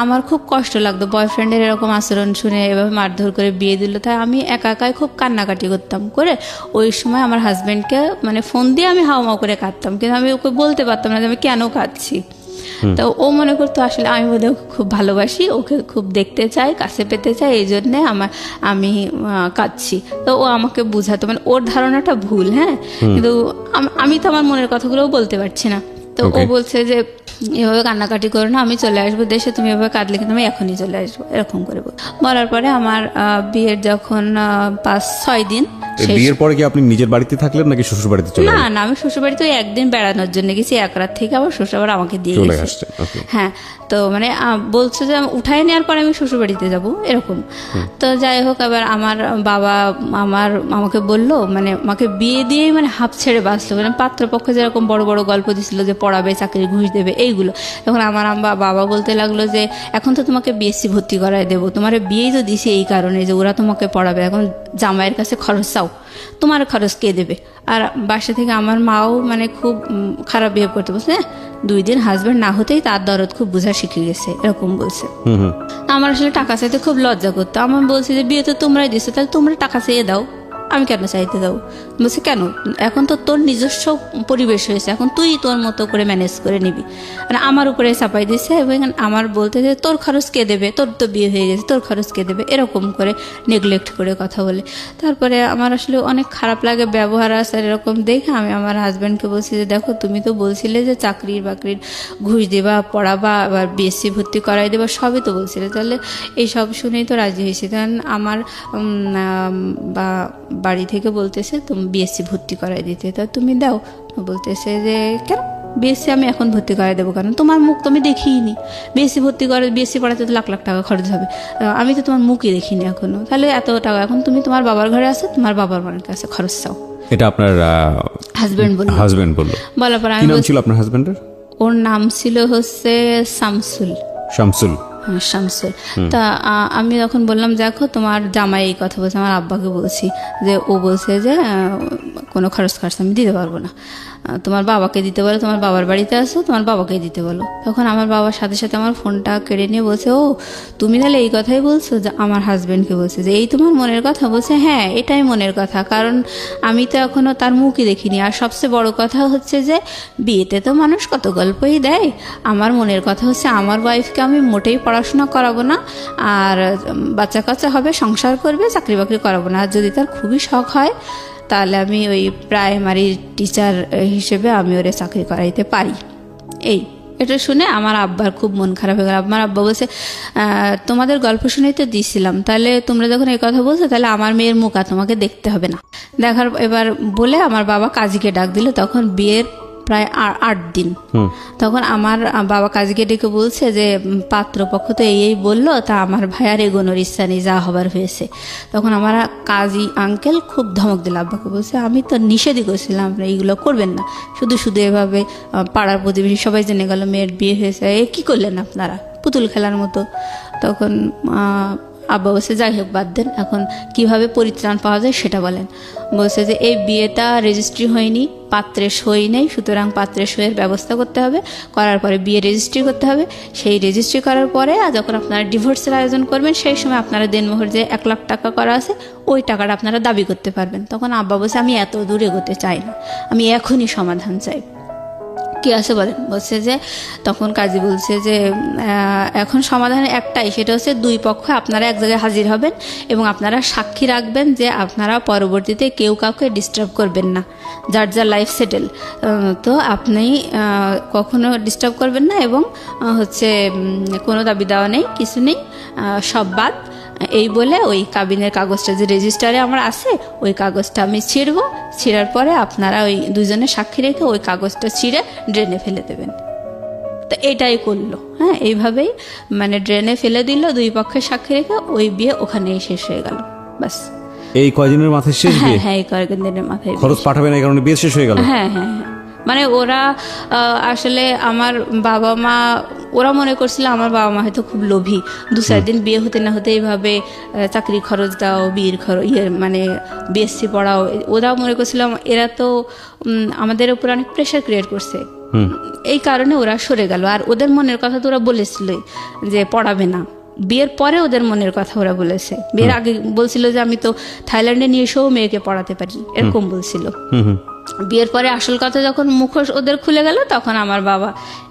আমার খুব কষ্ট লাগতো বয়ফ্রেন্ডের এরকম আচরণ শুনে, এভাবে মারধর করে বিয়ে দিল। তাই আমি একা একাই খুব কান্নাকাটি করতাম করে, ওই সময় আমার হাজব্যান্ডকে মানে ফোন দিয়ে আমি হাওমাও করে কাঁদতাম, কিন্তু আমি ওকে বলতে পারতাম না যে আমি কেন কাঁদছি। তো ও মনে করতো আসলে আমি বোধহয় ওকে খুব ভালোবাসি, ওকে খুব দেখতে চাই, কাছে পেতে চাই, এই জন্যে আমি কাঁদছি। তো ও আমাকে বুঝাতো, মানে ওর ধারণাটা ভুল, হ্যাঁ, কিন্তু আমি তো আমার মনের কথাগুলোও বলতে পারছি না। তো ও বলছে যে এভাবে কান্নাকাটি করো না, আমি চলে আসবো দেশে, তুমি এভাবে কাঁদলে কিন্তু আমি এখনই চলে আসবো, এরকম করে বলার পরে আমার বিয়ের যখন 5-6 দিন, বিয়ের পরে কি আপনি নিজের বাড়িতে থাকলেন নাকি শ্বশুর বাড়িতে চলে না না, আমি শ্বশুর বাড়িতে ওই একদিন বেড়ানোর জন্য গেছি, এক রাত থেকে আবার শ্বশুর আবার আমাকে দিয়ে চলে গেছে। আসছে? হ্যাঁ, তো মানে বলছে যে উঠায় নেওয়ার পরে আমি শ্বশুর বাড়িতে যাবো এরকম। তো যাই হোক, এবার আমার বাবা আমাকে বললো, মানে আমাকে বিয়ে দিয়েই মানে হাফ ছেড়ে বাঁচলো, মানে পাত্রপক্ষ যেরকম বড় বড় গল্প দিছিল যে পড়াবে, চাকরি ঘুষ দেবে, এইগুলো। তখন আমার বাবা বলতে লাগলো যে এখন তো তোমাকে বিএসসি ভর্তি করায় দেবো, তোমার বিয়েই তো দিছি এই কারণে যে ওরা তোমাকে পড়াবে, এখন জামাইয়ের কাছে খরচ চাও, তোমার খরচ কে দেবে? আর বাসা থেকে আমার মাও মানে খুব খারাপ বিহেভ করতে বলছে, 2 দিন হাজব্যান্ড না হতেই তার দরদ খুব বোঝা শিখে গেছে, এরকম বলছে। আমার আসলে টাকা চাইতে খুব লজ্জা করতো। আমার বলছি যে বিয়ে তো তোমরাই দিছো, তাহলে তোমরা টাকা চেয়ে দাও, আমি কেন চাইতে দাও? বলছে কেন, এখন তো তোর নিজস্ব পরিবেশ হয়েছে, এখন তুই তোর মতো করে ম্যানেজ করে নিবি। মানে আমার উপরে চাপাই দিছে, এবং আমার বলতে যে তোর খরচ কে দেবে, তোর তো বিয়ে হয়ে গেছে, তোর খরচ কে দেবে, এরকম করে নেগলেক্ট করে কথা বলে। তারপরে আমার আসলে অনেক খারাপ লাগে ব্যবহার আচার এরকম দেখে। আমি আমার হাজব্যান্ডকে বলছি যে দেখো তুমি তো বলছিলে যে চাকরির বাকরির ঘুষ দেবা, পড়াবা, আবার বিএসসি ভর্তি করাই দেবা, সবই তো বলছিলে, তাহলে এই সব শুনেই তো রাজি হয়েছি। তখন আমার বাড়ি থেকে বলতেছে তুমি বিএসসি ভর্তি করাই দিতে, তা তুমি দাও। বলতেছে যে কেন, বিএসসি আমি এখন ভর্তি করাই দেবো, কারণ তোমার মুখ তো আমি দেখিনি। বিএসসি ভর্তি করে বিএসসি পড়াতে তো লাখ লাখ টাকা খরচ হবে, আমি তো তোমার মুখই দেখিনি এখনো, তাহলে এত টাকা এখন তুমি তোমার বাবার ঘরে আসো, তোমার বাবার মার কাছে খরচ চাও। এটা আপনার হাজবেন্ড বললো? বলার পর কি আমি নাম ছিল আপনার হাজবেন্ডের? ওর নাম ছিল হচ্ছে শামসুল। শামসুল। শামসুল। তা আমি তখন বললাম, দেখো তোমার জামাই এই কথা বলছে, আমার আব্বাকে বলছি যে ও বলছে যে কোনো খরচ আমি দিতে পারবো না, তোমার বাবাকে দিতে বলো, তোমার বাবার বাড়িতে আসো, তোমার বাবাকে দিতে বলো। তখন আমার বাবার সাথে সাথে আমার ফোনটা কেড়ে নিয়ে বলছে, ও তুমি তাহলে এই কথাই বলছো? যে আমার হাজবেন্ডকে বলছে যে এই তোমার মনের কথা? বলছে হ্যাঁ এটাই মনের কথা, কারণ আমি তো এখনো তার মুখই দেখিনি। আর সবচেয়ে বড় কথা হচ্ছে যে বিয়েতে তো মানুষ কত গল্পই দেয়, আমার মনের কথা হচ্ছে আমার ওয়াইফকে আমি মোটেই পড়াশোনা করাবো না, আর বাচ্চা কাচ্চা হবে, সংসার করবে, চাকরি বাকরি করাবো না। আর যদি তার খুবই শখ হয় তাহলে আমি ওই প্রাইমারি টিচার হিসেবে আমি ওরে চাকরি করাইতে পারি। এটা শুনে আমার আব্বার খুব মন খারাপ হয়ে গেল। আমার আব্বা বলছে, তোমাদের গল্প শুনেই তো দিয়েছিলাম, তাহলে তোমরা যখন এই কথা বলছো তাহলে আমার মেয়ের মুখ আর তোমাকে দেখতে হবে না। দেখার এবার বলে আমার বাবা কাজীকে ডাক দিল। তখন বিয়ের প্রায় 8 দিন। তখন আমার বাবা কাজীকে ডেকে বলছে যে পাত্রপক্ষ তো এই বললো, তা আমার ভাইয়ার এগোনোর ইচ্ছা নেই, যা হবার হয়েছে। তখন আমার কাজী আঙ্কেল খুব ধমক দিল আব্বাকে, বলছে আমি তো নিষেধই করছিলাম আপনারা এইগুলো করবেন না, শুধু শুধু এভাবে পাড়ার প্রতিবেশী সবাই জেনে গেল মেয়ের বিয়ে হয়েছে, এ কী করলেন আপনারা, পুতুল খেলার মতো। তখন আব্বা বলছে যাই হোক বাদ দেন, এখন কিভাবে পরিত্রাণ পাওয়া যায় সেটা বলেন। বলছে যে এই বিয়েটা রেজিস্ট্রি হয়নি, পাত্রের সই নেই, সুতরাং পাত্রের সইয়ের ব্যবস্থা করতে হবে, করার পরে বিয়ে রেজিস্ট্রি করতে হবে, সেই রেজিস্ট্রি করার পরে যখন আপনারা ডিভোর্সের আয়োজন করবেন সেই সময় আপনারা দেনমোহর যে 1 লাখ টাকা করা আছে ওই টাকাটা আপনারা দাবি করতে পারবেন। তখন আব্বা বলছে আমি এত দূর এগোতে চাই না, আমি এখনই সমাধান চাই। কি আছে বলেন? বলছে যে তখন কাজী বলছে যে এখন সমাধান একটাই, সেটা হচ্ছে 2 পক্ষ আপনারা এক জায়গায় হাজির হবেন এবং আপনারা সাক্ষী রাখবেন যে আপনারা পরবর্তীতে কেউ কাউকে ডিস্টার্ব করবেন না, যার যার লাইফ সেটেল, তো আপনি কখনো ডিস্টার্ব করবেন না এবং হচ্ছে কোনো দাবি দেওয়া নেই, কিছু নেই, সব বাদ। এই বলে ওই কাবিনের কাগজটা যে রেজিস্টারে আমার আছে ওই কাগজটা আমি ছিঁড়ার পরে আপনারা ওই 2জনে সাক্ষী রেখে ওই কাগজটা ছিঁড়ে ড্রেনে ফেলে দেবেন। তো এটাই করলো। হ্যাঁ, এইভাবেই মানে ড্রেনে ফেলে দিল 2 পক্ষের সাক্ষী রেখে, ওই বিয়ে ওখানেই শেষ হয়ে গেল। বাস এই কয়দিনের মাথায় শেষ বিয়ে? হ্যাঁ এই কয়েকদিনের মাথায় খরচ পাঠাবে না এই কারণে বিয়ে শেষ হয়ে গেল? হ্যাঁ হ্যাঁ, মানে ওরা আসলে আমার বাবা মা ওরা মনে করছিল আমার বাবা মা হয়তো খুব লোভী, 2-4 দিন বিয়ে হতে না হতে এইভাবে চাকরি খরচ দাও, বিয়ের খরচ মানে বিএসসি পড়াও, ওরাও মনে করছিল এরা তো আমাদের উপর অনেক প্রেশার ক্রিয়েট করছে, এই কারণে ওরা সরে গেল। আর ওদের মনের কথা তো ওরা বলেছিল যে পড়াবে না, বিয়ের পরে ওদের মনের কথা ওরা বলেছে। বিয়ের আগে বলছিল যে আমি তো থাইল্যান্ডে নিয়ে এসেও মেয়েকে পড়াতে পারি, এরকম বলছিল। বিয়ের পরে আসল কথা যখন মুখোশ ওদের খুলে গেল তখন আমার বাবা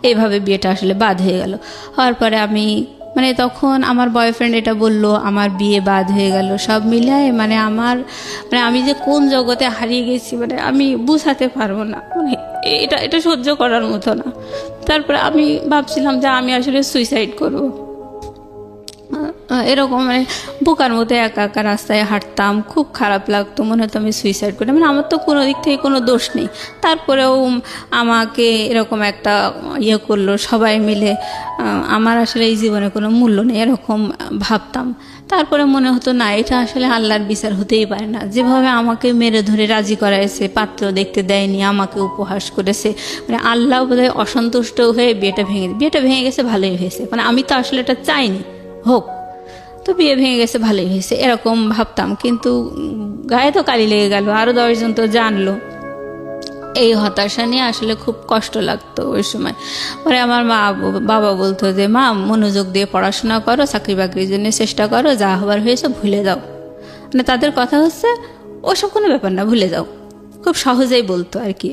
এইভাবে বিয়েটা আসলে বাদ হয়ে গেল। হওয়ার পরে আমি মানে তখন আমার বয়ফ্রেন্ড এটা বলল, আমার বিয়ে বাদ হয়ে গেল, সব মিলায় মানে আমি যে কোন জগতে হারিয়ে গেছি মানে আমি বুঝাতে পারবো না, মানে এটা সহ্য করার মতো না। তারপরে আমি ভাবছিলাম যে আমি আসলে সুইসাইড করব, এরকম মানে বোকার মতো একা একা রাস্তায় হাঁটতাম, খুব খারাপ লাগতো, মনে হতো আমি সুইসাইড করি। মানে আমার তো কোনো দিক থেকে কোনো দোষ নেই, তারপরেও আমাকে এরকম একটা করলো সবাই মিলে, আমার আসলে এই জীবনে কোনো মূল্য নেই এরকম ভাবতাম। তারপরে মনে হতো না, এটা আসলে আল্লাহর বিচার হতেই পারে না, যেভাবে আমাকে মেরে ধরে রাজি করাইছে, পাত্র দেখতে দেয়নি, আমাকে উপহাস করেছে, মানে আল্লাহ বোধহয় অসন্তুষ্ট হয়ে বিয়েটা ভেঙে গেছে, ভালোই হয়েছে, মানে আমি তো আসলে এটা চাইনি হোক, তো বিয়ে ভেঙে গেছে ভালোই হয়েছে এরকম ভাবতাম। কিন্তু গায়ে তো কালি লেগে গেল, আরও 10 জন তো জানলো, এই হতাশা নিয়ে আসলে খুব কষ্ট লাগতো ওই সময়। পরে আমার বাবা বলতো যে মা মনোযোগ দিয়ে পড়াশোনা করো, চাকরি বাকরির জন্য চেষ্টা করো, যা হবার হয়েছে ভুলে যাও, মানে তাদের কথা হচ্ছে ওসব কোনো ব্যাপার না, ভুলে যাও, খুব সহজেই বলতো আর কি।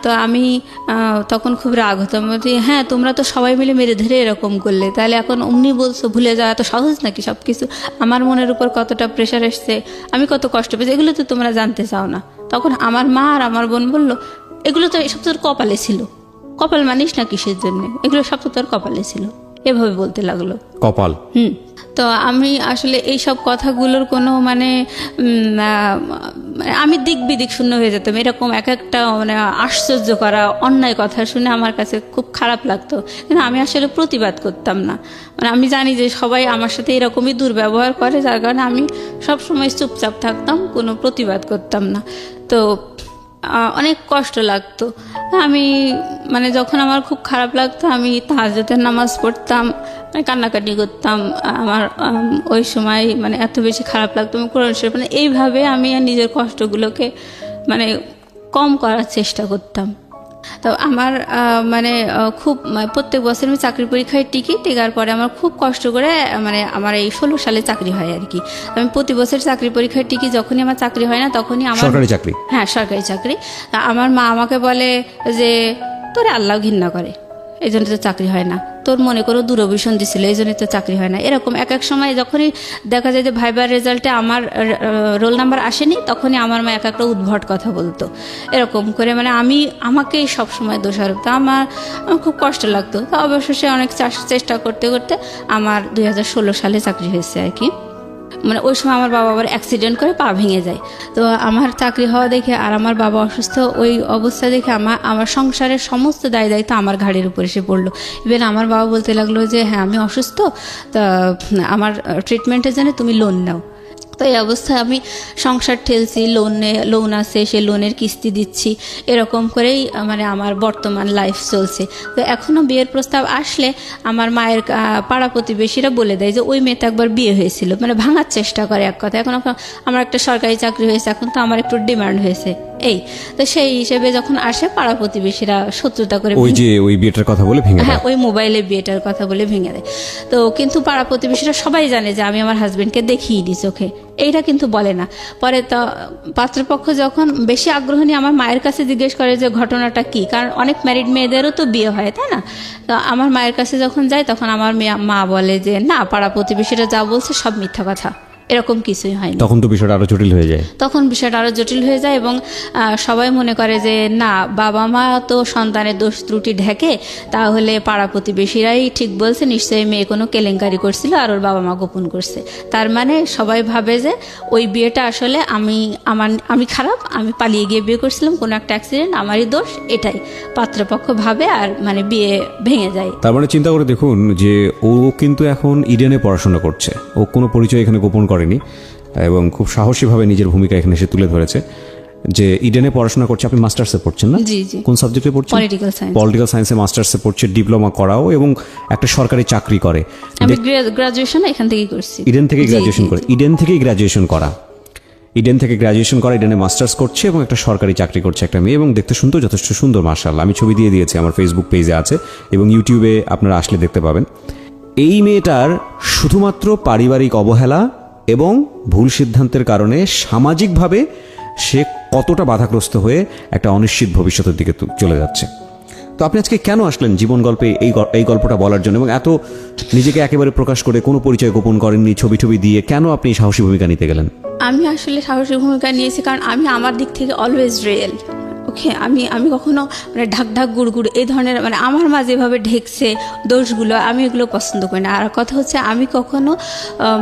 তো আমি তখন খুব রাগ হতাম, হ্যাঁ তোমরা তো সবাই মিলে মেরে ধরে এরকম করলে, তাহলে এখন অমনি বলছো ভুলে যাওয়া এত সহজ নাকি সব কিছু? আমার মনের উপর কতটা প্রেশার এসছে, আমি কত কষ্ট পেয়েছি, এগুলো তো তোমরা জানতে চাও না। তখন আমার মা আর আমার বোন বলল, এগুলো তো সব তোর কপালে ছিল, কপাল মানিস না কিসের জন্য, এগুলো সব তো তোর কপালে ছিল, এভাবে বলতে লাগলো। কপাল। তো আমি আসলে এই সব কথাগুলোর কোনো মানে আমি দিক বিদিক শূন্য হয়ে যেতাম। এরকম এক একটা মানে আশ্চর্য করা অন্যায় কথা শুনে আমার কাছে খুব খারাপ লাগতো, কিন্তু আমি আসলে প্রতিবাদ করতাম না। মানে আমি জানি যে সবাই আমার সাথে এরকমই দুর্ব্যবহার করে, যার কারণে আমি সবসময় চুপচাপ থাকতাম, কোনো প্রতিবাদ করতাম না। তো অনেক কষ্ট লাগতো। আমি মানে যখন আমার খুব খারাপ লাগতো আমি তাহাজ্জুদের নামাজ পড়তাম, কান্নাকাটি করতাম। আমার ওই সময় মানে এত বেশি খারাপ লাগতো, আমি কোরআন শরীফ মানে এইভাবে আমি নিজের কষ্টগুলোকে মানে কম করার চেষ্টা করতাম। তো আমার মানে খুব প্রত্যেক বছর আমি চাকরির পরীক্ষায় টিকার পরে আমার খুব কষ্ট করে মানে আমার এই 16 সালে চাকরি হয় আর কি। আমি প্রতি বছর চাকরির পরীক্ষায় যখনই আমার চাকরি হয় না তখনই আমার সরকারি চাকরি, হ্যাঁ সরকারি চাকরি। আমার মা আমাকে বলে যে তোরে আল্লাহ ঘৃণা করে, এই জন্য তো চাকরি হয় না, তোর মনে করো দূরভিসন দিছিল এই জন্যই তো চাকরি হয় না। এরকম এক এক সময় যখনই দেখা যায় যে ভাইবার রেজাল্টে আমার রোল নাম্বার আসেনি, তখনই আমার মা এক একটা উদ্ভট কথা বলতো। এরকম করে মানে আমাকেই সবসময় দোষারোপ। তো আমার খুব কষ্ট লাগতো। তো অবশেষে অনেক চেষ্টা করতে করতে আমার 2016 সালে চাকরি হয়েছে আর কি। মানে ওই সময় আমার বাবা আবার অ্যাক্সিডেন্ট করে পা ভেঙে যায়। তো আমার চাকরি হওয়া দেখে আর আমার বাবা অসুস্থ, ওই অবস্থা দেখে আমার সংসারের সমস্ত দায়িত্ব আমার ঘাড়ের উপর এসে পড়লো। ইভেন আমার বাবা বলতে লাগলো যে হ্যাঁ আমি অসুস্থ, তা আমার ট্রিটমেন্টের জন্য তুমি লোন নাও। তো এই অবস্থায় আমি সংসার ঠেলছি, লোন আছে, সে লোনের কিস্তি দিচ্ছি, এরকম করেই মানে আমার বর্তমান লাইফ চলছে। তো এখনও বিয়ের প্রস্তাব আসলে আমার মায়ের পাড়া প্রতিবেশীরা বলে দেয় যে ওই মেয়েটা একবার বিয়ে হয়েছিল, মানে ভাঙার চেষ্টা করে এক কথা। এখন আমার একটা সরকারি চাকরি হয়েছে, এখন তো আমার একটু ডিমান্ড হয়েছে এই। তো সেই হিসেবে যখন আসে পাড়া প্রতিবেশীরা শত্রুতা করে ওই বিয়েটার কথা বলে ভেঙে দেয়। হ্যাঁ, ওই মোবাইলে বিয়েটার কথা বলে ভেঙে দেয়। তো কিন্তু পাড়া প্রতিবেশীরা সবাই জানে যে আমি আমার হাজবেন্ডকে দেখিয়ে দিই চোখে, এইটা কিন্তু বলে না। পরে তো পাত্রপক্ষ যখন বেশি আগ্রহ নিয়ে আমার মায়ের কাছে জিজ্ঞেস করে যে ঘটনাটা কি, কারণ অনেক ম্যারিড মেয়েদেরও তো বিয়ে হয়, তাই না? তো আমার মায়ের কাছে যখন যায় তখন আমার মা বলে যে না, পাড়া প্রতিবেশীরা যা বলছে সব মিথ্যা কথা, এরকম কিছুই হয়নি। তখন তো বিষয়টা আরো জটিল হয়ে যায়। এবং সবাই মনে করে যে না, বাবা মা তো সন্তানের দোষ ত্রুটি ঢেকে, তাহলে পাড়া প্রতিবেশীরাই ঠিক বলছে, নিশ্চয়ই মেয়ে কোনো কেলেঙ্কারি করছিল আর ওর বাবা মা গোপন করছে। তার মানে সবাই ভাবে যে ওই বিয়েটা আসলে আমি খারাপ, আমি পালিয়ে গিয়ে বিয়ে করছিলাম, কোনো একটা অ্যাক্সিডেন্ট, আমারই দোষ, এটাই পাত্রপক্ষ ভাবে আর মানে বিয়ে ভেঙে যায়। তার মানে চিন্তা করে দেখুন যে ও কিন্তু এখন ইডেনে পড়াশোনা করছে, ও কোনো পরিচয় এখানে গোপন করেনি এবং খুব সাহসীভাবে নিজের ভূমিকা এখানে এসে তুলে ধরেছে যে ইডেনে পড়াশোনা করছে। আপনি মাস্টার্সে পড়ছেন না? জি জি। কোন সাবজেক্টে পড়ছেন? পলিটিক্যাল সায়েন্সে মাস্টার্সে পড়ছে, ডিপ্লোমা করাও এবং একটা সরকারি চাকরি করে। আমি গ্রাজুয়েশন এখান থেকেই করছি, ইডেন থেকে গ্রাজুয়েশন করে। ইডেন থেকে গ্রাজুয়েশন করা, ইডেনে মাস্টার্স করছে এবং একটা সরকারি চাকরি করছে একটা মেয়ে, এবং দেখতে শুনতে যথেষ্ট সুন্দর, মাশাআল্লাহ। আমি ছবি দিয়ে দিয়েছি, আমার ফেসবুক পেজে আছে এবং ইউটিউবে আপনারা আসলে দেখতে পাবেন। এই মেয়েটার শুধুমাত্র পারিবারিক অবহেলা এবং ভুল সিদ্ধান্তের কারণে সামাজিকভাবে সে কতটা বাধাগ্রস্ত হয়ে একটা অনিশ্চিত ভবিষ্যতের দিকে চলে যাচ্ছে। তো আপনি আজকে কেন আসলেন জীবন গল্পে এই গল্পটা বলার জন্য, এবং এত নিজেকে একেবারে প্রকাশ করে কোনো পরিচয় গোপন করেননি, ছবি দিয়ে কেন আপনি সাহসী ভূমিকা নিতে গেলেন? আমি আসলে সাহসী ভূমিকা নিয়েছি কারণ আমি আমার দিক থেকে অলওয়েজ রিয়েল। ওকে, আমি কখনো মানে ঢাক গুড় এই ধরনের মানে আমার মা যেভাবে ঢেকছে দোষগুলো, আমি এগুলো পছন্দ করি না। আর কথা হচ্ছে আমি কখনো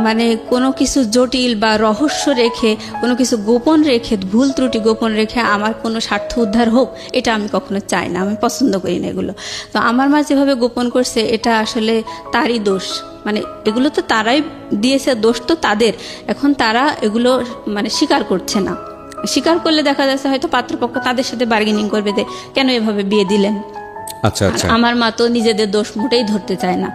মানে কোনো কিছু জটিল বা রহস্য রেখে, কোনো কিছু গোপন রেখে, ভুল ত্রুটি গোপন রেখে আমার কোনো স্বার্থ উদ্ধার হোক, এটা আমি কখনো চাই না, আমি পছন্দ করি না এগুলো। তো আমার মা যেভাবে গোপন করছে এটা আসলে তারই দোষ। মানে এগুলো তো তারাই দিয়েছে, দোষ তো তাদের। এখন তারা এগুলো মানে স্বীকার করছে না। স্বীকার করলে দেখা যাচ্ছে হয়তো পাত্রপক্ষ তাদের সাথে বার্গেনিং করবে যে কেন এভাবে বিয়ে দিলেন। আচ্ছা আচ্ছা। আমার মা তো নিজেদের দোষ মোটেই ধরতে চায় না।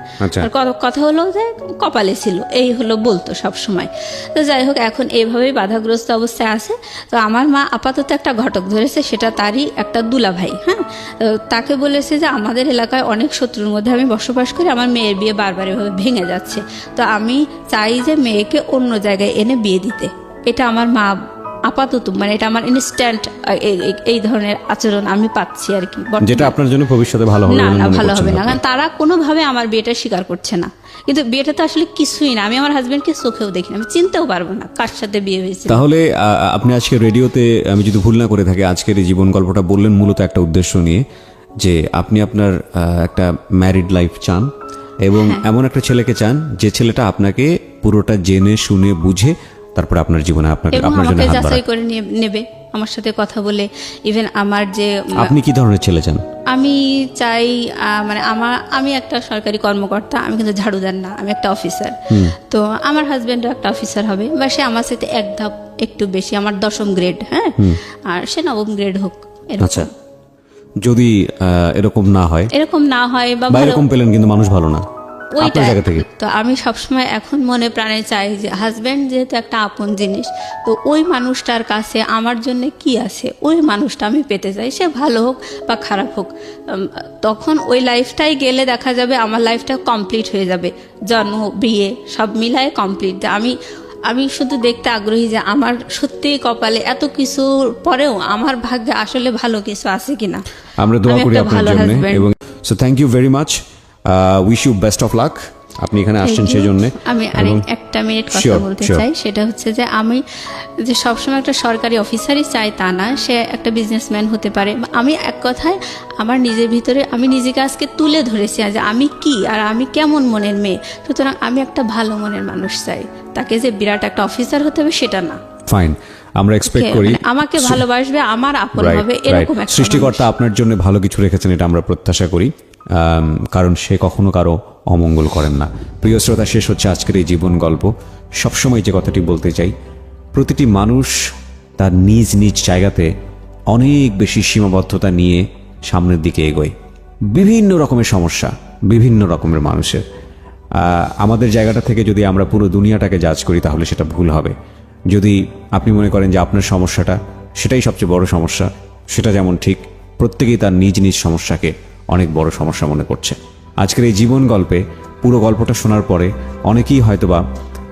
আর কথা হলো যে কপালে ছিল, এই হলো বলতো সব সময়। তো যাই হোক, এখন এইভাবেই বাধাগ্রস্ত অবস্থায় আছে। তো আমার মা আপাতত একটা ঘটক ধরেছে, সেটা তারই একটা দুলা ভাই। হ্যাঁ, তাকে বলেছে যে আমাদের এলাকায় অনেক শত্রুর মধ্যে আমি বসবাস করি, আমার মেয়ের বিয়ে বারবার এভাবে ভেঙে যাচ্ছে, তো আমি চাই যে মেয়েকে অন্য জায়গায় এনে বিয়ে দিতে। এটা আমার মা আপাতত মানে এটা আমার ইনস্ট্যান্ট এই ধরনের আচরণ আমি পাচ্ছি আর কি, যেটা আপনার জন্য ভবিষ্যতে ভালো হবে না, ভালো হবে না। কারণ তারা কোনোভাবে আমার বিয়েটা স্বীকার করছে না। কিন্তু বিয়েটা তো আসলে কিছুই না, আমি আমার হাজবেন্ডকে চোখেও দেখি না, আমি চিনতেও পারবো না কার সাথে বিয়ে হয়েছে। তাহলে আপনি আজকে রেডিওতে, আমি যদি ভুল না করে থাকি, আজকের এই জীবন গল্পটা বললেন মূলত একটা উদ্দেশ্য নিয়ে, যে আপনি আপনার একটা ম্যারিড লাইফ চান এবং এমন একটা ছেলেকে চান যে ছেলেটা আপনাকে পুরোটা জেনে শুনে বুঝে তারপরে আপনার জীবনে আপনাকে এবং আপনার জন্য আমাকে হাত যাচাই বাড়ায়। করে নেবে, আমার সাথে কথা বলে। ইভেন আমার যে আপনি কি ধরনের ছেলে চান? আমি চাই মানে আমি একটা সরকারি কর্মকর্তা, আমি কিন্তু ঝাড়ুদার না, আমি একটা অফিসার। তো আমার হাজবেন্ডও একটা অফিসার হবে, বা সে আমার সাথে এক ধাপ একটু বেশি, আমার 10ম গ্রেড, হ্যাঁ, আর সে 9ম গ্রেড হোক, এরকম। আচ্ছা, যদি এরকম না হয় বা বা ভালো, এরকম পেলেন কিন্তু মানুষ ভালো না, ওইটা আপনার জায়গা থেকে তো আমি সবসময় এখন মনে প্রাণে চাই যে হাজব্যান্ড যেহেতু একটা আপন জিনিস, তো ওই মানুষটার কাছে আমার জন্য কি আছে ওই মানুষটা আমি পেতে চাই, সে ভালো হোক বা খারাপ হোক। তখন ওই লাইফটাই গেলে দেখা যাবে আমার লাইফটা কমপ্লিট হয়ে যাবে, জন্ম বিয়ে সব মিলায় কমপ্লিট। আমি শুধু দেখতে আগ্রহী যে আমার সত্যিই কপালে এত কিছুর পরেও আমার ভাগ্যে আসলে ভালো কিছু আছে কিনা। আমরা দোয়া আমি করি একটা আপনার ভালো জন্য। husband। এবং so thank you very much, wish you best of luck. আপনি এখানে আসছেন সেই জন্য। আমি আরেক একটা মিনিট কথা বলতে চাই, সেটা হচ্ছে যে আমি যে সবসময় একটা সরকারি অফিসারই চাই তা না, সে একটা বিজনেসম্যান হতে পারে। আমি এক কথায় আমার নিজের ভিতরে আমি নিজেকে আজকে তুলে ধরেছি যে আমি কি আর আমি কেমন মনের মেয়ে। সুতরাং আমি একটা ভালো মনের মানুষ চাই, তাকে যে বিরাট একটা অফিসার হতে হবে সেটা না। ফাইন, আমরা এক্সপেক্ট করি মানে আমাকে ভালোবাসবে, আমার আপন হবে, এরকম একটা সৃষ্টিকর্তা আপনার জন্য ভালো কিছু রেখেছেন, এটা আমরা প্রত্যাশা করি, কারণ সে কখনো কারো অমঙ্গল করেন না। প্রিয় শ্রোতা, শেষ হচ্ছে আজকের এই জীবন গল্প। সবসময় যে কথাটি বলতে চাই, প্রতিটি মানুষ তার নিজ নিজ জায়গাতে অনেক বেশি সীমাবদ্ধতা নিয়ে সামনের দিকে এগোয়। বিভিন্ন রকমের সমস্যা, বিভিন্ন রকমের মানুষের। আমাদের জায়গাটা থেকে যদি আমরা পুরো দুনিয়াটাকে জাজ করি তাহলে সেটা ভুল হবে। যদি আপনি মনে করেন যে আপনার সমস্যাটা সেটাই সবচেয়ে বড় সমস্যা, সেটা যেমন ঠিক, প্রত্যেকেই তার নিজ নিজ সমস্যাকে অনেক বড় সমস্যা মনে করছে। আজকের এই জীবন গল্পে পুরো গল্পটা শোনার পরে অনেকেই হয়তোবা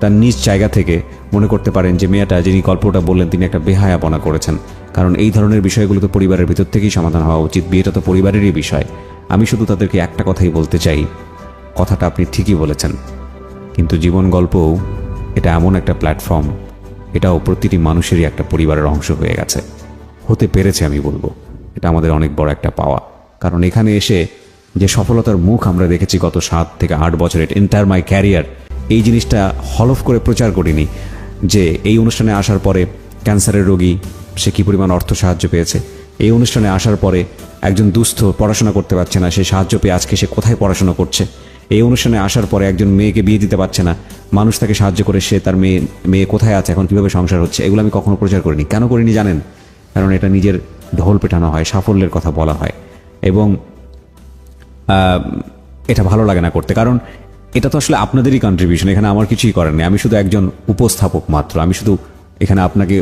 তার নিজ জায়গা থেকে মনে করতে পারেন যে মেয়েটা যিনি গল্পটা বললেন তিনি একটা বেহায়াপনা করেছেন, কারণ এই ধরনের বিষয়গুলো তো পরিবারের ভিতর থেকেই সমাধান হওয়া উচিত, বিয়েটা তো পরিবারেরই বিষয়। আমি শুধু তাদেরকে একটা কথাই বলতে চাই, কথাটা আপনি ঠিকই বলেছেন, কিন্তু জীবন গল্পও এটা এমন একটা প্ল্যাটফর্ম, এটাও প্রতিটি মানুষেরই একটা পরিবারের অংশ হয়ে গেছে, হতে পেরেছে। আমি বলবো এটা আমাদের অনেক বড় একটা পাওয়া, কারণ এখানে এসে যে সফলতার মুখ আমরা দেখেছি গত 7 থেকে 8 বছরের এন্টায়ার মাই ক্যারিয়ার, এই জিনিসটা হলফ করে প্রচার করিনি যে এই অনুষ্ঠানে আসার পরে ক্যান্সারের রোগী সে কী পরিমাণ অর্থ সাহায্য পেয়েছে, এই অনুষ্ঠানে আসার পরে একজন দুস্থ পড়াশোনা করতে পারছে না, সে সাহায্য পেয়ে আজকে সে কোথায় পড়াশোনা করছে, এই অনুষ্ঠানে আসার পরে একজন মেয়েকে বিয়ে দিতে পারছে না, মানুষ তাকে সাহায্য করে সে তার মেয়ে কোথায় আছে, এখন কীভাবে সংসার হচ্ছে, এগুলো আমি কখনো প্রচার করিনি। কেন করিনি জানেন? কারণ এটা নিজের ঢোল পেটানো হয়, সাফল্যের কথা বলা হয়, এবং এটা ভালো লাগে না করতে, কারণ এটা তো আসলে আপনাদেরই কন্ট্রিবিউশন, এখানে আমার কিছুই করার নেই। আমি শুধু একজন উপস্থাপক মাত্র, আমি শুধু এখানে আপনাকে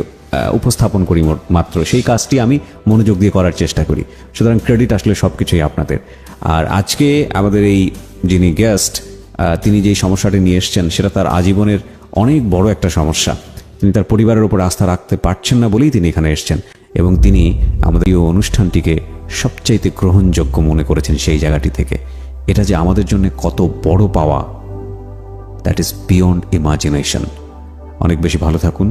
উপস্থাপন করি মাত্র, সেই কাজটি আমি মনোযোগ দিয়ে করার চেষ্টা করি। সুতরাং ক্রেডিট আসলে সব কিছুই আপনাদের। আর আজকে আমাদের এই যিনি গেস্ট, তিনি যেই সমস্যাটি নিয়ে এসছেন সেটা তার আজীবনের অনেক বড় একটা সমস্যা। তিনি তার পরিবারের উপর আস্থা রাখতে পারছেন না বলেই তিনি এখানে এসছেন, এবং তিনি আমাদের এই অনুষ্ঠানটিকে সবচাইতে গ্রহণযোগ্য মনে করেছেন সেই জায়গাটি থেকে। এটা যে আমাদের জন্য কত বড় পাওয়া, দ্যাট ইজ বিয়ন্ড ইমাজিনেশন। অনেক বেশি ভালো থাকুন।